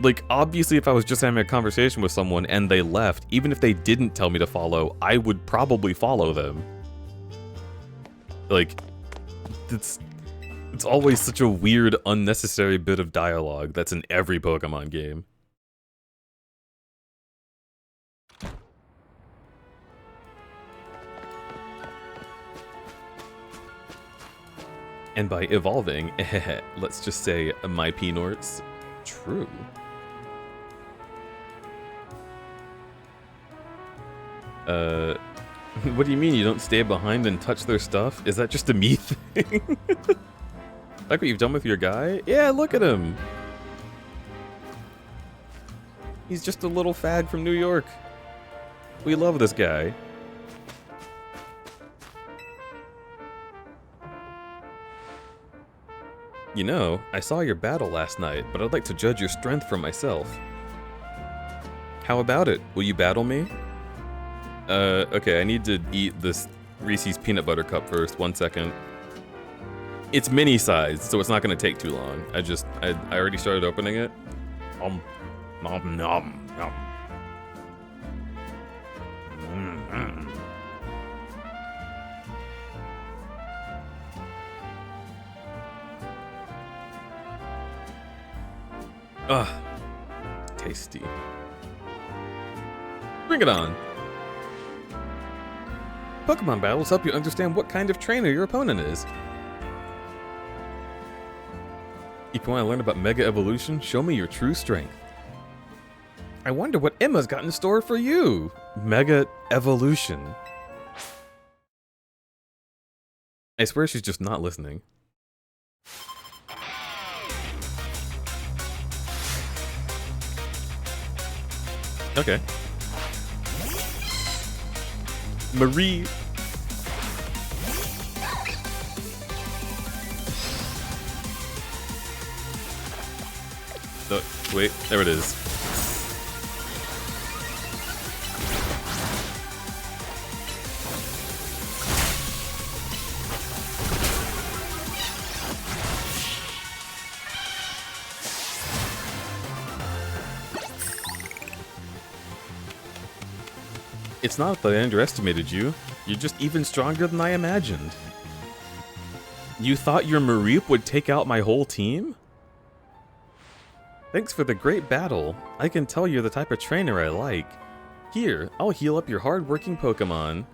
S2: Like, obviously, if I was just having a conversation with someone and they left, even if they didn't tell me to follow, I would probably follow them. Like, it's always such a weird, unnecessary bit of dialogue that's in every Pokemon game. And by evolving, let's just say my P-Norts. True. What do you mean you don't stay behind and touch their stuff? Is that just a me thing? Like what you've done with your guy? Yeah, look at him. He's just a little fag from New York. We love this guy. You know, I saw your battle last night, but I'd like to judge your strength for myself. How about it? Will you battle me? Okay, I need to eat this Reese's peanut butter cup first. 1 second. It's mini sized, so it's not gonna take too long. I already started opening it. Nom nom nom. Mm-hmm. Ugh. Tasty. Bring it on. Pokemon battles help you understand what kind of trainer your opponent is. If you want to learn about Mega Evolution, show me your true strength. I wonder what Emma's got in store for you. Mega Evolution. I swear she's just not listening. Okay. Marie. Oh, wait, there it is. It's not that I underestimated you. You're just even stronger than I imagined. You thought your Mareep would take out my whole team? Thanks for the great battle. I can tell you're the type of trainer I like. Here, I'll heal up your hard-working Pokemon.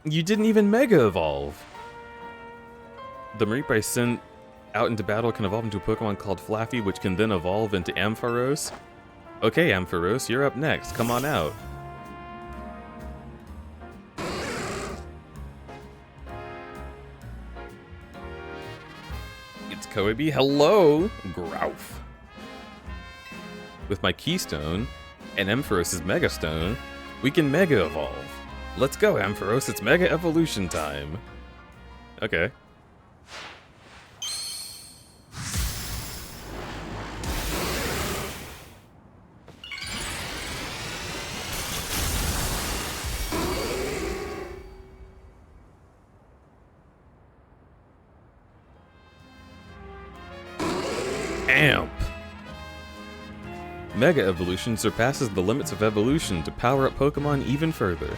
S2: You didn't even Mega Evolve. The Mareep I sent out into battle can evolve into a Pokemon called Flaffy, which can then evolve into Ampharos. Okay, Ampharos, you're up next. Come on out. It's Koibi. Hello, Growth. With my Keystone and Ampharos' Mega Stone, we can Mega Evolve. Let's go, Ampharos. It's Mega Evolution time. Okay. Amp! Mega Evolution surpasses the limits of evolution to power up Pokemon even further.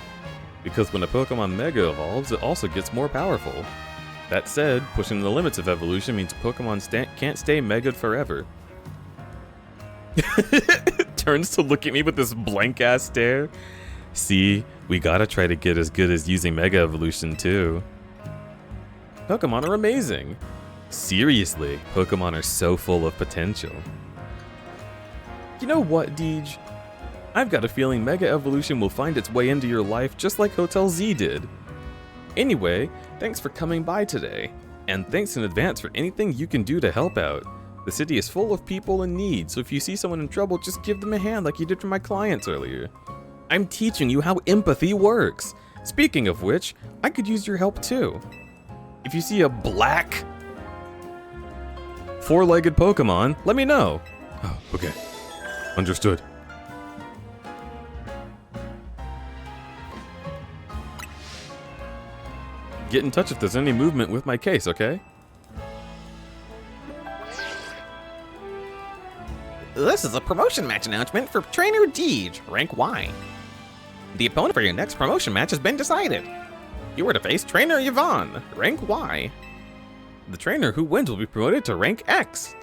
S2: Because when a Pokemon Mega Evolves, it also gets more powerful. That said, pushing the limits of evolution means Pokemon can't stay Mega'd forever. Turns to look at me with this blank-ass stare. See, we gotta try to get as good as using Mega Evolution too. Pokemon are amazing. Seriously, Pokemon are so full of potential. You know what, Deej? I've got a feeling Mega Evolution will find its way into your life just like Hotel Z did. Anyway, thanks for coming by today. And thanks in advance for anything you can do to help out. The city is full of people in need, so if you see someone in trouble, just give them a hand like you did for my clients earlier. I'm teaching you how empathy works. Speaking of which, I could use your help too. If you see a black four-legged Pokemon, let me know. Oh, okay. Understood. Get in touch if there's any movement with my case, okay?
S3: This is a promotion match announcement for Trainer Deej, rank Y. The opponent for your next promotion match has been decided. You are to face Trainer Yvonne, rank Y.
S2: The trainer who wins will be promoted to rank X.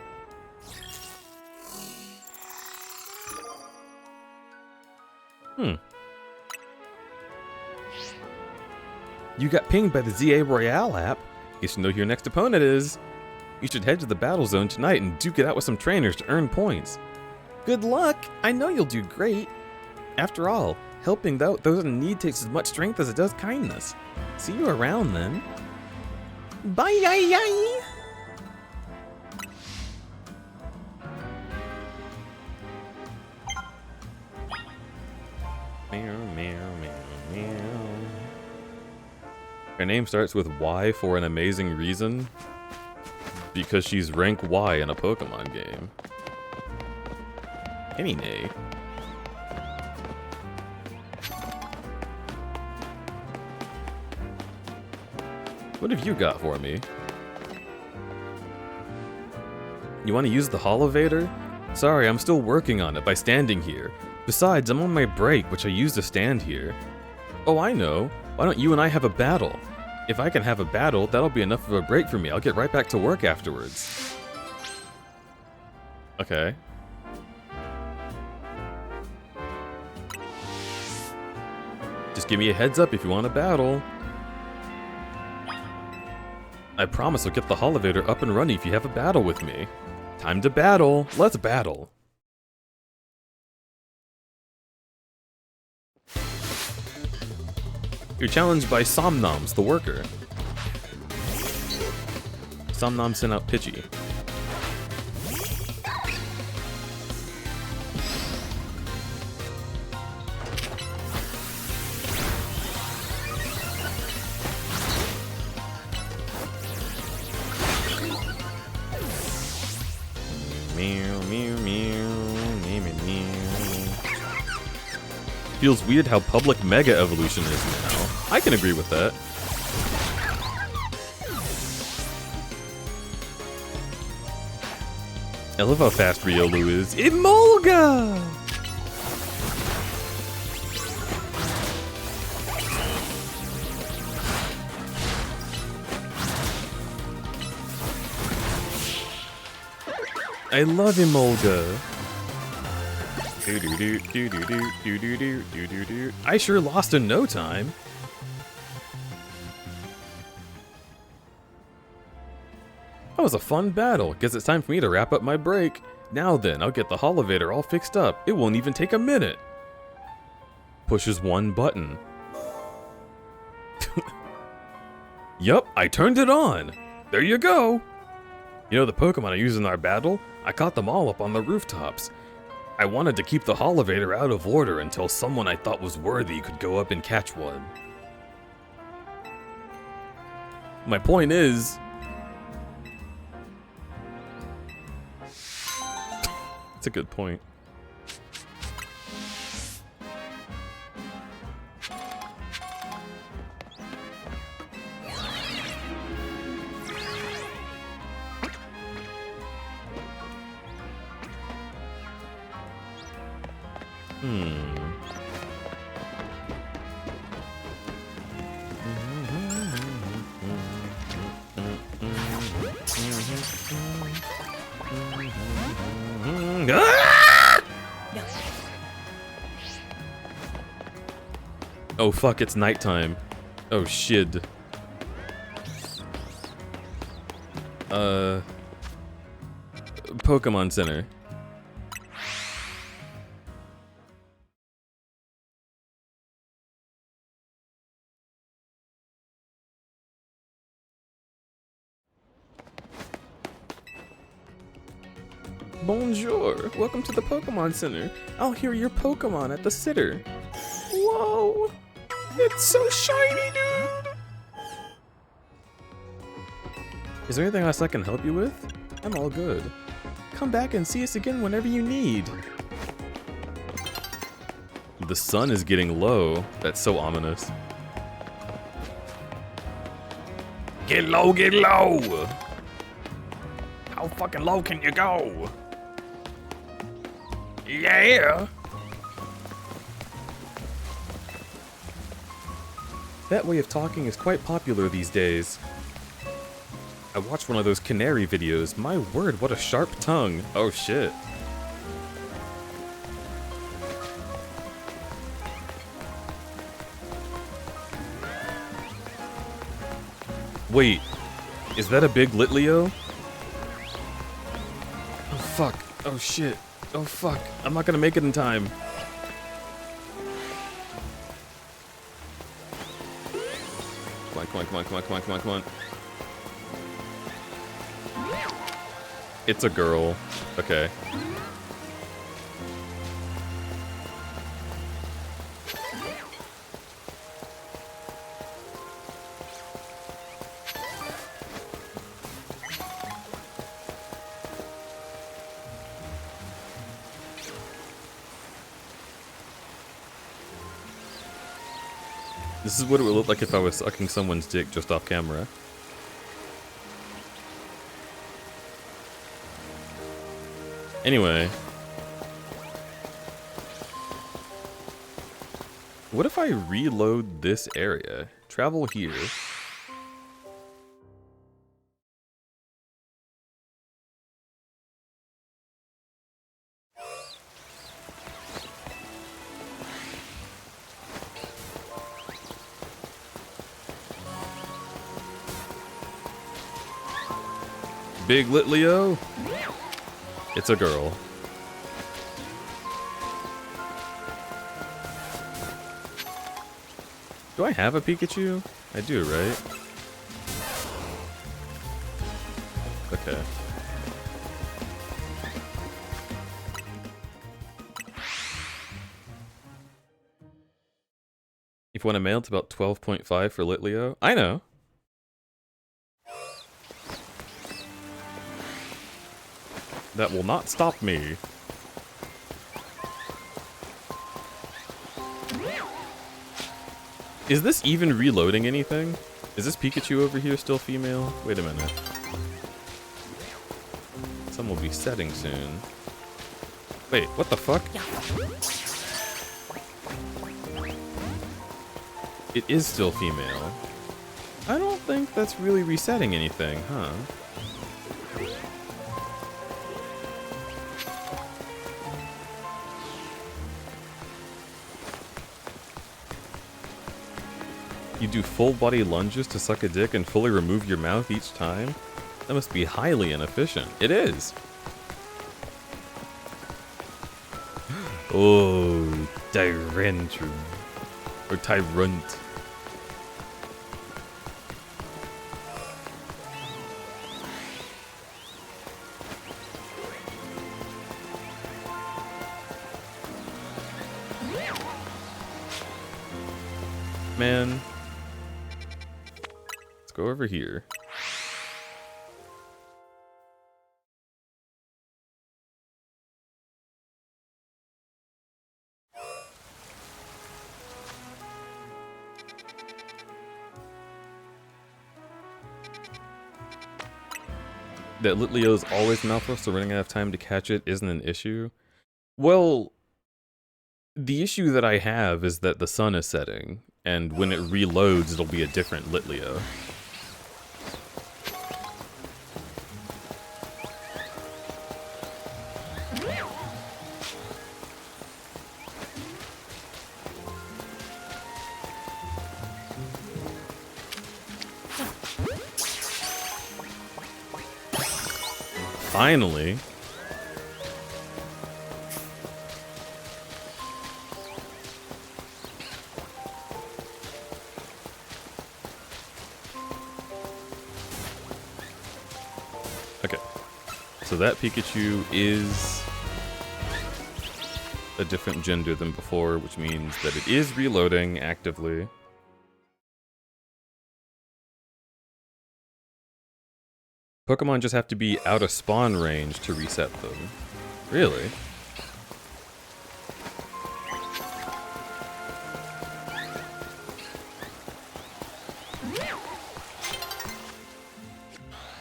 S2: You got pinged by the ZA Royale app. Guess you know who your next opponent is. You should head to the battle zone tonight and duke it out with some trainers to earn points. Good luck! I know you'll do great. After all, Helping those in need takes as much strength as it does kindness. See you around then.
S3: Bye.
S2: Meow, meow, meow, meow. Her name starts with Y for an amazing reason. Because she's rank Y in a Pokemon game. Any nay. What have you got for me? You want to use the Holovator? Sorry, I'm still working on it by standing here. Besides, I'm on my break, which I use to stand here. Oh, I know. Why don't you and I have a battle? If I can have a battle, that'll be enough of a break for me. I'll get right back to work afterwards. Okay. Just give me a heads up if you want a battle. I promise I'll get the Holovator up and running if you have a battle with me. Time to battle. Let's battle. You're challenged by Somnoms, the worker. Somnom sent out Pidgey. Meow, meow, meow, meow, meow, meow. Feels weird how public Mega Evolution is now. I can agree with that. I love how fast Riolu is. Emolga! I love Emolga. I sure lost in no time. That was a fun battle. Guess it's time for me to wrap up my break. Now then, I'll get the Holovator all fixed up. It won't even take a minute. Pushes one button. Yup, I turned it on. There you go. You know the Pokemon I used in our battle? I caught them all up on the rooftops. I wanted to keep the Holovator out of order until someone I thought was worthy could go up and catch one. My point is... That's a good point. Oh fuck, it's nighttime. Oh shit. Pokemon Center. Bonjour, welcome to the Pokemon Center. I'll hear your Pokemon at the sitter. Whoa, it's so shiny, dude! Is there anything else I can help you with? I'm all good. Come back and see us again whenever you need. The sun is getting low. That's so ominous. Get low, get low! How fucking low can you go? Yeah! That way of talking is quite popular these days. I watched one of those canary videos. My word, what a sharp tongue. Oh shit. Wait, is that a big Litleo? Oh fuck, oh shit, oh fuck, I'm not gonna make it in time. Come on, come on, come on, come on, come on, come on, come on. It's a girl. Okay. This is what it would look like if I was sucking someone's dick just off camera. Anyway. What if I reload this area? Travel here. Big Lit Leo? It's a girl. Do I have a Pikachu? I do, right? Okay. If you want a mail, it's about 12.5 for Lit Leo. I know. That will not stop me. Is this even reloading anything? Is this Pikachu over here still female? Wait a minute. Some will be setting soon. Wait, what the fuck? It is still female. I don't think that's really resetting anything, huh? You do full body lunges to suck a dick and fully remove your mouth each time? That must be highly inefficient. It is! Oh, Tyrantrum. Or Tyrunt. Man. Go over here. That Lit Leo's always mouthless, so running out of time to catch it isn't an issue. Well, the issue that I have is that the sun is setting, and when it reloads, it'll be a different Lit Leo. Finally. Okay. So that Pikachu is a different gender than before, which means that it is reloading actively. Pokemon just have to be out of spawn range to reset them. Really?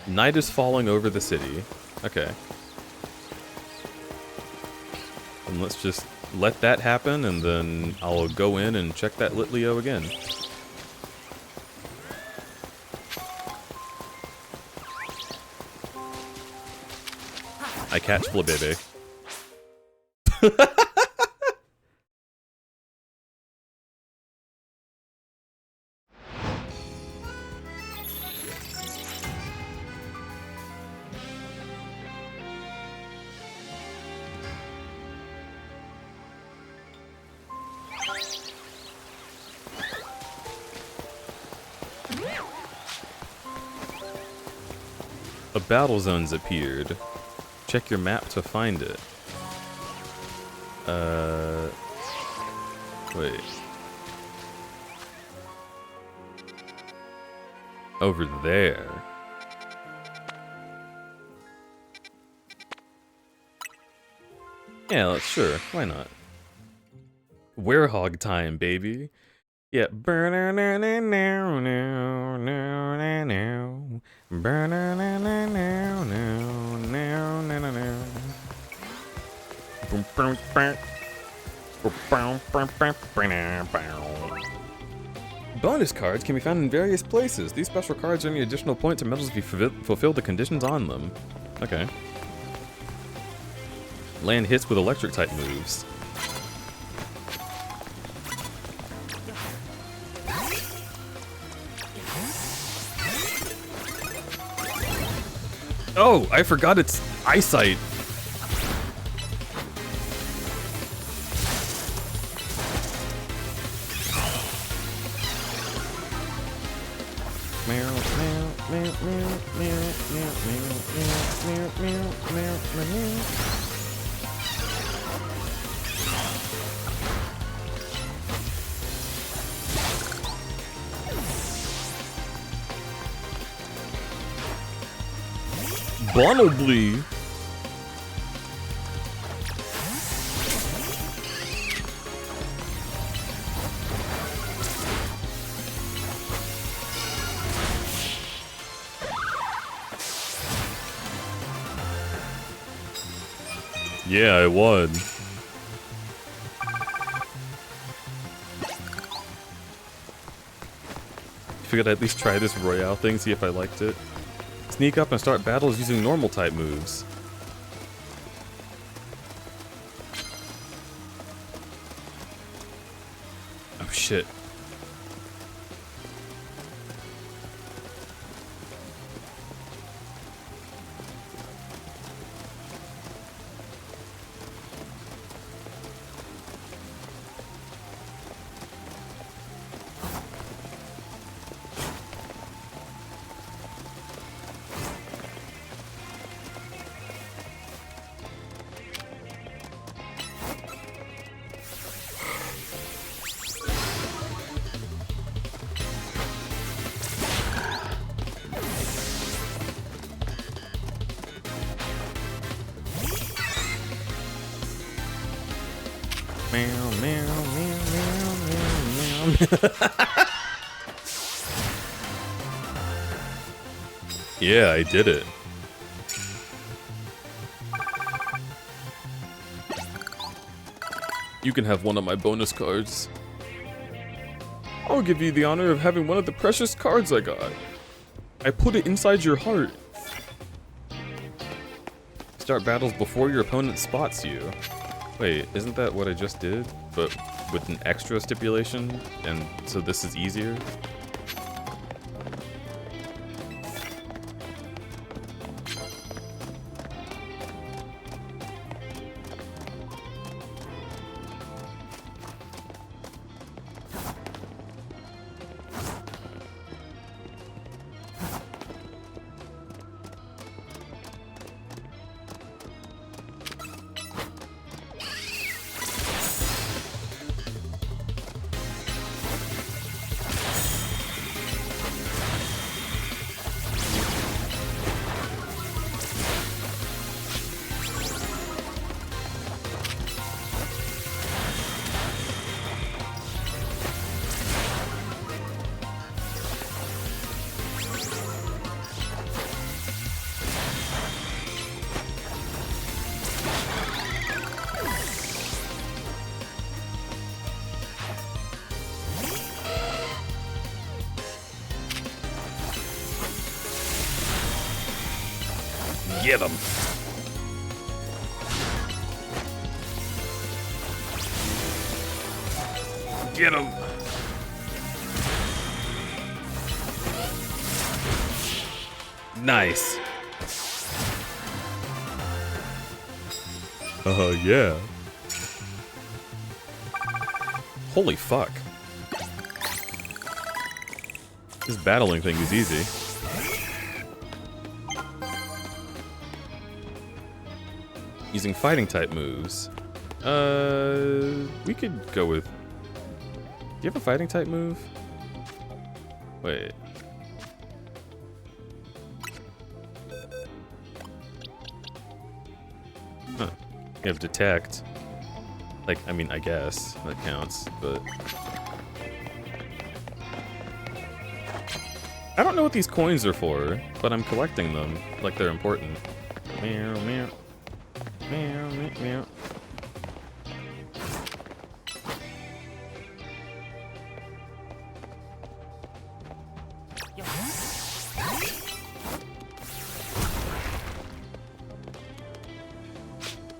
S2: Night is falling over the city. Okay. And let's just let that happen, and then I'll go in and check that Lit Leo again. I catch Flabébé. A battle zone's appeared. Check your map to find it. Wait. Over there. Yeah, sure. Why not? Werehog time, baby. Yeah. Bonus cards can be found in various places. These special cards earn you additional points or medals if you fulfill the conditions on them. Okay. Land hits with electric type moves. Oh, I forgot it's eyesight. Bonobly. Yeah, I won. Figured I'd at least try this Royale thing, see if I liked it. Sneak up and start battles using normal type moves. Oh shit. Meow, meow, meow, meow, meow. Yeah, I did it. You can have one of my bonus cards. I'll give you the honor of having one of the precious cards I got. I put it inside your heart. Start battles before your opponent spots you. Wait, isn't that what I just did? But with an extra stipulation? And so this is easier? Get him. Get him. Nice. Yeah. Holy fuck. This battling thing is easy. Using fighting type moves. We could go with... Do you have a fighting type move? Wait. Huh. You have detect. Like, I mean, I guess that counts, but... I don't know what these coins are for, but I'm collecting them like they're important. Meow, meow. Meow, meow, meow.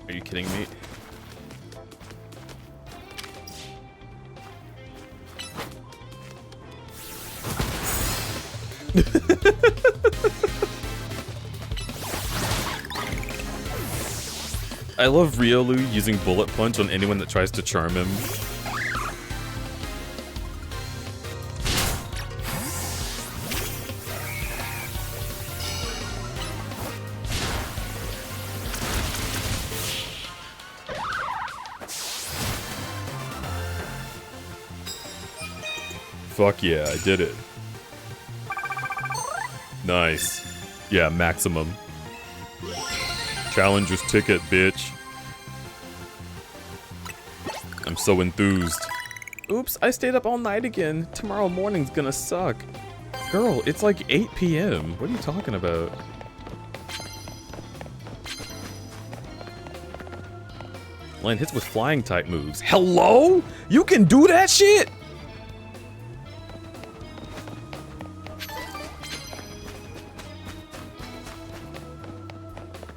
S2: Are you kidding me? I love Riolu using Bullet Punch on anyone that tries to charm him. Fuck yeah, I did it. Nice. Yeah, maximum. Challenger's ticket, bitch. I'm so enthused. Oops, I stayed up all night again. Tomorrow morning's gonna suck. Girl, it's like 8 p.m. What are you talking about? Land hits with flying type moves. Hello? You can do that shit?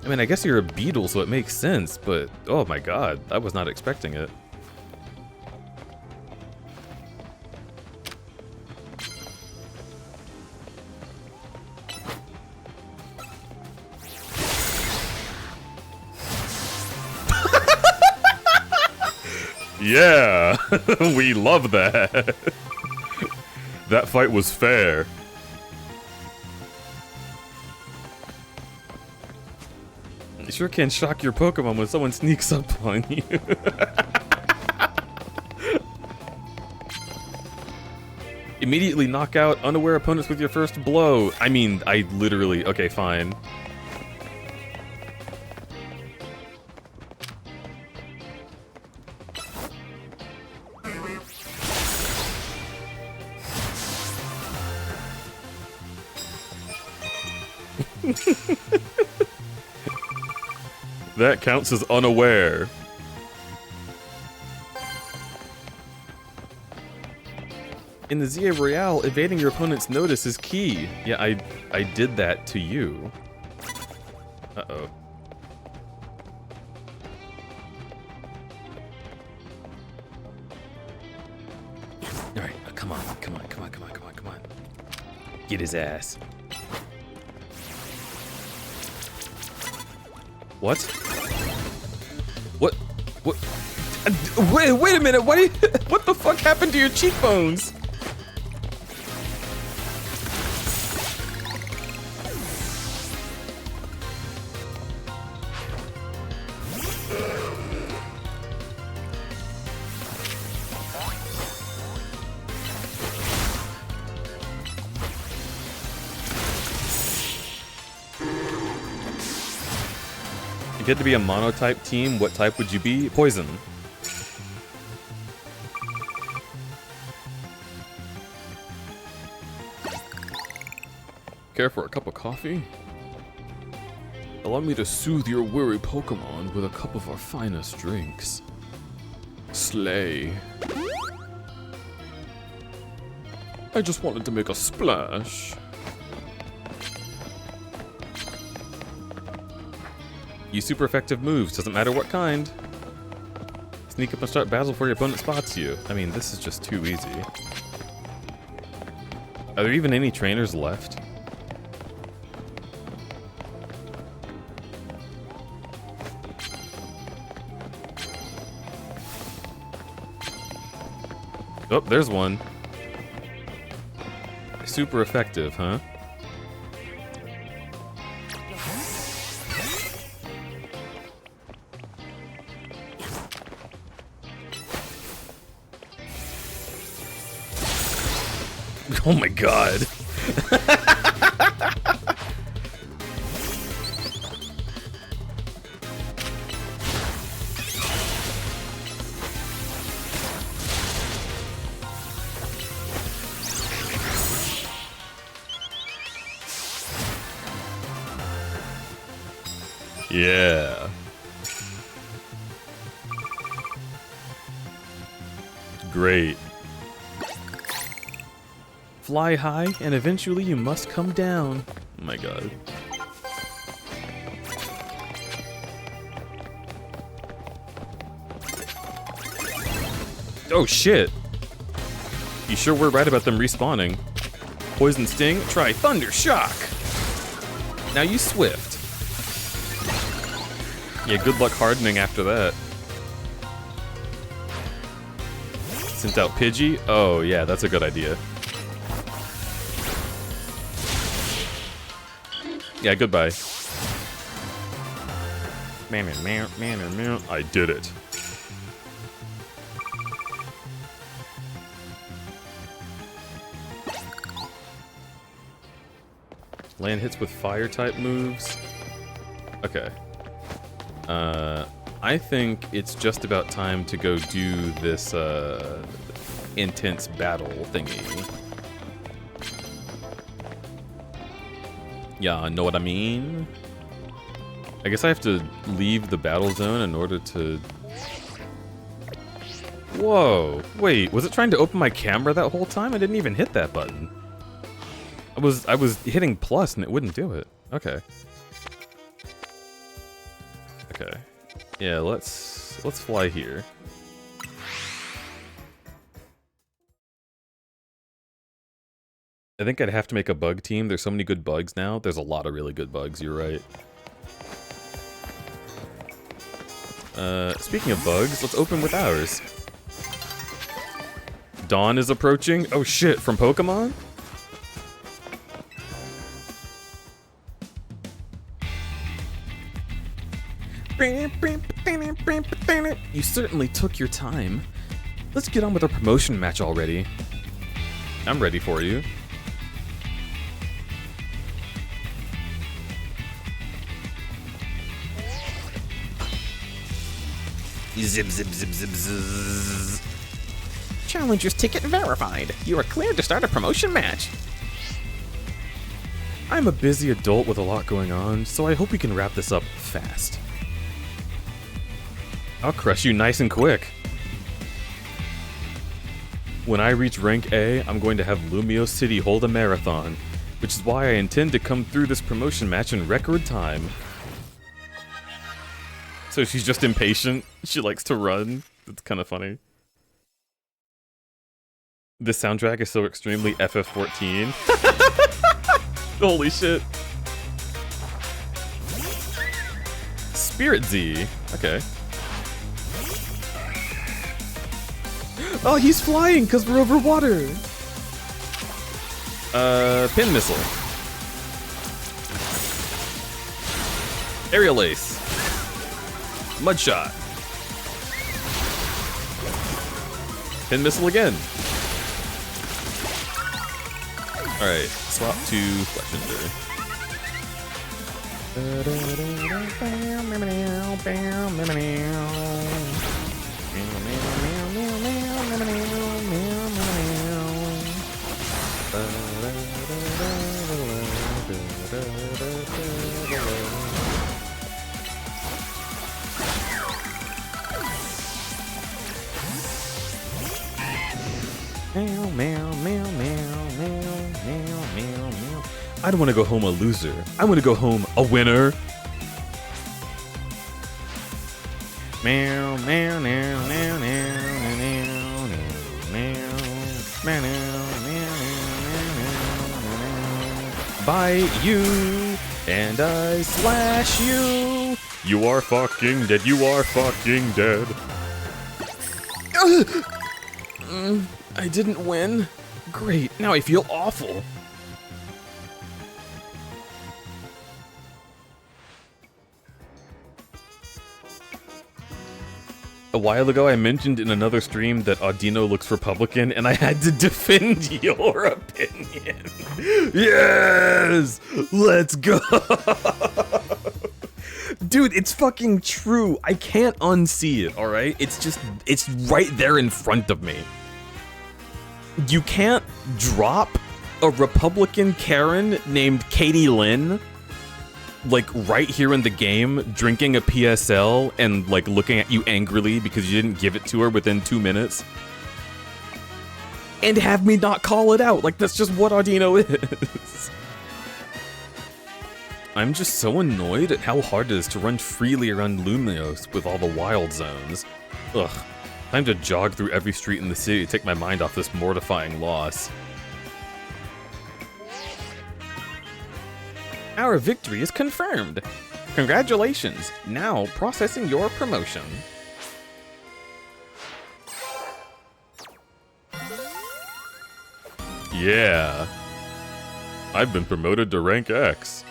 S2: I mean, I guess you're a beetle, so it makes sense, but oh my god, I was not expecting it. Yeah, we love that. That fight was fair. You sure can shock your Pokemon when someone sneaks up on you. Immediately knock out unaware opponents with your first blow. I mean, I literally... Okay, fine. That counts as unaware. In the ZA Royale, evading your opponent's notice is key. Yeah, I did that to you. Uh-oh. Alright, come on. Get his ass. What? What? Wait a minute, what the fuck happened to your cheekbones? If you had to be a monotype team, what type would you be? Poison. Care for a cup of coffee? Allow me to soothe your weary Pokemon with a cup of our finest drinks. Slay. I just wanted to make a splash. Use super effective moves, doesn't matter what kind. Sneak up and start battles before your opponent spots you. I mean, this is just too easy. Are there even any trainers left? Oh, there's one. Super effective, huh? Oh my god. Yeah. Great. Fly high, and eventually you must come down. Oh my god. Oh shit! You sure were right about them respawning. Poison Sting, try Thunder Shock! Now you Swift. Yeah, good luck hardening after that. Sent out Pidgey? Oh yeah, that's a good idea. Yeah, goodbye. I did it. Land hits with fire type moves. Okay. I think it's just about time to go do this intense battle thingy. Yeah, know what I mean? I guess I have to leave the battle zone in order to... Whoa, wait, was it trying to open my camera that whole time? I didn't even hit that button. I was hitting plus and it wouldn't do it. Okay. Okay. Yeah, let's fly here. I think I'd have to make a bug team. There's so many good bugs now. There's a lot of really good bugs, you're right. Speaking of bugs, let's open with ours. Dawn is approaching. Oh shit, from Pokemon? You certainly took your time. Let's get on with our promotion match already. I'm ready for you.
S3: Zip, zip, zip, zip, zzz. Challenger's ticket verified. You are cleared to start a promotion match.
S2: I'm a busy adult with a lot going on, so I hope we can wrap this up fast. I'll crush you nice and quick. When I reach rank A, I'm going to have Lumio City hold a marathon, which is why I intend to come through this promotion match in record time. So she's just impatient. She likes to run. It's kind of funny. This soundtrack is so extremely FF14. Holy shit. Spirit Z. Okay. Oh, he's flying because we're over water. Pin missile. Aerial Ace. Mud shot. Pin missile again. Alright, swap to Fletchender. I don't want to go home a loser. I want to go home a winner. Meow, meow, meow, meow, meow, meow, meow, meow, meow. Bite you, and I slash you. You are fucking dead. You are fucking dead. I didn't win. Great. Now I feel awful. A while ago, I mentioned in another stream that Audino looks Republican, and I had to defend your opinion. Yes! Let's go! Dude, it's fucking true. I can't unsee it, alright? It's right there in front of me. You can't drop a Republican Karen named Katie Lynn, like, right here in the game, drinking a PSL and, like, looking at you angrily because you didn't give it to her within 2 minutes. And have me not call it out. Like, that's just what Audino is. I'm just so annoyed at how hard it is to run freely around Lumios with all the wild zones. Ugh. Time to jog through every street in the city to take my mind off this mortifying loss. Our victory is confirmed. Congratulations. Now processing your promotion. Yeah. I've been promoted to rank X.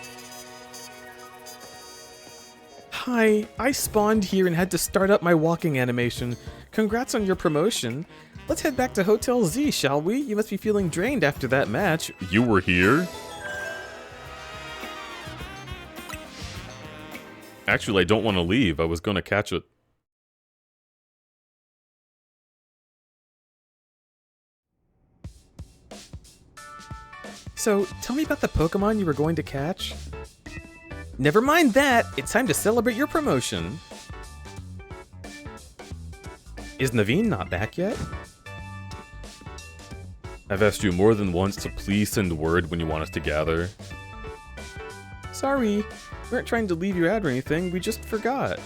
S2: Hi, I spawned here and had to start up my walking animation. Congrats on your promotion. Let's head back to Hotel Z, shall we? You must be feeling drained after that match. You were here? Actually, I don't want to leave. I was going to catch it. So, tell me about the Pokemon you were going to catch. Never mind that. It's time to celebrate your promotion. Is Naveen not back yet? I've asked you more than once to please send word when you want us to gather. Sorry. We weren't trying to leave you out or anything, we just forgot.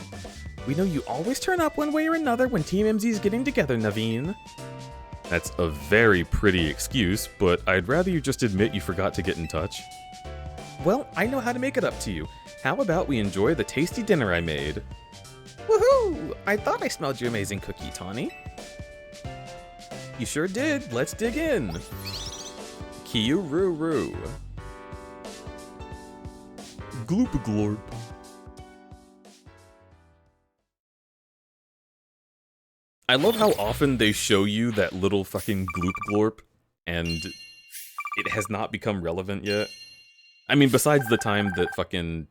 S2: We know you always turn up one way or another when Team MZ's getting together, Naveen. That's a very pretty excuse, but I'd rather you just admit you forgot to get in touch. Well, I know how to make it up to you. How about we enjoy the tasty dinner I made? Woohoo! I thought I smelled your amazing cookie, Tawny. You sure did. Let's dig in. Kiyu-roo-roo. Gloop-glorp. I love how often they show you that little fucking gloop-glorp, and it has not become relevant yet. I mean, besides the time that fucking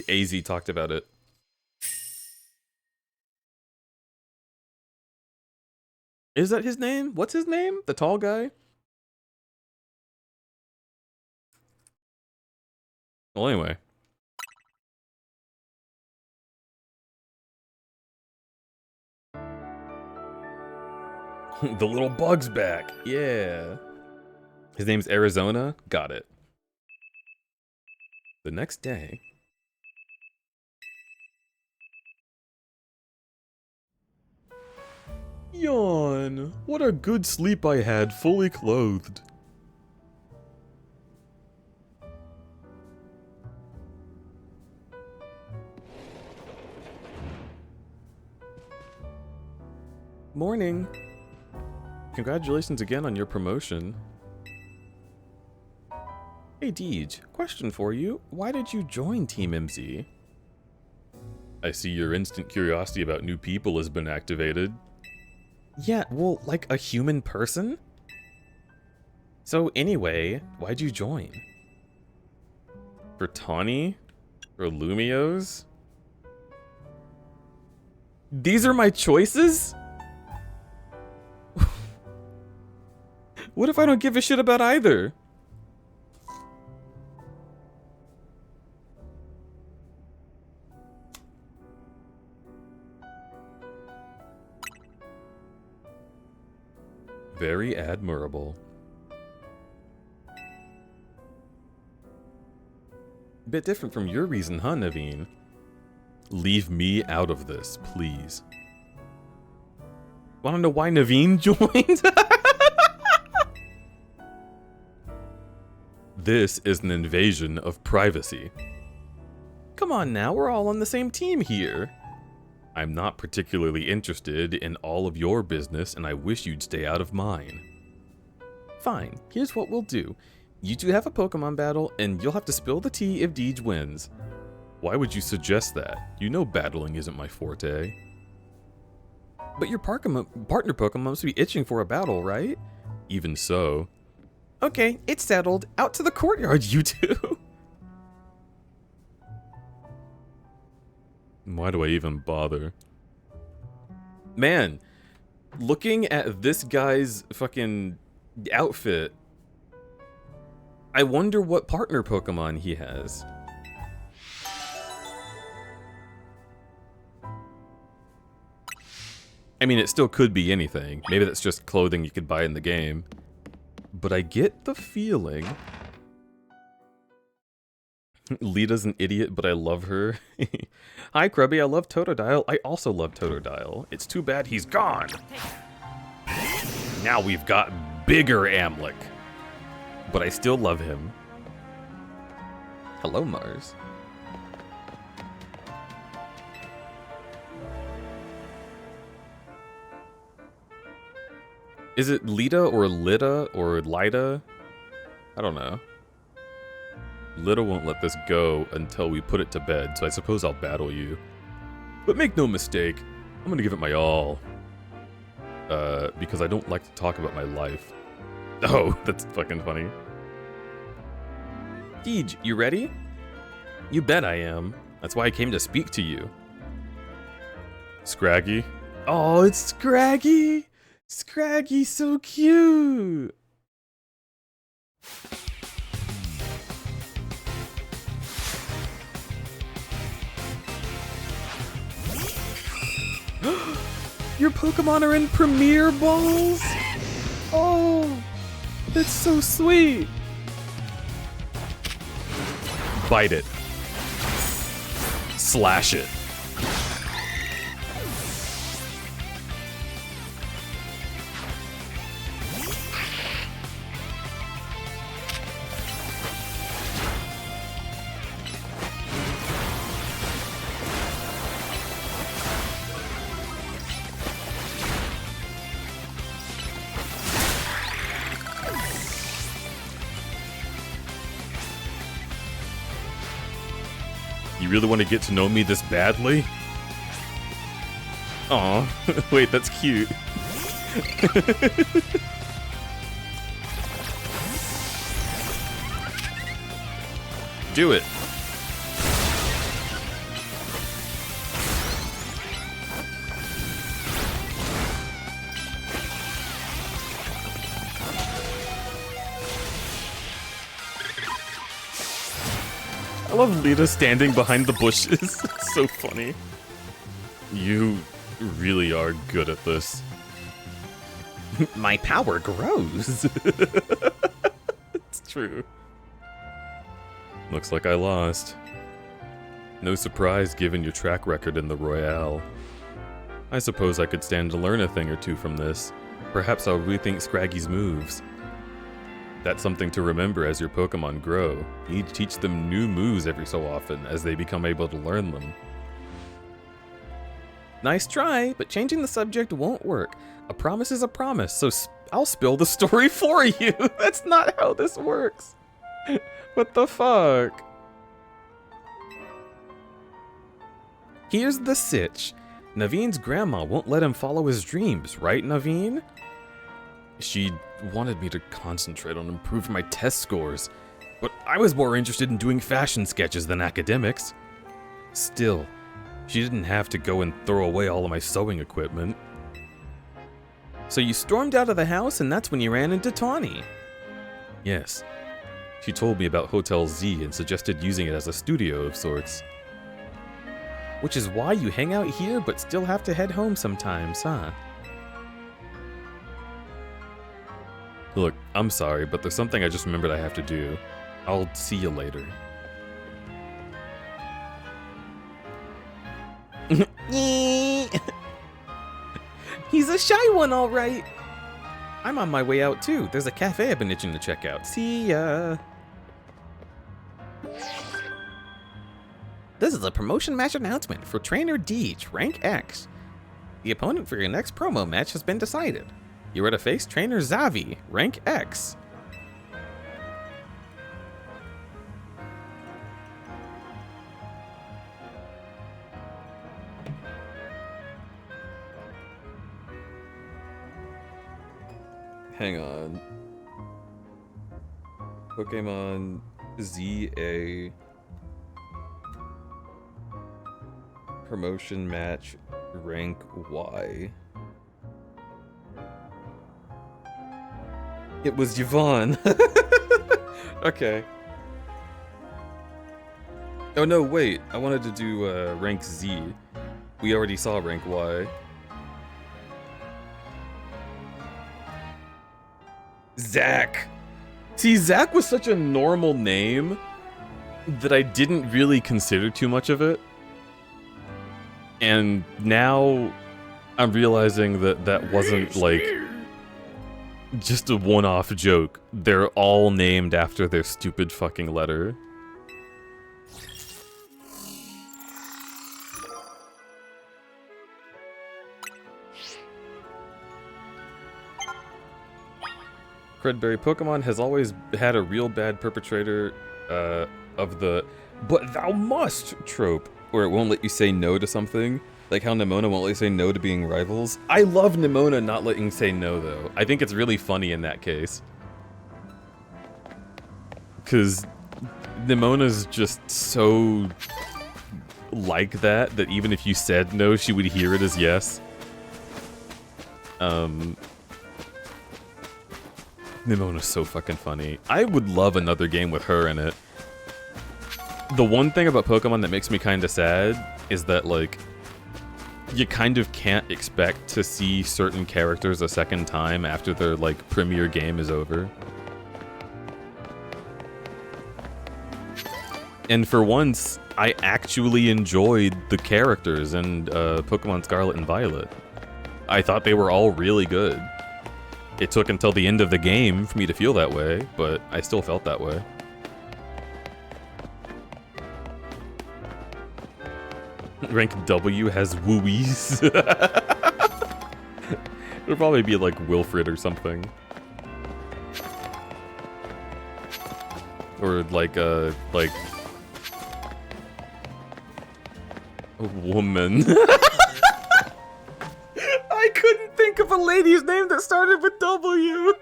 S2: AZ talked about it. Is that his name? What's his name? The tall guy? Well, anyway. The little bug's back. Yeah. His name's Arizona? Got it. The next day. Yawn. What a good sleep I had, fully clothed. Morning. Congratulations again on your promotion. Hey Deej, question for you. Why did you join Team MZ? I see your instant curiosity about new people has been activated. Yeah, well, like a human person? So anyway, why'd you join? For Tawny? For Lumios? These are my choices? What if I don't give a shit about either? Very admirable. Bit different from your reason, huh, Naveen? Leave me out of this, please. Wanna know why Naveen joined? This is an invasion of privacy. Come on now, we're all on the same team here. I'm not particularly interested in all of your business, and I wish you'd stay out of mine. Fine, here's what we'll do. You two have a Pokemon battle, and you'll have to spill the tea if Deej wins. Why would you suggest that? You know battling isn't my forte. But your partner Pokemon must be itching for a battle, right? Even so. Okay, it's settled. Out to the courtyard, you two. Why do I even bother? Man, looking at this guy's fucking outfit, I wonder what partner Pokemon he has. I mean, it still could be anything. Maybe that's just clothing you could buy in the game. But I get the feeling... Lita's an idiot, but I love her. Hi, Krubby, I love Totodile. I also love Totodile. It's too bad he's gone. Now we've got bigger Amlik. But I still love him. Hello, Mars. Is it Lita or Lita or Lita? I don't know. Lita won't let this go until we put it to bed, so I suppose I'll battle you. But make no mistake, I'm gonna give it my all. Because I don't like to talk about my life. Oh, that's fucking funny. Deej, you ready? You bet I am. That's why I came to speak to you. Scraggy? Oh, it's Scraggy! Scraggy's so cute! Your Pokemon are in Premier Balls? Oh, that's so sweet. Bite it. Slash it. You really want to get to know me this badly? Aw, wait, that's cute. Do it. I love Lita standing behind the bushes. It's so funny. You really are good at this.
S3: My power grows.
S2: It's true. Looks like I lost. No surprise given your track record in the Royale. I suppose I could stand to learn a thing or two from this. Perhaps I'll rethink Scraggy's moves. That's something to remember as your Pokemon grow. You need to teach them new moves every so often as they become able to learn them. Nice try, but changing the subject won't work. A promise is a promise, so I'll spill the story for you. That's not how this works. What the fuck? Here's the sitch. Naveen's grandma won't let him follow his dreams, right, Naveen? She wanted me to concentrate on improving my test scores, but I was more interested in doing fashion sketches than academics. Still, she didn't have to go and throw away all of my sewing equipment. So you stormed out of the house and that's when you ran into Tawny. Yes. She told me about Hotel Z and suggested using it as a studio of sorts. Which is why you hang out here but still have to head home sometimes, huh? Look, I'm sorry, but there's something I just remembered I have to do. I'll see you later. He's a shy one, all right. I'm on my way out, too. There's a cafe I've been itching to check out. See ya.
S3: This is a promotion match announcement for Trainer Deej, rank X. The opponent for your next promo match has been decided. You are to face Trainer Zavi, rank X.
S2: Hang on. Pokemon ZA promotion match rank Y. It was Yvonne. Okay. Oh no, wait. I wanted to do rank Z. We already saw rank Y. Zach. See, Zach was such a normal name that I didn't really consider too much of it. And now I'm realizing that that wasn't like just a one-off joke. They're all named after their stupid fucking letter. Crudberry Pokemon has always had a real bad perpetrator of the "but thou must" trope, where it won't let you say no to something. Like how Nimona won't let you say no to being rivals. I love Nimona not letting you say no, though. I think it's really funny in that case. Because Nimona's just so like that even if you said no, she would hear it as yes. Nimona's so fucking funny. I would love another game with her in it. The one thing about Pokemon that makes me kind of sad is that, like, you kind of can't expect to see certain characters a second time after their, like, premiere game is over. And for once, I actually enjoyed the characters in Pokemon Scarlet and Violet. I thought they were all really good. It took until the end of the game for me to feel that way, but I still felt that way. Rank W has wooies. It'll probably be like Wilfred or something. Or like a woman. I couldn't think of a lady's name that started with W.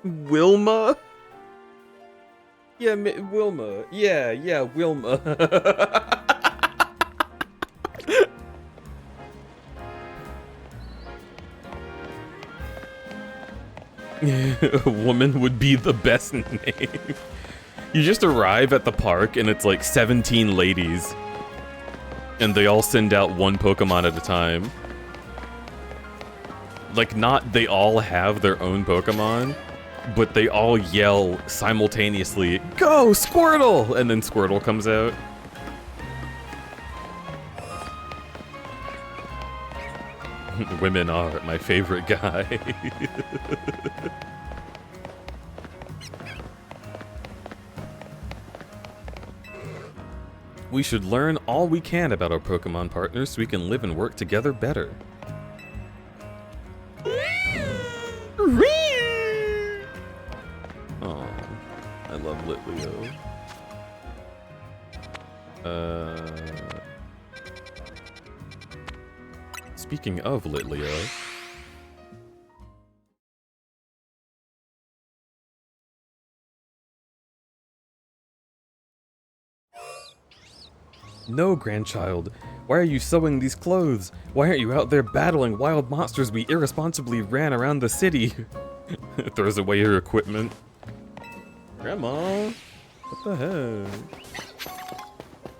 S2: Wilma? Yeah, Wilma. Yeah, Wilma. A woman would be the best name. You just arrive at the park and it's like 17 ladies. And they all send out one Pokemon at a time. Like, not they all have their own Pokemon, but they all yell simultaneously, "Go, Squirtle!" And then Squirtle comes out. Women are my favorite guy. We should learn all we can about our Pokemon partners so we can live and work together better. Oh, I love Litleo. Speaking of Litleo, no, grandchild. Why are you sewing these clothes? Why aren't you out there battling wild monsters we irresponsibly ran around the city? Throws away her equipment. Grandma, what the heck?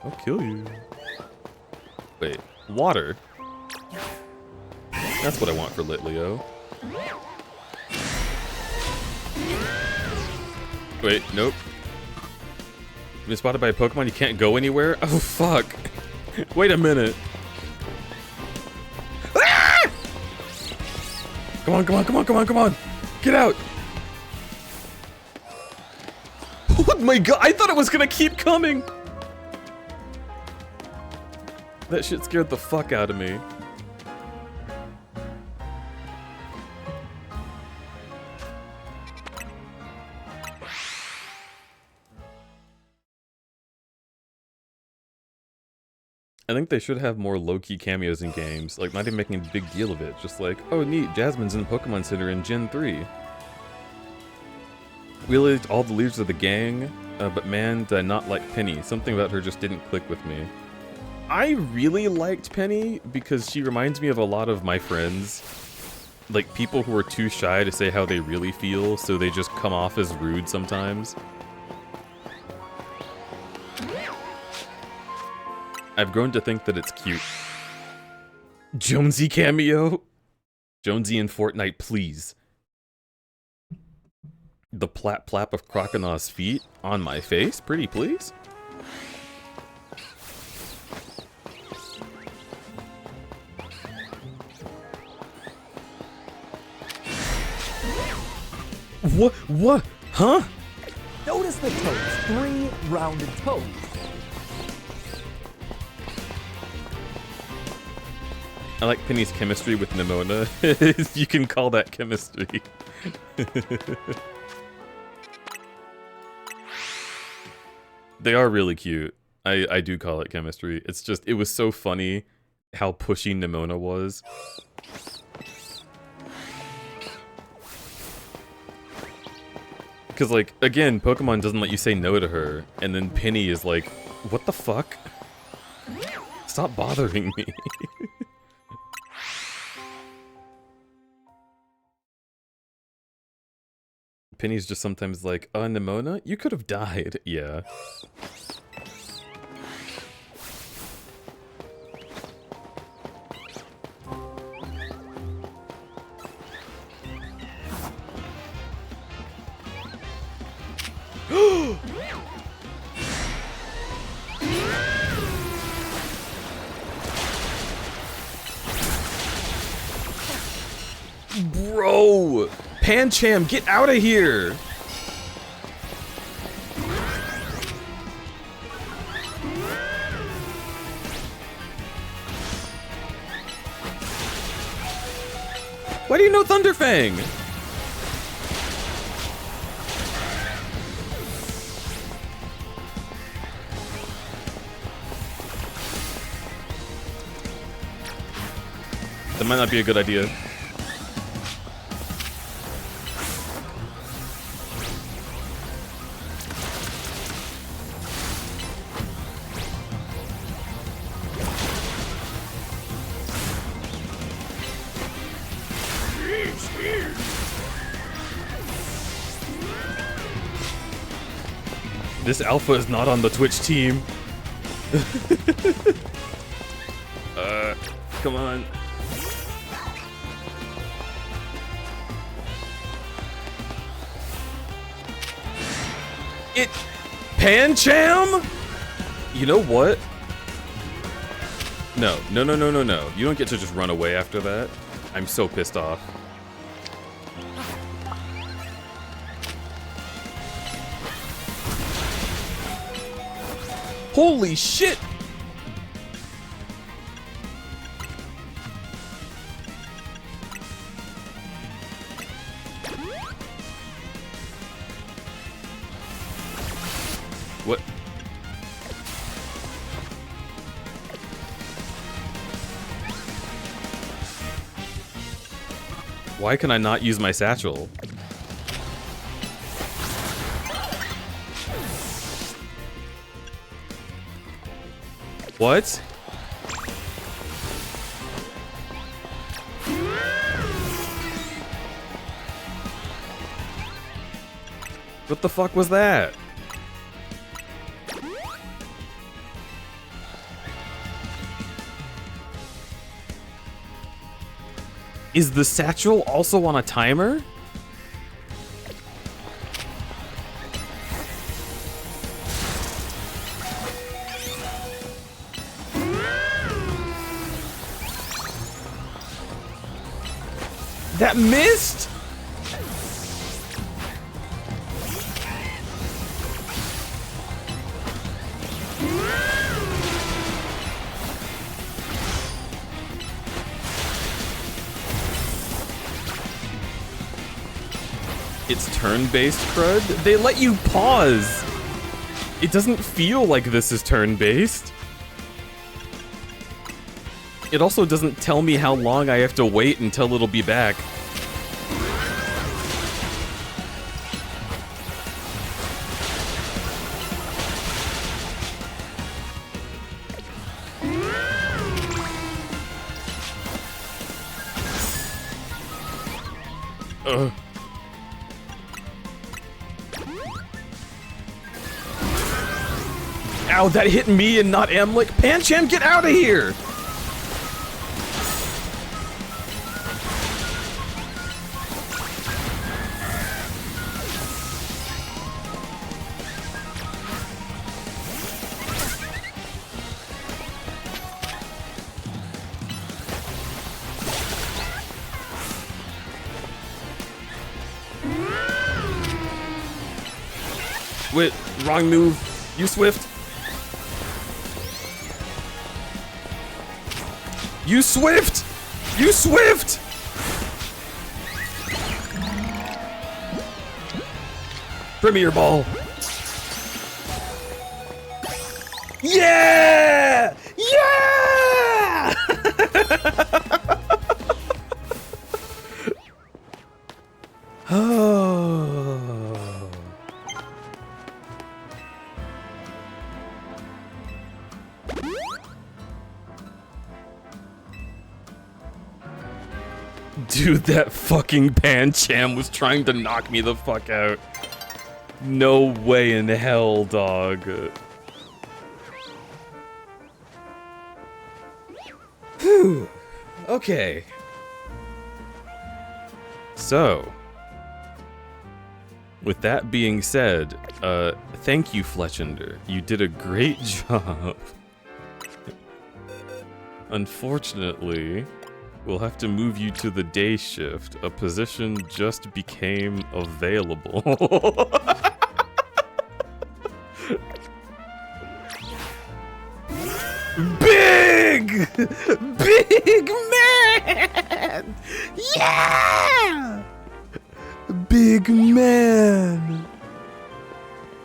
S2: I'll kill you. Wait, water? That's what I want for Litleo. Wait, nope. You've been spotted by a Pokemon, you can't go anywhere? Oh, fuck. Wait a minute. Ah! Come on, come on, come on, come on, come on. Get out. Oh my god, I thought it was gonna keep coming. That shit scared the fuck out of me. I think they should have more low-key cameos in games, like not even making a big deal of it, just like, oh neat, Jasmine's in Pokemon Center in Gen 3. We liked all the leaders of the gang, but man, did I not like Penny. Something about her just didn't click with me. I really liked Penny because she reminds me of a lot of my friends. Like, people who are too shy to say how they really feel, so they just come off as rude sometimes. I've grown to think that it's cute. Jonesy cameo? Jonesy in Fortnite, please. The plap plap of Croconaws' feet on my face, pretty please. What? Huh?
S1: Notice the toes, 3 rounded toes.
S2: I like Penny's chemistry with Nimona. You can call that chemistry. They are really cute. I do call it chemistry. It's just, it was so funny how pushy Nimona was. Because, like, again, Pokemon doesn't let you say no to her, and then Penny is like, what the fuck? Stop bothering me. Penny's just sometimes like, Nimona, you could have died. Yeah. Bro! Pancham, get out of here! Why do you know Thunderfang? That might not be a good idea. This alpha is not on the Twitch team. Come on. Pancham? You know what? No. You don't get to just run away after that. I'm so pissed off. Holy shit! What? Why can I not use my satchel? What? What the fuck was that? Is the satchel also on a timer? That missed? It's turn-based crud? They let you pause! It doesn't feel like this is turn-based. It also doesn't tell me how long I have to wait until it'll be back. Ugh. Ow, that hit me and not Amlik. Pancham, get out of here! Wait, wrong move. You Swift. You Swift! You Swift! Premier Ball. Yeah! Yeah! Oh. Dude, that fucking Pancham was trying to knock me the fuck out. No way in hell, dog. Whew. Okay. So, with that being said, thank you, Fletchender. You did a great job. Unfortunately, we'll have to move you to the day shift. A position just became available. Big! Big man! Yeah! Big man!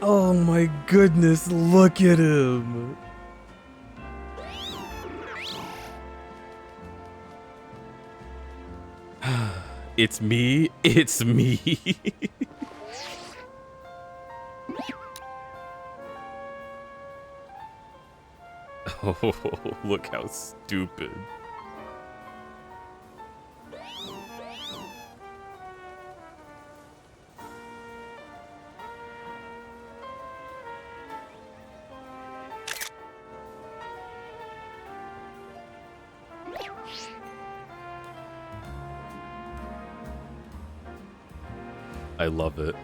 S2: Oh my goodness, look at him! It's me, it's me. Oh, look how stupid. I love it.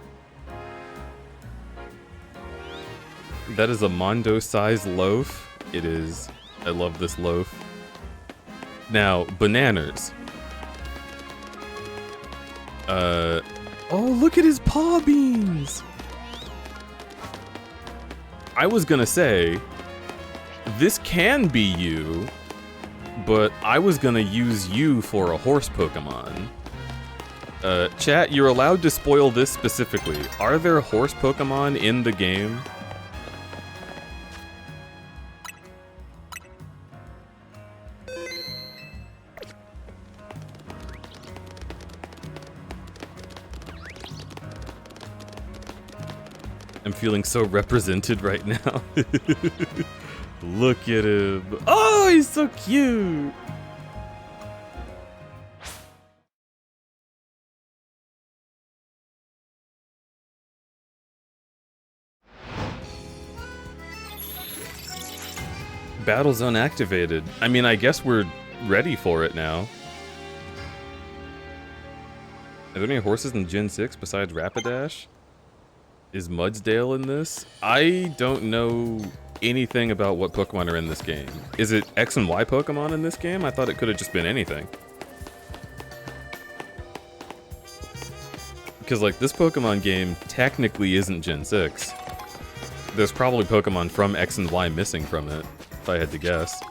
S2: That is a Mondo-sized loaf. It is. I love this loaf. Now, bananas. Oh, look at his paw beans! I was gonna say, this can be you, but I was gonna use you for a horse Pokemon. Chat, you're allowed to spoil this specifically. Are there horse Pokemon in the game? I'm feeling so represented right now. Look at him. Oh, he's so cute. Battle zone activated. I mean, I guess we're ready for it now. Are there any horses in Gen 6 besides Rapidash? Is Mudsdale in this? I don't know anything about what Pokemon are in this game. Is it X and Y Pokemon in this game? I thought it could have just been anything. Because, like, this Pokemon game technically isn't Gen 6. There's probably Pokemon from X and Y missing from it, if I had to guess.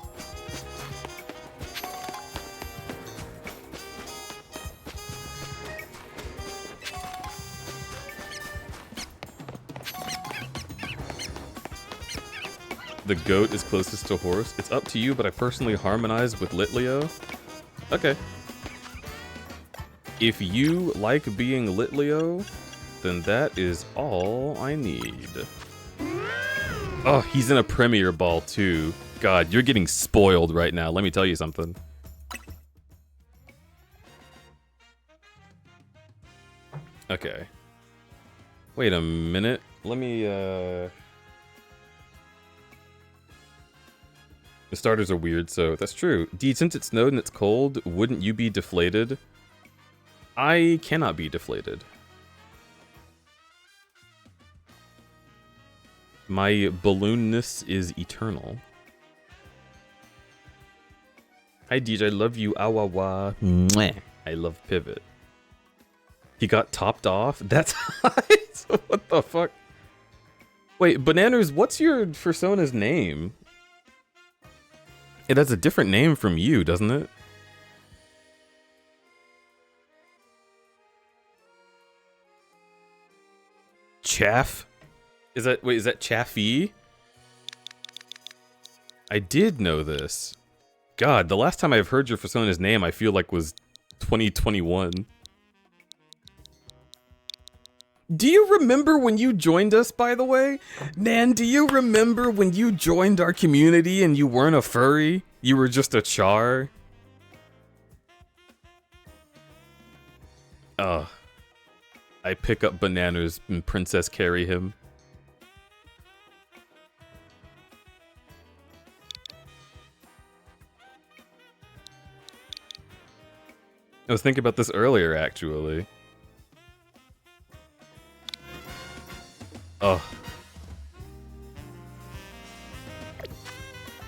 S2: The goat is closest to horse. It's up to you, but I personally harmonize with Litleo. Okay. If you like being Litleo, then that is all I need. Oh, he's in a Premier Ball too. God, you're getting spoiled right now. Let me tell you something. Okay. Wait a minute. Let me, The starters are weird, so that's true. Deed, since it snowed and it's cold, wouldn't you be deflated? I cannot be deflated. My balloonness is eternal. Hi, DJ, I love you. Awawa. Mwah. I love Pivot. He got topped off? That's hot? What the fuck? Wait, Bananas, what's your persona's name? It has a different name from you, doesn't it? Chaff? Is that, wait, is that Chaffee? I did know this. God, the last time I've heard your persona's name, I feel like was 2021. Do you remember when you joined us, by the way? Nan, do you remember when you joined our community and you weren't a furry? You were just a char? I pick up Bananas and Princess carry him. I was thinking about this earlier, actually. Oh.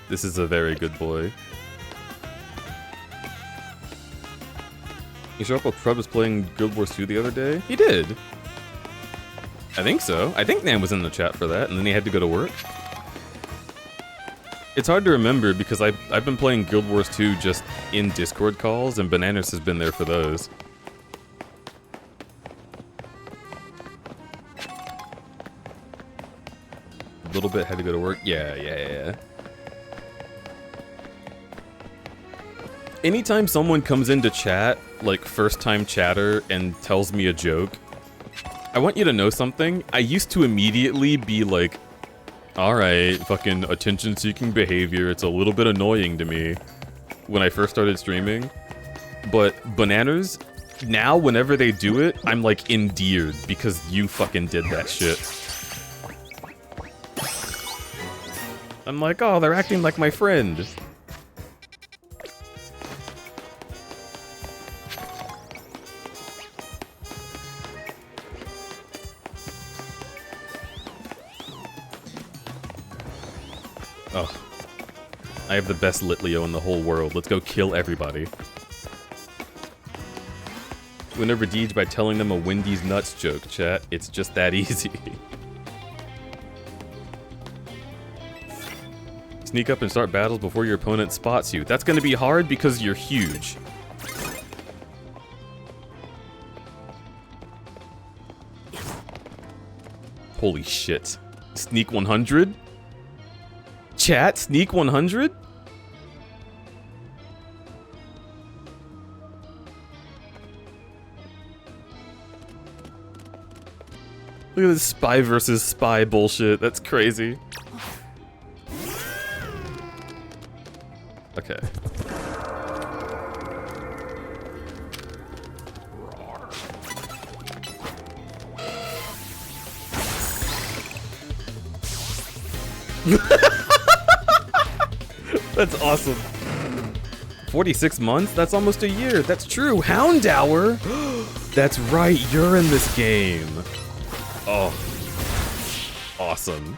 S2: This is a very good boy. You show up while Crud was playing Guild Wars 2 the other day? He did. I think so. I think Nan was in the chat for that, and then he had to go to work. It's hard to remember because I've been playing Guild Wars 2 just in Discord calls, and Bananas has been there for those. A little bit, had to go to work. Yeah. Anytime someone comes into chat, like first time chatter, and tells me a joke, I want you to know something. I used to immediately be like, alright, fucking attention-seeking behavior, it's a little bit annoying to me when I first started streaming. But Bananas, now whenever they do it, I'm like endeared because you fucking did that shit. I'm like, oh, they're acting like my friend. Oh. I have the best Litleo in the whole world. Let's go kill everybody. Win over Deej by telling them a Wendy's nuts joke, chat. It's just that easy. Sneak up and start battles before your opponent spots you. That's gonna be hard because you're huge. Holy shit. Sneak 100? Chat, sneak 100? Look at this spy versus spy bullshit. That's crazy. Okay. That's awesome. 46 months? That's almost a year. That's true. Houndour? That's right. You're in this game. Oh. Awesome.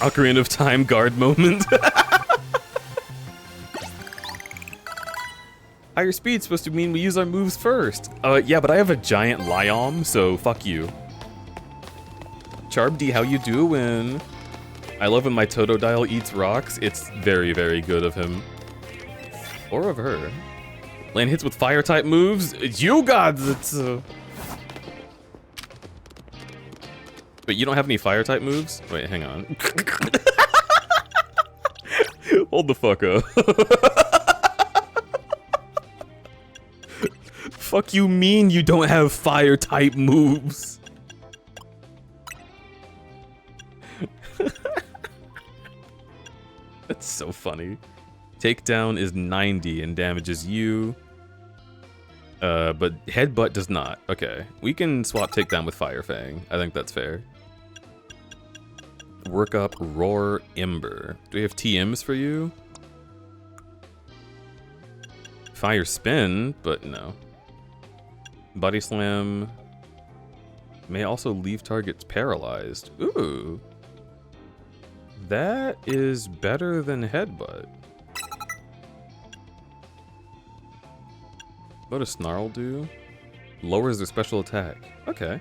S2: Ocarina of Time guard moment. Higher speed's supposed to mean we use our moves first. Yeah, but I have a giant Lyom, so fuck you. Charbd, how you doing? I love when my Totodile eats rocks. It's very, very good of him. Or of her. Land hits with fire type moves. You gods, it's But you don't have any fire type moves? Wait, hang on. Hold the fuck up. Fuck you mean you don't have fire type moves? That's so funny. Takedown is 90 and damages you. But headbutt does not. Okay. We can swap takedown with Fire Fang. I think that's fair. Work up Roar Ember. Do we have TMs for you? Fire Spin, but no. Body Slam may also leave targets paralyzed. Ooh. That is better than Headbutt. What does Snarl do? Lowers their special attack. Okay.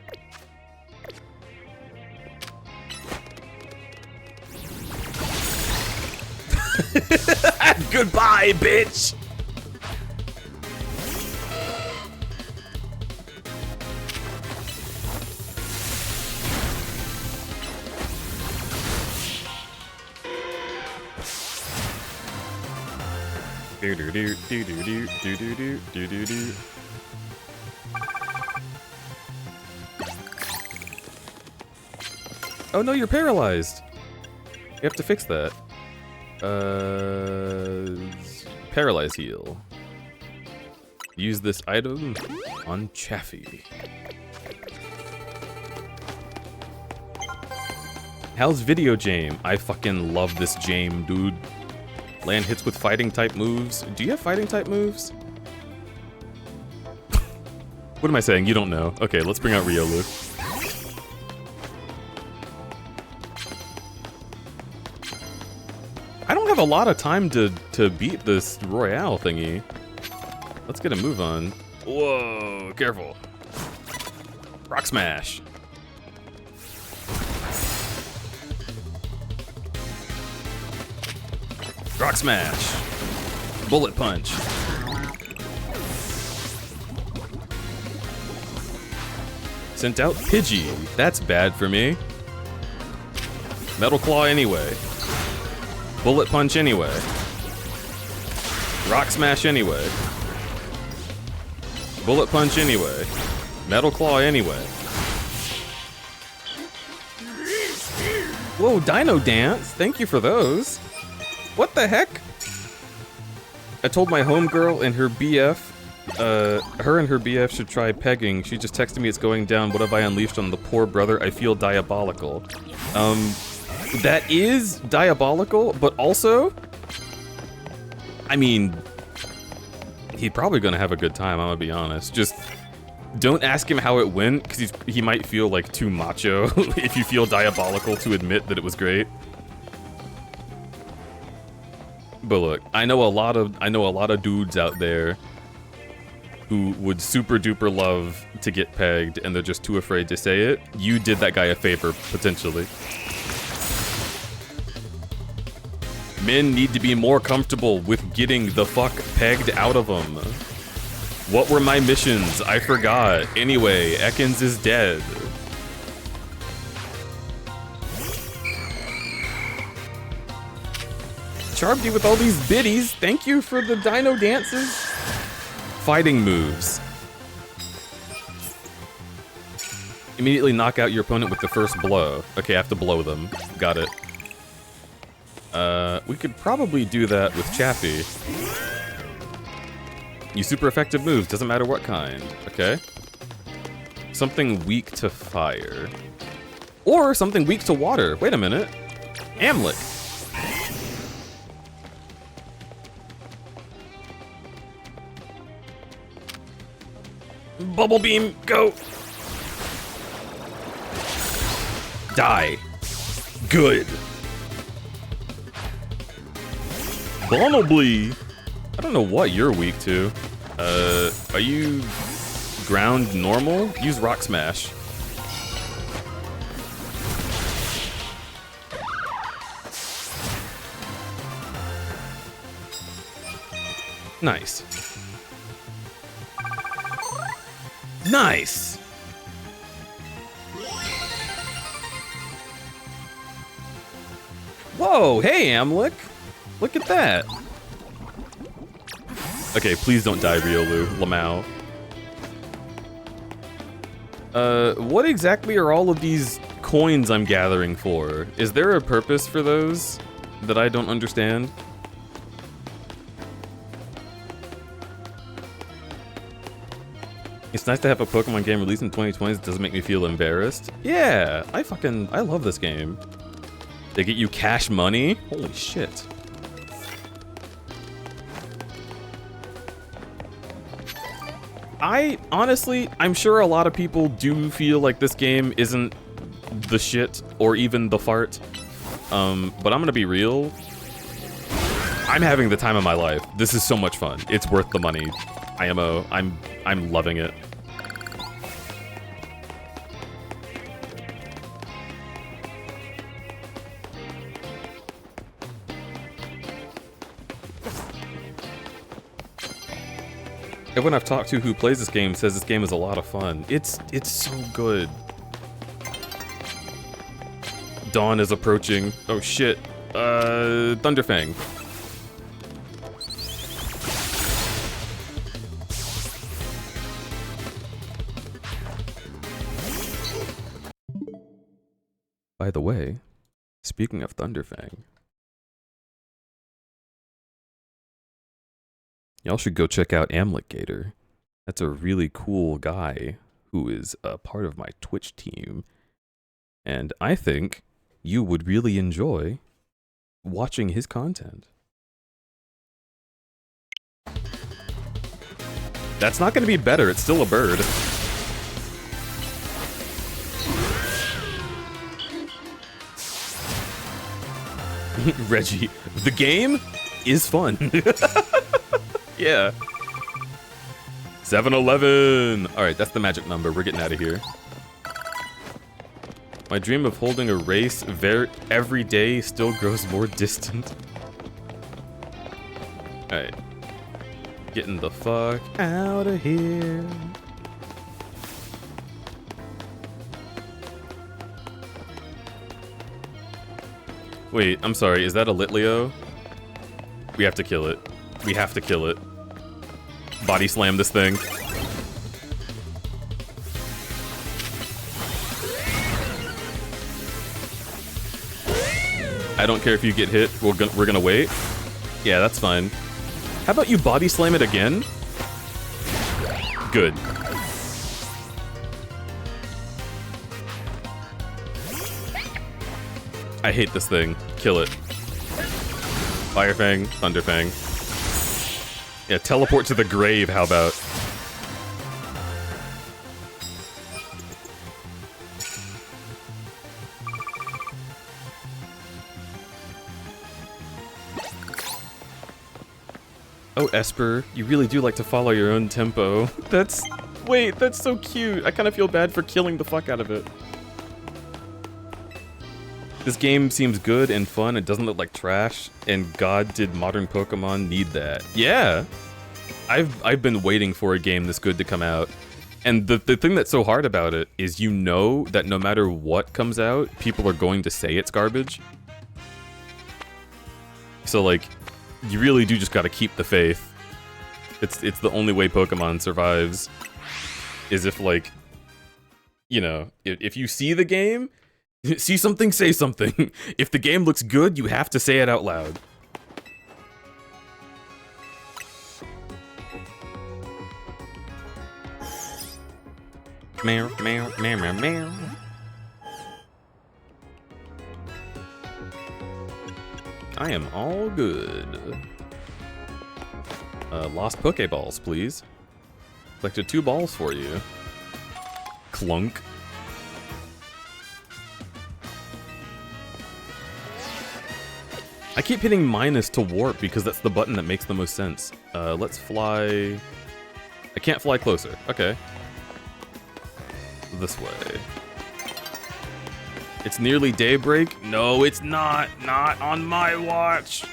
S2: Goodbye, bitch! Do do do do do do do do do do do. Oh no, you're paralyzed. You have to fix that. Paralyze heal. Use this item on Chaffee. How's Video Jame? I fucking love this Jame, dude. Land hits with fighting type moves. Do you have fighting type moves? What am I saying? You don't know. Okay, let's bring out Riolu. I don't have a lot of time to beat this Royale thingy. Let's get a move on. Whoa, careful. Rock Smash. Rock Smash. Bullet Punch. Sent out Pidgey. That's bad for me. Metal Claw anyway. Bullet Punch anyway. Rock Smash anyway. Bullet Punch anyway. Metal Claw anyway. Whoa, Dino Dance. Thank you for those. What the heck? I told my homegirl and her BF, her and her BF should try pegging. She just texted me it's going down. What have I unleashed on the poor brother? I feel diabolical. That is diabolical, but also, I mean, he's probably gonna have a good time, I'm gonna be honest. Just don't ask him how it went, because he might feel like too macho if you feel diabolical to admit that it was great. But look, I know a lot of dudes out there who would super duper love to get pegged and they're just too afraid to say it. You did that guy a favor, potentially. Men need to be more comfortable with getting the fuck pegged out of them. What were my missions? I forgot. Anyway, Ekans is dead. Charmed you with all these biddies. Thank you for the dino dances. Fighting moves. Immediately knock out your opponent with the first blow. Okay, I have to blow them. Got it. We could probably do that with Chaffee. Use super effective moves, doesn't matter what kind. Okay. Something weak to fire. Or something weak to water. Wait a minute. Amlic. Bubble Beam, go! Die. Good. Bonobly. I don't know what you're weak to. Are you ground normal? Use Rock Smash. Nice. Nice! Whoa, hey, Amlik. Look at that. Okay, please don't die, Riolu, Lamau. What exactly are all of these coins I'm gathering for? Is there a purpose for those that I don't understand? It's nice to have a Pokemon game released in 2020 that doesn't make me feel embarrassed. Yeah, I love this game. They get you cash money? Holy shit. Honestly, I'm sure a lot of people do feel like this game isn't the shit or even the fart. But I'm gonna be real. I'm having the time of my life. This is so much fun. It's worth the money. I'm loving it. Everyone I've talked to who plays this game says this game is a lot of fun. It's so good. Dawn is approaching. Oh shit. Thunderfang. By the way, speaking of Thunderfang, y'all should go check out Amligator. That's a really cool guy who is a part of my Twitch team. And I think you would really enjoy watching his content. That's not going to be better. It's still a bird. Reggie, the game is fun. Yeah. 7-Eleven. All right, that's the magic number. We're getting out of here. My dream of holding a race every day still grows more distant. All right. Getting the fuck out of here. Wait, I'm sorry. Is that a Litleo? We have to kill it. We have to kill it. Body slam this thing. I don't care if you get hit. We're gonna wait. Yeah, that's fine. How about you body slam it again? Good. I hate this thing. Kill it. Fire Fang, Thunder Fang. Yeah, teleport to the grave, how about? Oh, Esper, you really do like to follow your own tempo. Wait, that's so cute. I kind of feel bad for killing the fuck out of it. This game seems good and fun. It doesn't look like trash. And God, did modern Pokemon need that? Yeah. I've been waiting for a game this good to come out. And the thing that's so hard about it is you know that no matter what comes out, people are going to say it's garbage. So like, you really do just gotta keep the faith. It's the only way Pokemon survives. Is if like, you know, if you see the game, see something, say something. If the game looks good, you have to say it out loud. Meow, meow, meow, meow, meow. I am all good. Lost Pokeballs, please. Collected 2 balls for you. Clunk. I keep hitting minus to warp because that's the button that makes the most sense. Let's fly... I can't fly closer. Okay. This way. It's nearly daybreak. No, it's not. Not on my watch.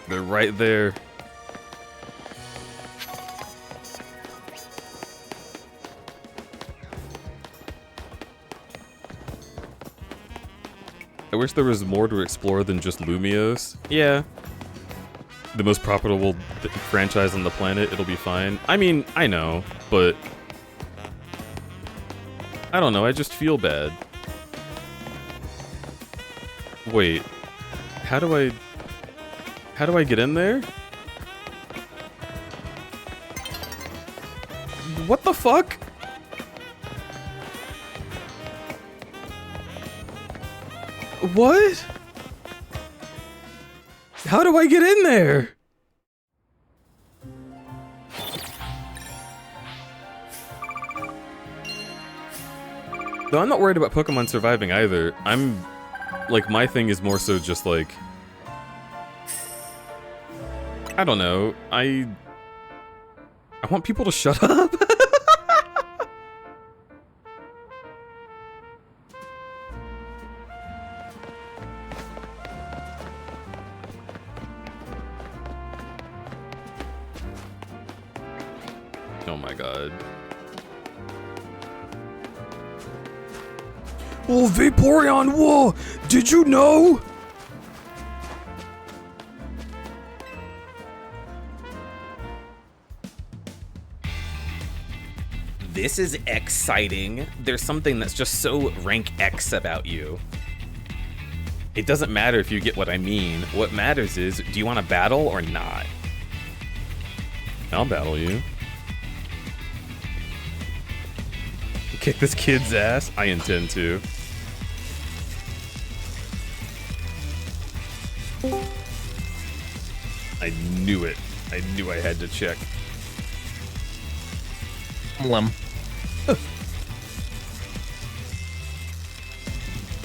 S2: They're right there. wish there was more to explore than just Lumios. Yeah. The most profitable franchise on the planet, it'll be fine. I mean, I know, but... I don't know, I just feel bad. Wait. How do I get in there? What the fuck? What? How do I get in there? Though I'm not worried about Pokemon surviving either. Like, my thing is more so just like... I don't know. I want people to shut up. Oh my god. Oh, Vaporeon, whoa! Did you know?
S3: This is exciting. There's something that's just so rank X about you. It doesn't matter if you get what I mean. What matters is, do you want to battle or not?
S2: I'll battle you. Kick this kid's ass? I intend to. I knew it. I knew I had to check.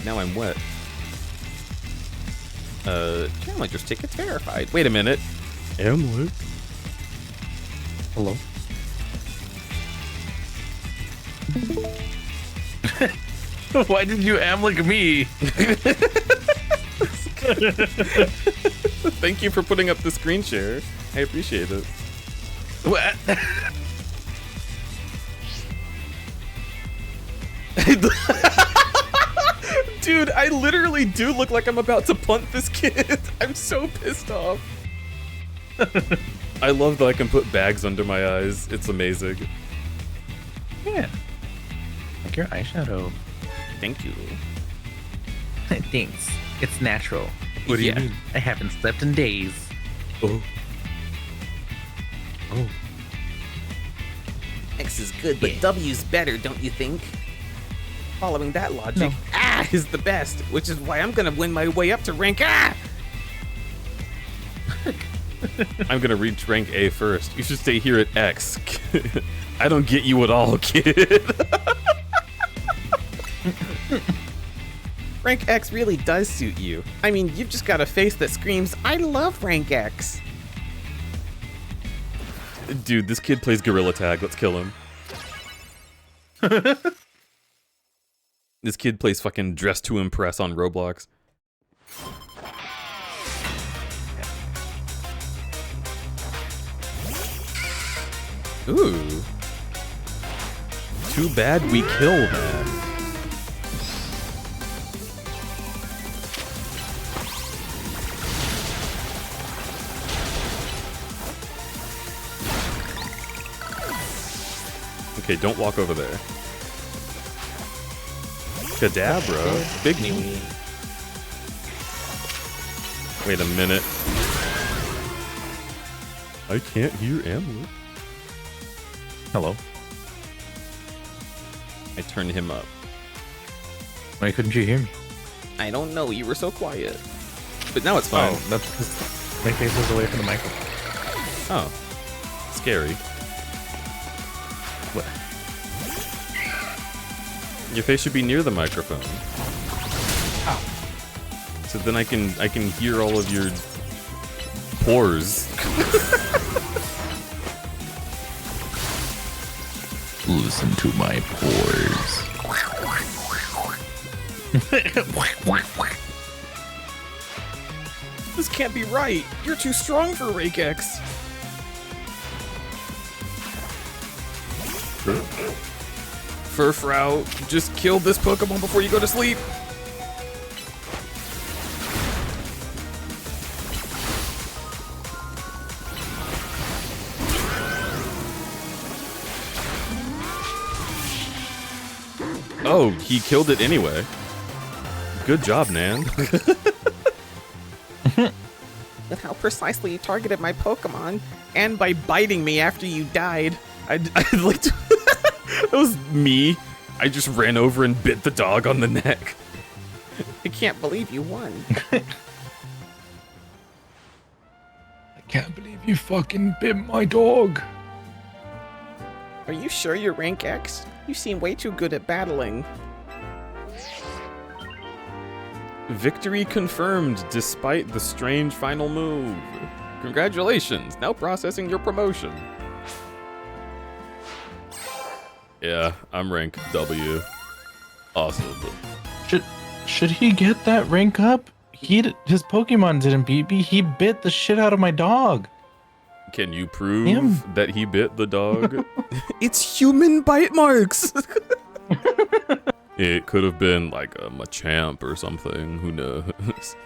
S3: Now I'm wet. Challenger's ticket verified.
S2: Wait a minute. Amlick?
S5: Hello? Why did you amlick me?
S2: Thank you for putting up the screen share. I appreciate it.
S5: What?
S2: Dude, I literally do look like I'm about to punt this kid. I'm so pissed off. I love that I can put bags under my eyes. It's amazing.
S5: Yeah. Like your eyeshadow.
S3: Thank you.
S5: Thanks. It's natural.
S2: What do you mean?
S5: I haven't slept in days.
S2: Oh. Oh.
S3: X is good, but
S5: Yeah.
S3: W's better, don't you think? Following that logic,
S5: No.
S3: A is the best, which is why I'm gonna win my way up to rank A!
S2: I'm gonna reach rank A first. You should stay here at X. I don't get you at all, kid.
S3: Rank X really does suit you. I mean, you've just got a face that screams, I love rank X.
S2: Dude, this kid plays Gorilla Tag. Let's kill him. This kid plays fucking Dress to Impress on Roblox. Ooh. Too bad we kill that. Okay, don't walk over there. Kadabra? Big knee. Wait a minute. I can't hear Amlet.
S5: Hello?
S2: I turned him up.
S5: Why couldn't you hear me?
S3: I don't know, you were so quiet. But now it's fine.
S5: Oh, that's because my face was away from the microphone.
S2: Oh. Scary.
S5: What?
S2: Your face should be near the microphone.
S5: Ow.
S2: So then I can hear all of your pores.
S5: Listen to my pores.
S2: This can't be right. You're too strong for Rakex. Furfrou, just kill this Pokemon before you go to sleep. Oh, he killed it anyway. Good job, Nan.
S3: With how precisely you targeted my Pokemon, and by biting me after you died.
S2: I like to... That was me. I just ran over and bit the dog on the neck.
S3: I can't believe you won.
S5: I can't believe you fucking bit my dog.
S3: Are you sure you're rank X? You seem way too good at battling.
S2: Victory confirmed despite the strange final move. Congratulations, now processing your promotion. Yeah, I'm rank W. Awesome.
S5: Should he get that rank up? His Pokemon didn't beat me. He bit the shit out of my dog.
S2: Can you prove
S5: Him.
S2: that he bit the dog? It's human bite marks! It could have been like a Machamp or something, who knows?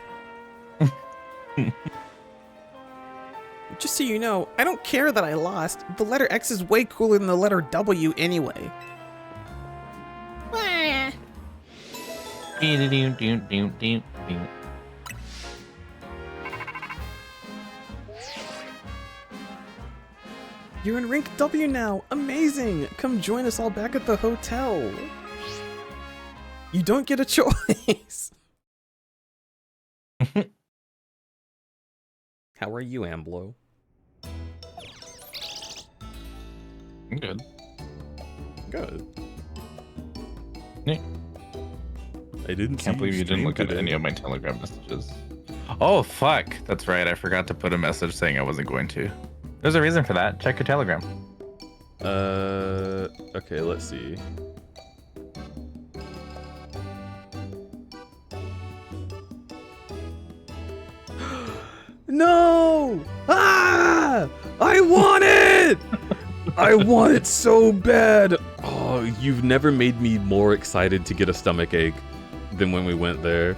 S3: Just so you know, I don't care that I lost. The letter X is way cooler than the letter W anyway. You're in rank W now. Amazing. Come join us all back at the hotel. You don't get a choice.
S2: How are you, Amblo?
S5: I'm good.
S2: Good.
S5: Yeah.
S2: I didn't
S5: Can't believe you didn't
S2: stream
S5: look at
S2: today.
S5: any of my Telegram messages. Oh, fuck. That's right. I forgot to put a message saying I wasn't going to. There's a reason for that. Check your Telegram.
S2: Okay, let's see. No! Ah! I want it! I want it so bad! Oh, you've never made me more excited to get a stomach ache than when we went there.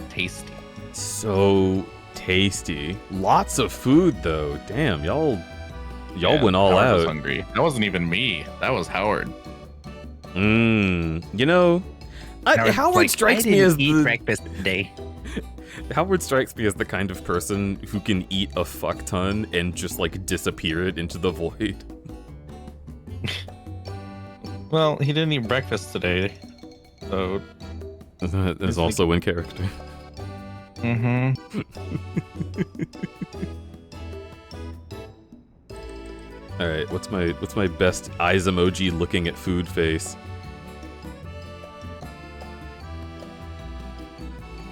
S5: Tasty.
S2: So tasty. Lots of food though. Damn, y'all
S5: Yeah,
S2: went all
S5: Howard was
S2: out.
S5: hungry. That wasn't even me. That was Howard.
S2: You know,
S3: Howard strikes me as the...
S4: breakfast today.
S2: Howard strikes me as the kind of person who can eat a fuck ton and just like disappear it into the void.
S5: Well, he didn't eat breakfast today. So.
S2: That is also in character.
S5: Mm-hmm.
S2: All right, what's my best eyes emoji looking at food face?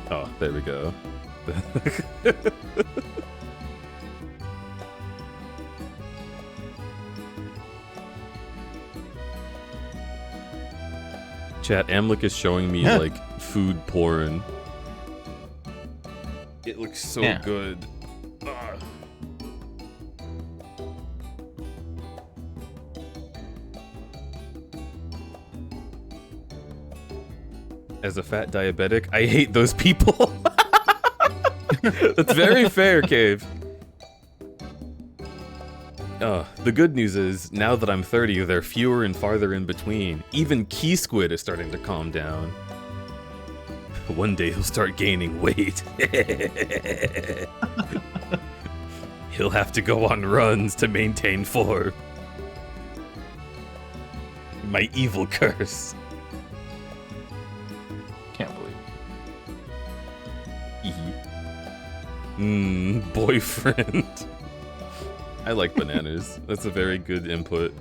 S2: Oh, there we go. Chat, Amlik is showing me like food porn. It looks so good. Ugh. As a fat diabetic, I hate those people. That's very fair, Cave. The good news is, now that I'm 30, they're fewer and farther in between. Even Key Squid is starting to calm down. One day he'll start gaining weight. He'll have to go on runs to maintain form. My evil curse.
S5: Can't believe
S2: Boyfriend. I like bananas. That's a very good input.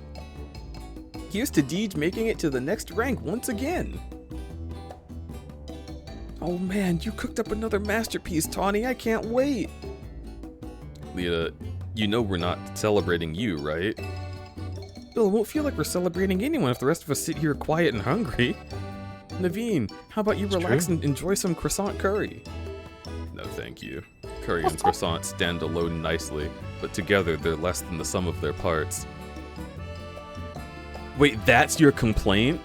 S2: Here's to Deej making it to the next rank once again. Oh man, you cooked up another masterpiece, Tawny. I can't wait. Leah, you know we're not celebrating you, right? Bill, it won't feel like we're celebrating anyone if the rest of us sit here quiet and hungry. Naveen, how about you relax and enjoy some croissant curry? No, thank you. Curry and croissant stand alone nicely, but together they're less than the sum of their parts. Wait, that's your complaint?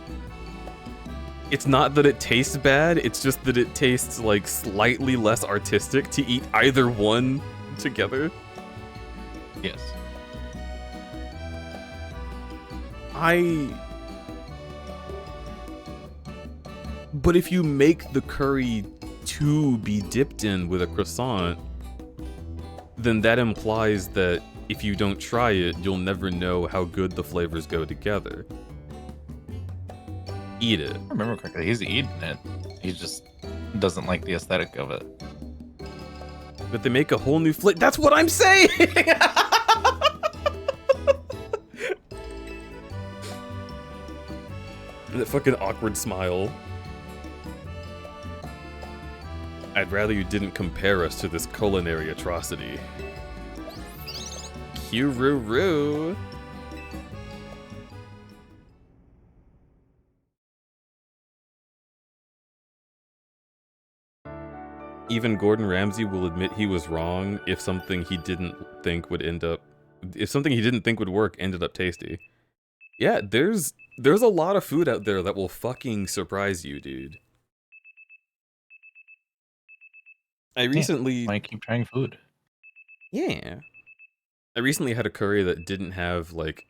S2: It's not that it tastes bad, it's just that it tastes like slightly less artistic to eat either one together?
S5: Yes.
S2: But if you make the curry to be dipped in with a croissant, then that implies that if you don't try it, you'll never know how good the flavors go together. Eat it.
S5: If I remember correctly, he's eating it. He just doesn't like the aesthetic of it.
S2: But they make a whole new flavor. That's what I'm saying! That fucking awkward smile. I'd rather you didn't compare us to this culinary atrocity. Cururu. Even Gordon Ramsay will admit he was wrong if something he didn't think would work ended up tasty. Yeah, there's a lot of food out there that will fucking surprise you, dude. I recently
S5: I keep trying food.
S2: Yeah. I recently had a curry that didn't have like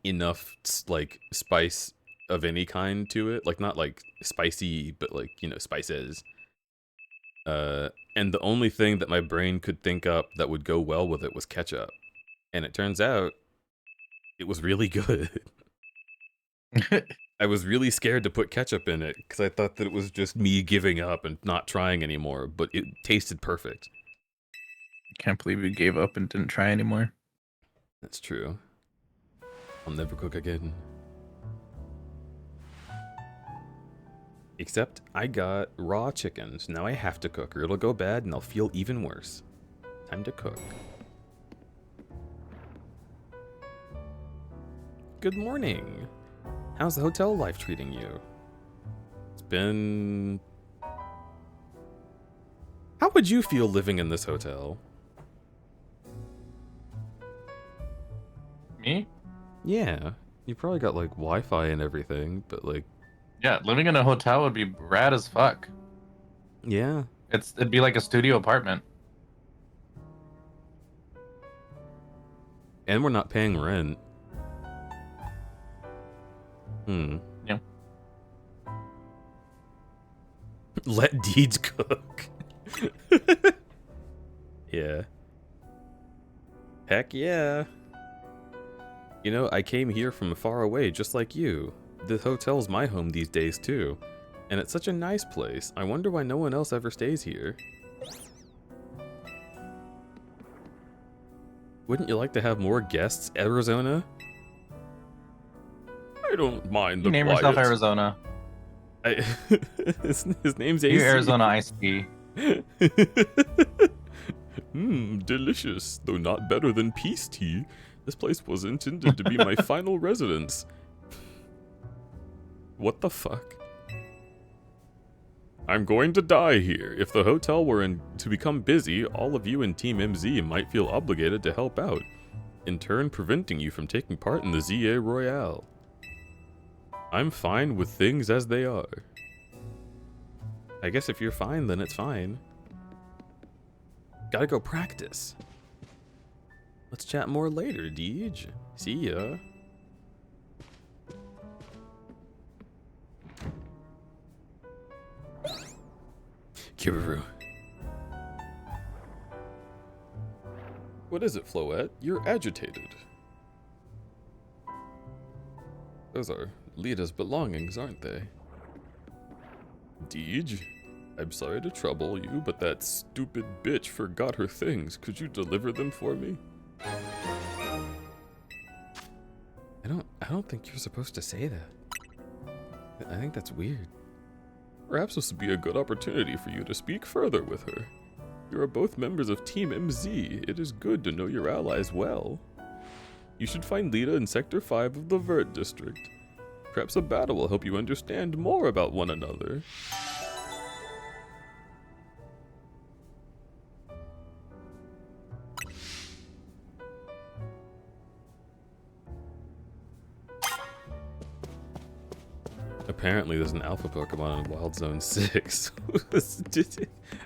S2: enough like spice of any kind to it, like not like spicy, but like, you know, spices. And the only thing that my brain could think up that would go well with it was ketchup. And it turns out it was really good. I was really scared to put ketchup in it because I thought that it was just me giving up and not trying anymore, but it tasted perfect.
S5: Can't believe you gave up and didn't try anymore.
S2: That's true. I'll never cook again. Except I got raw chicken, so now I have to cook or it'll go bad and I'll feel even worse. Time to cook. Good morning. How's the hotel life treating you? It's been... How would you feel living in this hotel?
S5: Me?
S2: Yeah. You probably got like Wi-Fi and everything, but like...
S5: Yeah, living in a hotel would be rad as fuck.
S2: Yeah.
S5: It'd be like a studio apartment.
S2: And we're not paying rent.
S5: Yeah.
S2: Let Deeds cook. Yeah. Heck yeah. You know, I came here from far away just like you. The hotel's my home these days too. And it's such a nice place. I wonder why no one else ever stays here. Wouldn't you like to have more guests, Arizona? I don't mind the
S5: You name
S2: quiet.
S5: yourself Arizona.
S2: His name's AC.
S5: You Arizona iced tea.
S2: Delicious, though not better than peace tea. This place was intended to be my final residence. What the fuck? I'm going to die here. If the hotel were to become busy, all of you in Team MZ might feel obligated to help out, in turn preventing you from taking part in the ZA Royale. I'm fine with things as they are. I guess if you're fine, then it's fine. Gotta go practice. Let's chat more later, Deej. See ya. Kiruru. What is it, Floette? You're agitated. Those are Lita's belongings, aren't they? Deej? I'm sorry to trouble you, but that stupid bitch forgot her things. Could you deliver them for me? I don't think you're supposed to say that. I think that's weird. Perhaps this would be a good opportunity for you to speak further with her. You are both members of Team MZ. It is good to know your allies well. You should find Lita in Sector 5 of the Vert District. Perhaps a battle will help you understand more about one another. Apparently there's an alpha Pokemon in Wild Zone 6.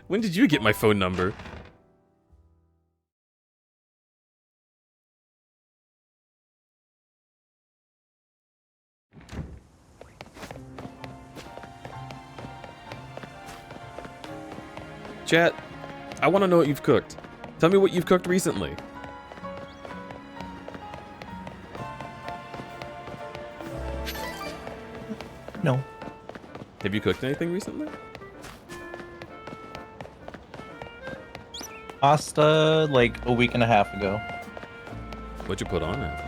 S2: When did you get my phone number? Chat, I want to know what you've cooked. Tell me what you've cooked recently.
S5: No.
S2: Have you cooked anything recently?
S5: Pasta like a week and a half ago.
S2: What'd you put on it?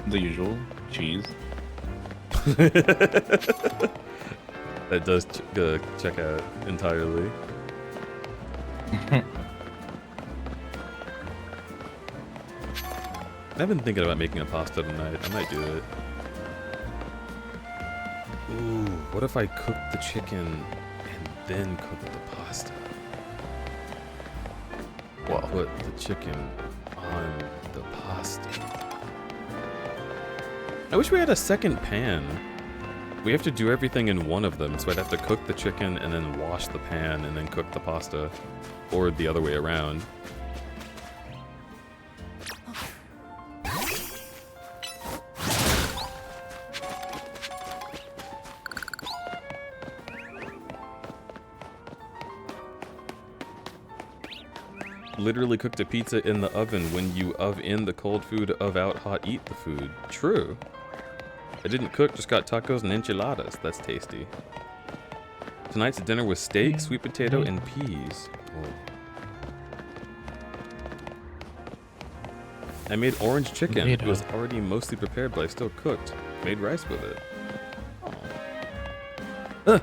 S5: The usual cheese.
S2: That does check out entirely. I've been thinking about making a pasta tonight. I might do it. Ooh, what if I cooked the chicken and then cooked the pasta?
S5: Well,
S2: Put the chicken on the pasta. I wish we had a second pan. We have to do everything in one of them, so I'd have to cook the chicken and then wash the pan and then cook the pasta. Or the other way around. Literally cooked a pizza in the oven. When you in the cold food, out hot eat the food. True. I didn't cook, just got tacos and enchiladas. That's tasty. Tonight's dinner was steak, sweet potato, and peas. Oh. I made orange chicken. It was already mostly prepared, but I still cooked. Made rice with it. Oh.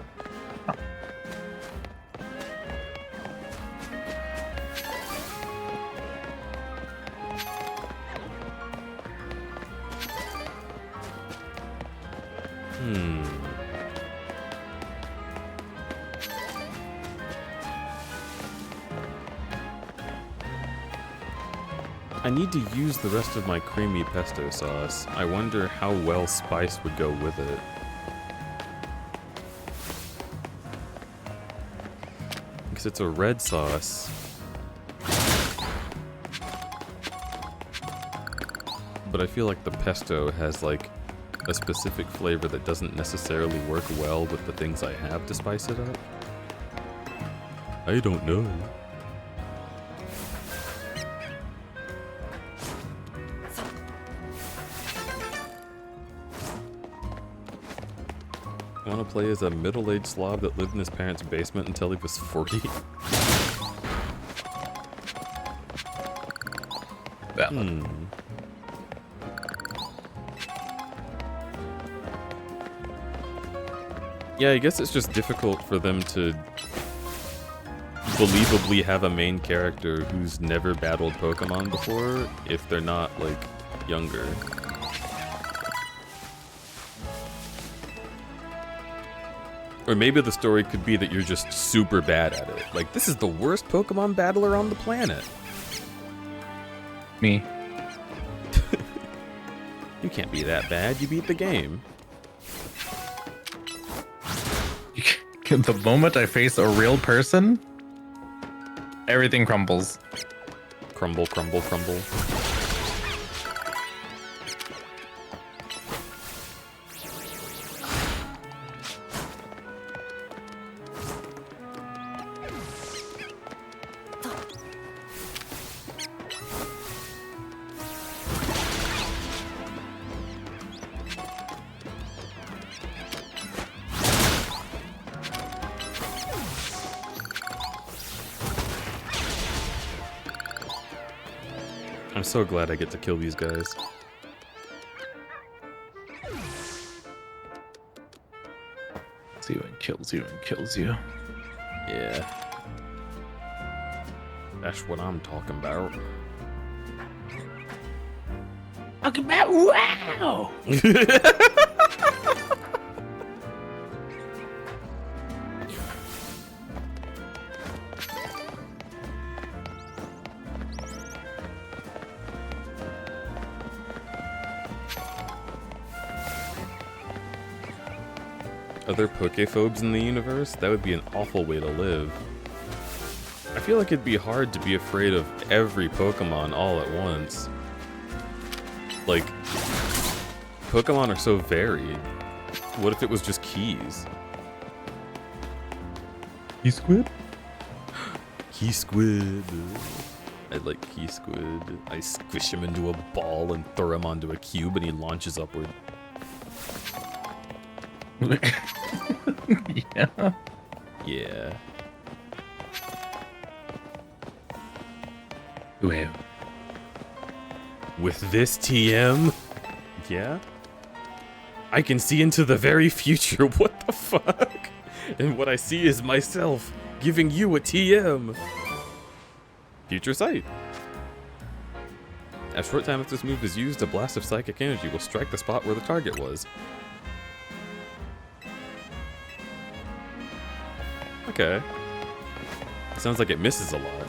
S2: I need to use the rest of my creamy pesto sauce. I wonder how well spice would go with it. Because it's a red sauce. But I feel like the pesto has like a specific flavor that doesn't necessarily work well with the things I have to spice it up. I don't know. I want to play as a middle-aged Slav that lived in his parents' basement until he was 40. Yeah, I guess it's just difficult for them to believably have a main character who's never battled Pokemon before if they're not, like, younger. Or maybe the story could be that you're just super bad at it. Like, this is the worst Pokemon battler on the planet.
S5: Me.
S2: You can't be that bad. You beat the game.
S5: The moment I face a real person, everything crumbles.
S2: Crumble, crumble, crumble. I'm so glad I get to kill these guys.
S5: See what kills you and kills you.
S2: Yeah. That's what I'm talking about.
S5: Talking about wow!
S2: Other Pokephobes in the universe? That would be an awful way to live. I feel like it'd be hard to be afraid of every Pokemon all at once. Like, Pokemon are so varied. What if it was just keys?
S5: Key squid?
S2: Key squid. I like key squid. I squish him into a ball and throw him onto a cube and he launches upward.
S5: Yeah.
S2: Yeah.
S5: Well.
S2: With this TM? Yeah? I can see into the very future. What the fuck? And what I see is myself giving you a TM. Future sight. A short time after this move is used, a blast of psychic energy will strike the spot where the target was. Okay. Sounds like it misses a lot.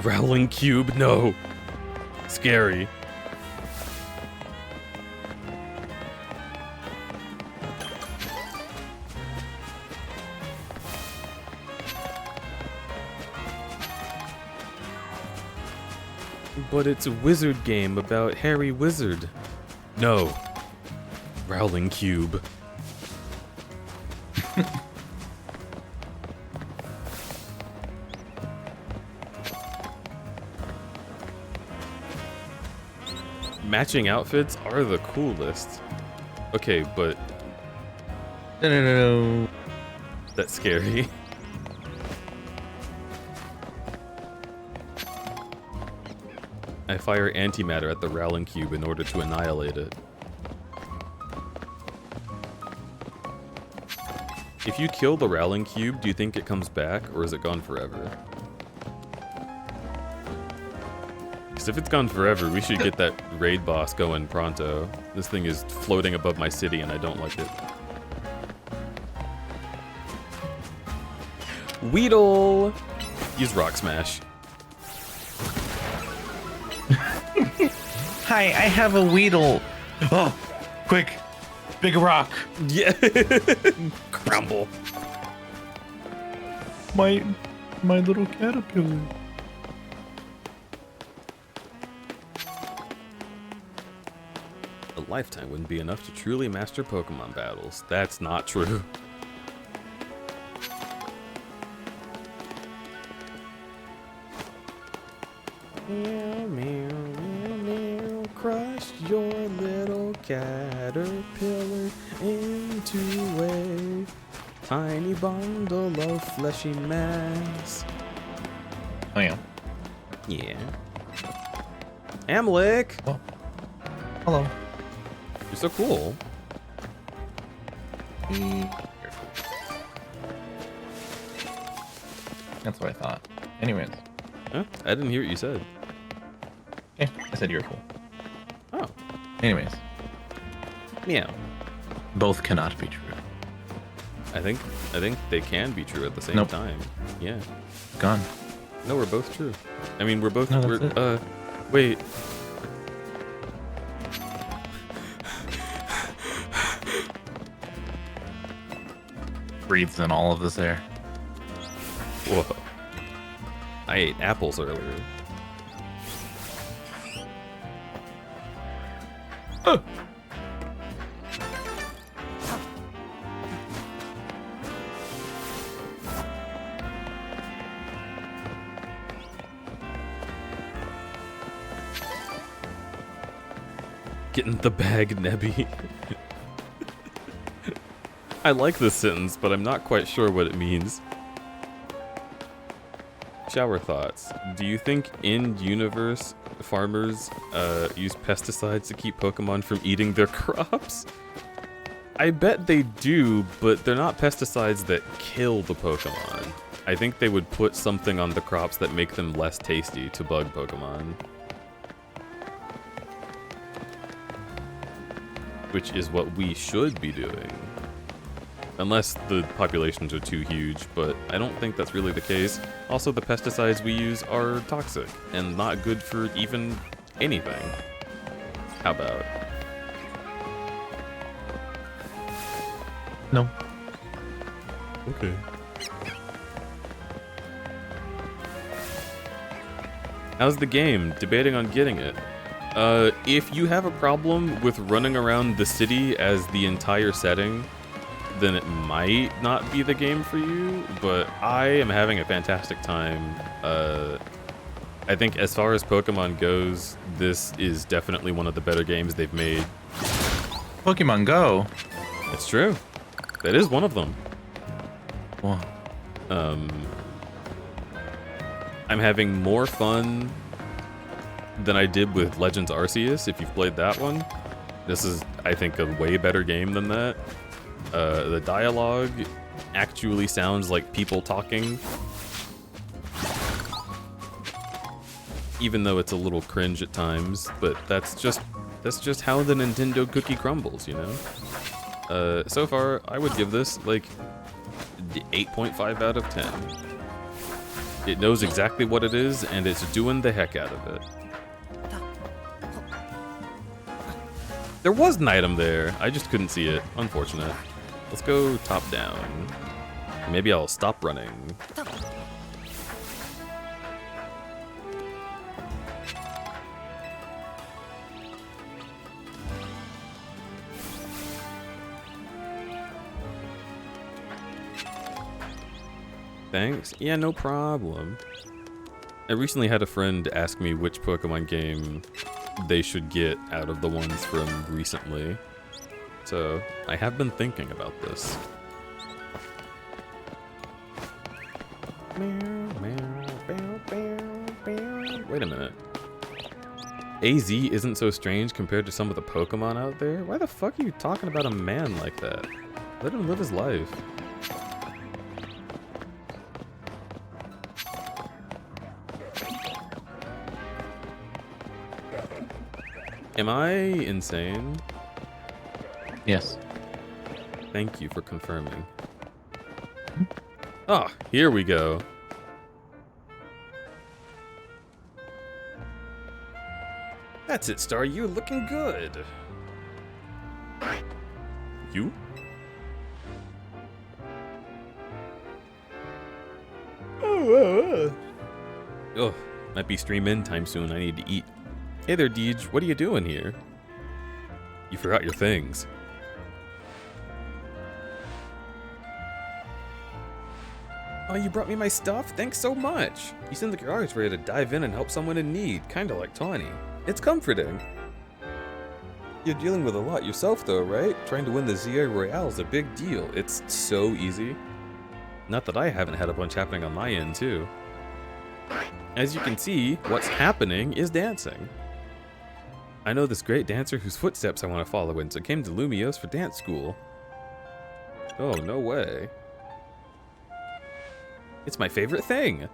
S2: Rowling cube, no. Scary. But it's a wizard game about Harry Wizard. No. Rowling cube. Matching outfits are the coolest. Okay, but
S5: No.
S2: that's scary. I fire antimatter at the Rowling Cube in order to annihilate it. If you kill the Rowling Cube, do you think it comes back, or is it gone forever? Because if it's gone forever, we should get that raid boss going pronto. This thing is floating above my city and I don't like it. Weedle! Use Rock Smash.
S5: Hi, I have a Weedle. Oh, quick. Big rock.
S2: Yeah! Crumble.
S5: My little caterpillar.
S2: A lifetime wouldn't be enough to truly master Pokemon battles. That's not true. Meow, meow, meow, meow, crush your little caterpillar into a tiny bundle of fleshy mass.
S5: Oh, yeah.
S2: Yeah. Amlik!
S5: Oh. Hello.
S2: You're so cool.
S5: That's what I thought. Anyways.
S2: Huh? I didn't hear what you said.
S5: Yeah, I said you're cool.
S2: Oh.
S5: Anyways.
S2: Meow.
S5: Both cannot be true.
S2: I think they can be true at the same
S5: Nope.
S2: time. Yeah.
S5: Gone.
S2: No, we're both true. I mean, we're both.
S5: No, that's
S2: we're, wait.
S5: Breathes in all of this air.
S2: Whoa. I ate apples earlier.
S5: Oh.
S2: Get in the bag, Nebby. I like this sentence, but I'm not quite sure what it means. Shower thoughts. Do you think in-universe farmers use pesticides to keep Pokemon from eating their crops? I bet they do, but they're not pesticides that kill the Pokemon. I think they would put something on the crops that make them less tasty to bug Pokemon. Which is what we should be doing. Unless the populations are too huge, but I don't think that's really the case. Also, the pesticides we use are toxic and not good for even anything. How about?
S5: No.
S2: Okay. How's the game? Debating on getting it. If you have a problem with running around the city as the entire setting, then it might not be the game for you, but I am having a fantastic time. I think as far as Pokemon goes, this is definitely one of the better games they've made.
S5: Pokemon Go.
S2: It's true. That is one of them.
S5: Whoa.
S2: I'm having more fun than I did with Legends Arceus, if you've played that one. This is, I think, a way better game than that. The dialogue actually sounds like people talking. Even though it's a little cringe at times, but that's just how the Nintendo cookie crumbles, you know? So far, I would give this, like, 8.5 out of 10. It knows exactly what it is, and it's doing the heck out of it. There was an item there. I just couldn't see it. Unfortunate. Let's go top down. Maybe I'll stop running. Thanks. Yeah, no problem. I recently had a friend ask me which Pokemon game they should get out of the ones from recently. So, I have been thinking about this. Wait a minute. AZ isn't so strange compared to some of the Pokemon out there? Why the fuck are you talking about a man like that? Let him live his life. Am I insane?
S5: Yes.
S2: Thank you for confirming. Ah, here we go. That's it, Star. You're looking good. You? Oh, might be stream in time soon. I need to eat. Hey there, Deej. What are you doing here? You forgot your things. Oh, you brought me my stuff? Thanks so much. You seem like you're always ready to dive in and help someone in need, kinda like Tawny. It's comforting. You're dealing with a lot yourself though, right? Trying to win the ZA Royale is a big deal. It's so easy. Not that I haven't had a bunch happening on my end too. As you can see, what's happening is dancing. I know this great dancer whose footsteps I want to follow in, so came to Lumiose for dance school. Oh, no way. It's my favorite thing!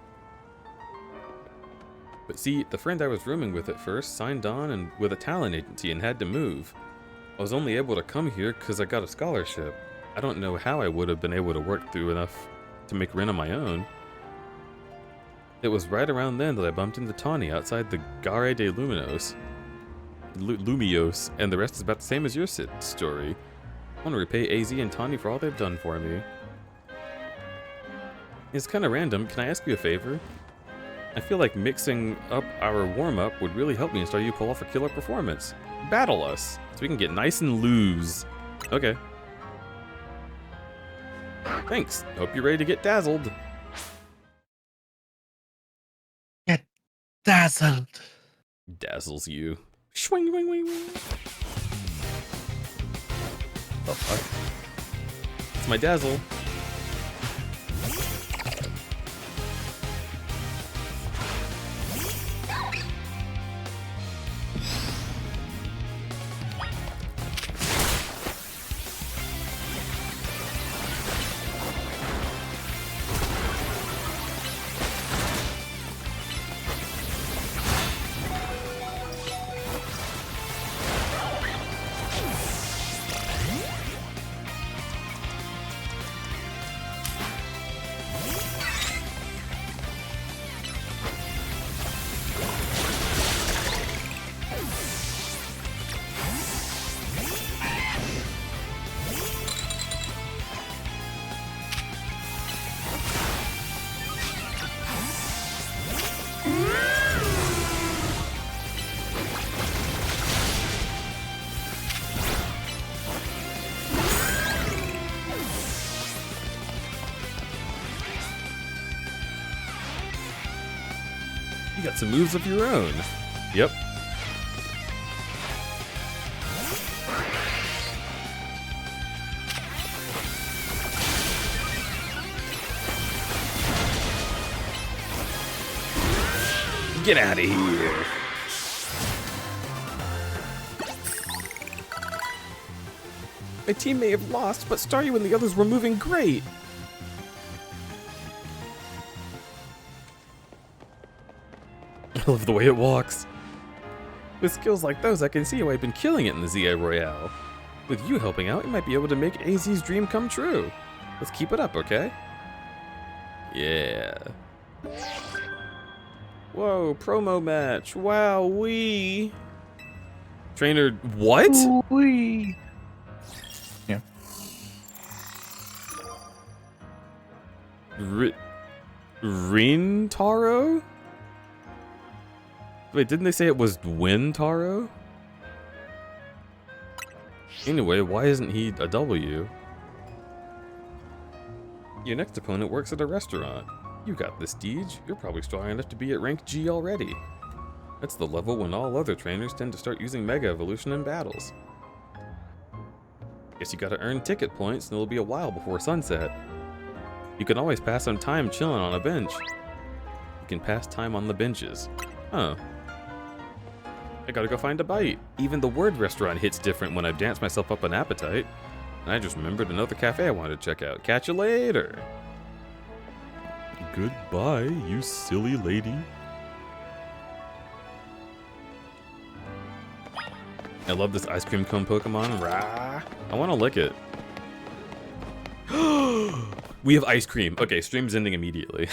S2: But see, the friend I was rooming with at first signed on and with a talent agency and had to move. I was only able to come here because I got a scholarship. I don't know how I would have been able to work through enough to make rent on my own. It was right around then that I bumped into Tawny outside the Gare de Luminos. Lumiose, and the rest is about the same as your story. I want to repay AZ and Tawny for all they've done for me. It's kind of random. Can I ask you a favor? I feel like mixing up our warm-up would really help me and start you pull off a killer performance. Battle us, so we can get nice and loose. Okay. Thanks. Hope you're ready to get dazzled.
S5: Get dazzled.
S2: Dazzles you. Swing, wing, wing, wing. Oh, fuck. It's my dazzle. got some moves of your own. Yep. Get out of here. My team may have lost, but Staryu and the others were moving great. I love the way it walks. With skills like those, I can see how I've been killing it in the ZI Royale. With you helping out, you might be able to make AZ's dream come true. Let's keep it up, okay? Yeah. Whoa, promo match. Wow, we. Trainer, what?
S5: Wee. Yeah.
S2: Rintaro? Wait, didn't they say it was Wintaro? Anyway, why isn't he a W? Your next opponent works at a restaurant. You got this, Deej. You're probably strong enough to be at rank G already. That's the level when all other trainers tend to start using Mega Evolution in battles. Guess you gotta earn ticket points and it'll be a while before sunset. You can always pass some time chilling on a bench. You can pass time on the benches. Huh. I gotta go find a bite. Even the word restaurant hits different when I've danced myself up an appetite. And I just remembered another cafe I wanted to check out. Catch you later. Goodbye, you silly lady. I love this ice cream cone Pokemon. Rah. I want to lick it. We have ice cream. Okay, stream's ending immediately.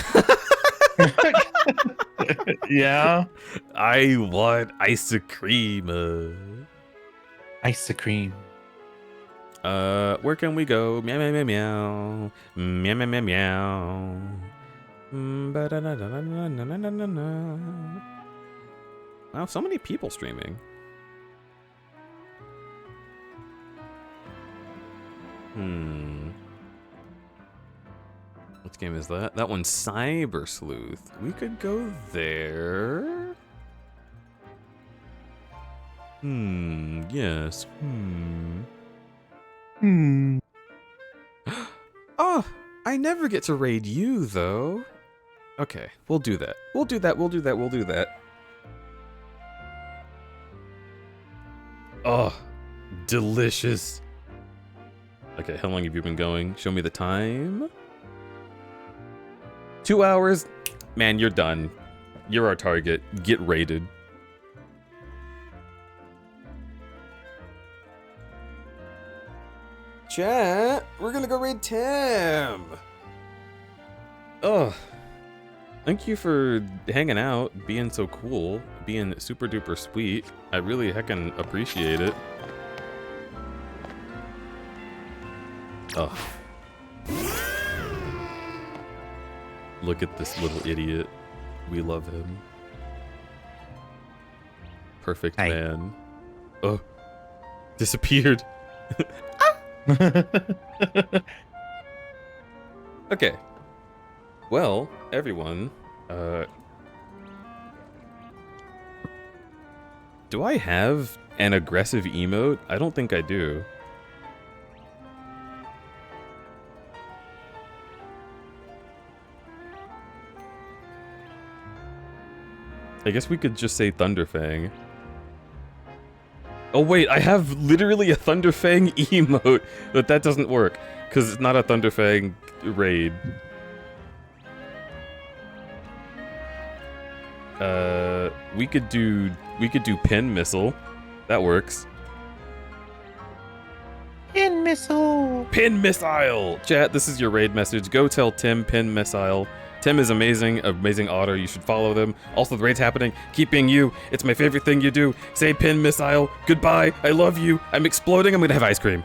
S5: Yeah.
S2: I want ice cream.
S5: Ice cream.
S2: Where can we go? Meow meow meow meow. Meow meow meow meow. Wow, so many people streaming. What game is that? That one's Cyber Sleuth. We could go there. Yes. Oh, I never get to raid you, though. Okay, we'll do that. We'll do that. Oh, delicious. Okay, how long have you been going? Show me the time. 2 hours. Man, you're done. You're our target. Get raided. Chat, we're gonna go raid Tim. Oh, thank you for hanging out, being so cool, being super duper sweet. I really heckin' appreciate it. Oh. Look at this little idiot. We love him. Perfect man. Oh. Disappeared. Okay. Well, everyone, do I have an aggressive emote? I don't think I do. I guess we could just say Thunderfang. Oh wait, I have literally a Thunderfang emote, but that doesn't work because it's not a Thunderfang raid. We could do Pin Missile. That works.
S5: Pin missile.
S2: Pin Missile! Chat, this is your raid message. Go tell Tim Pin Missile. Tim is amazing, amazing otter. You should follow them. Also, the raid's happening. Keep being you. It's my favorite thing you do. Say Pin Missile. Goodbye. I love you. I'm exploding. I'm gonna have ice cream.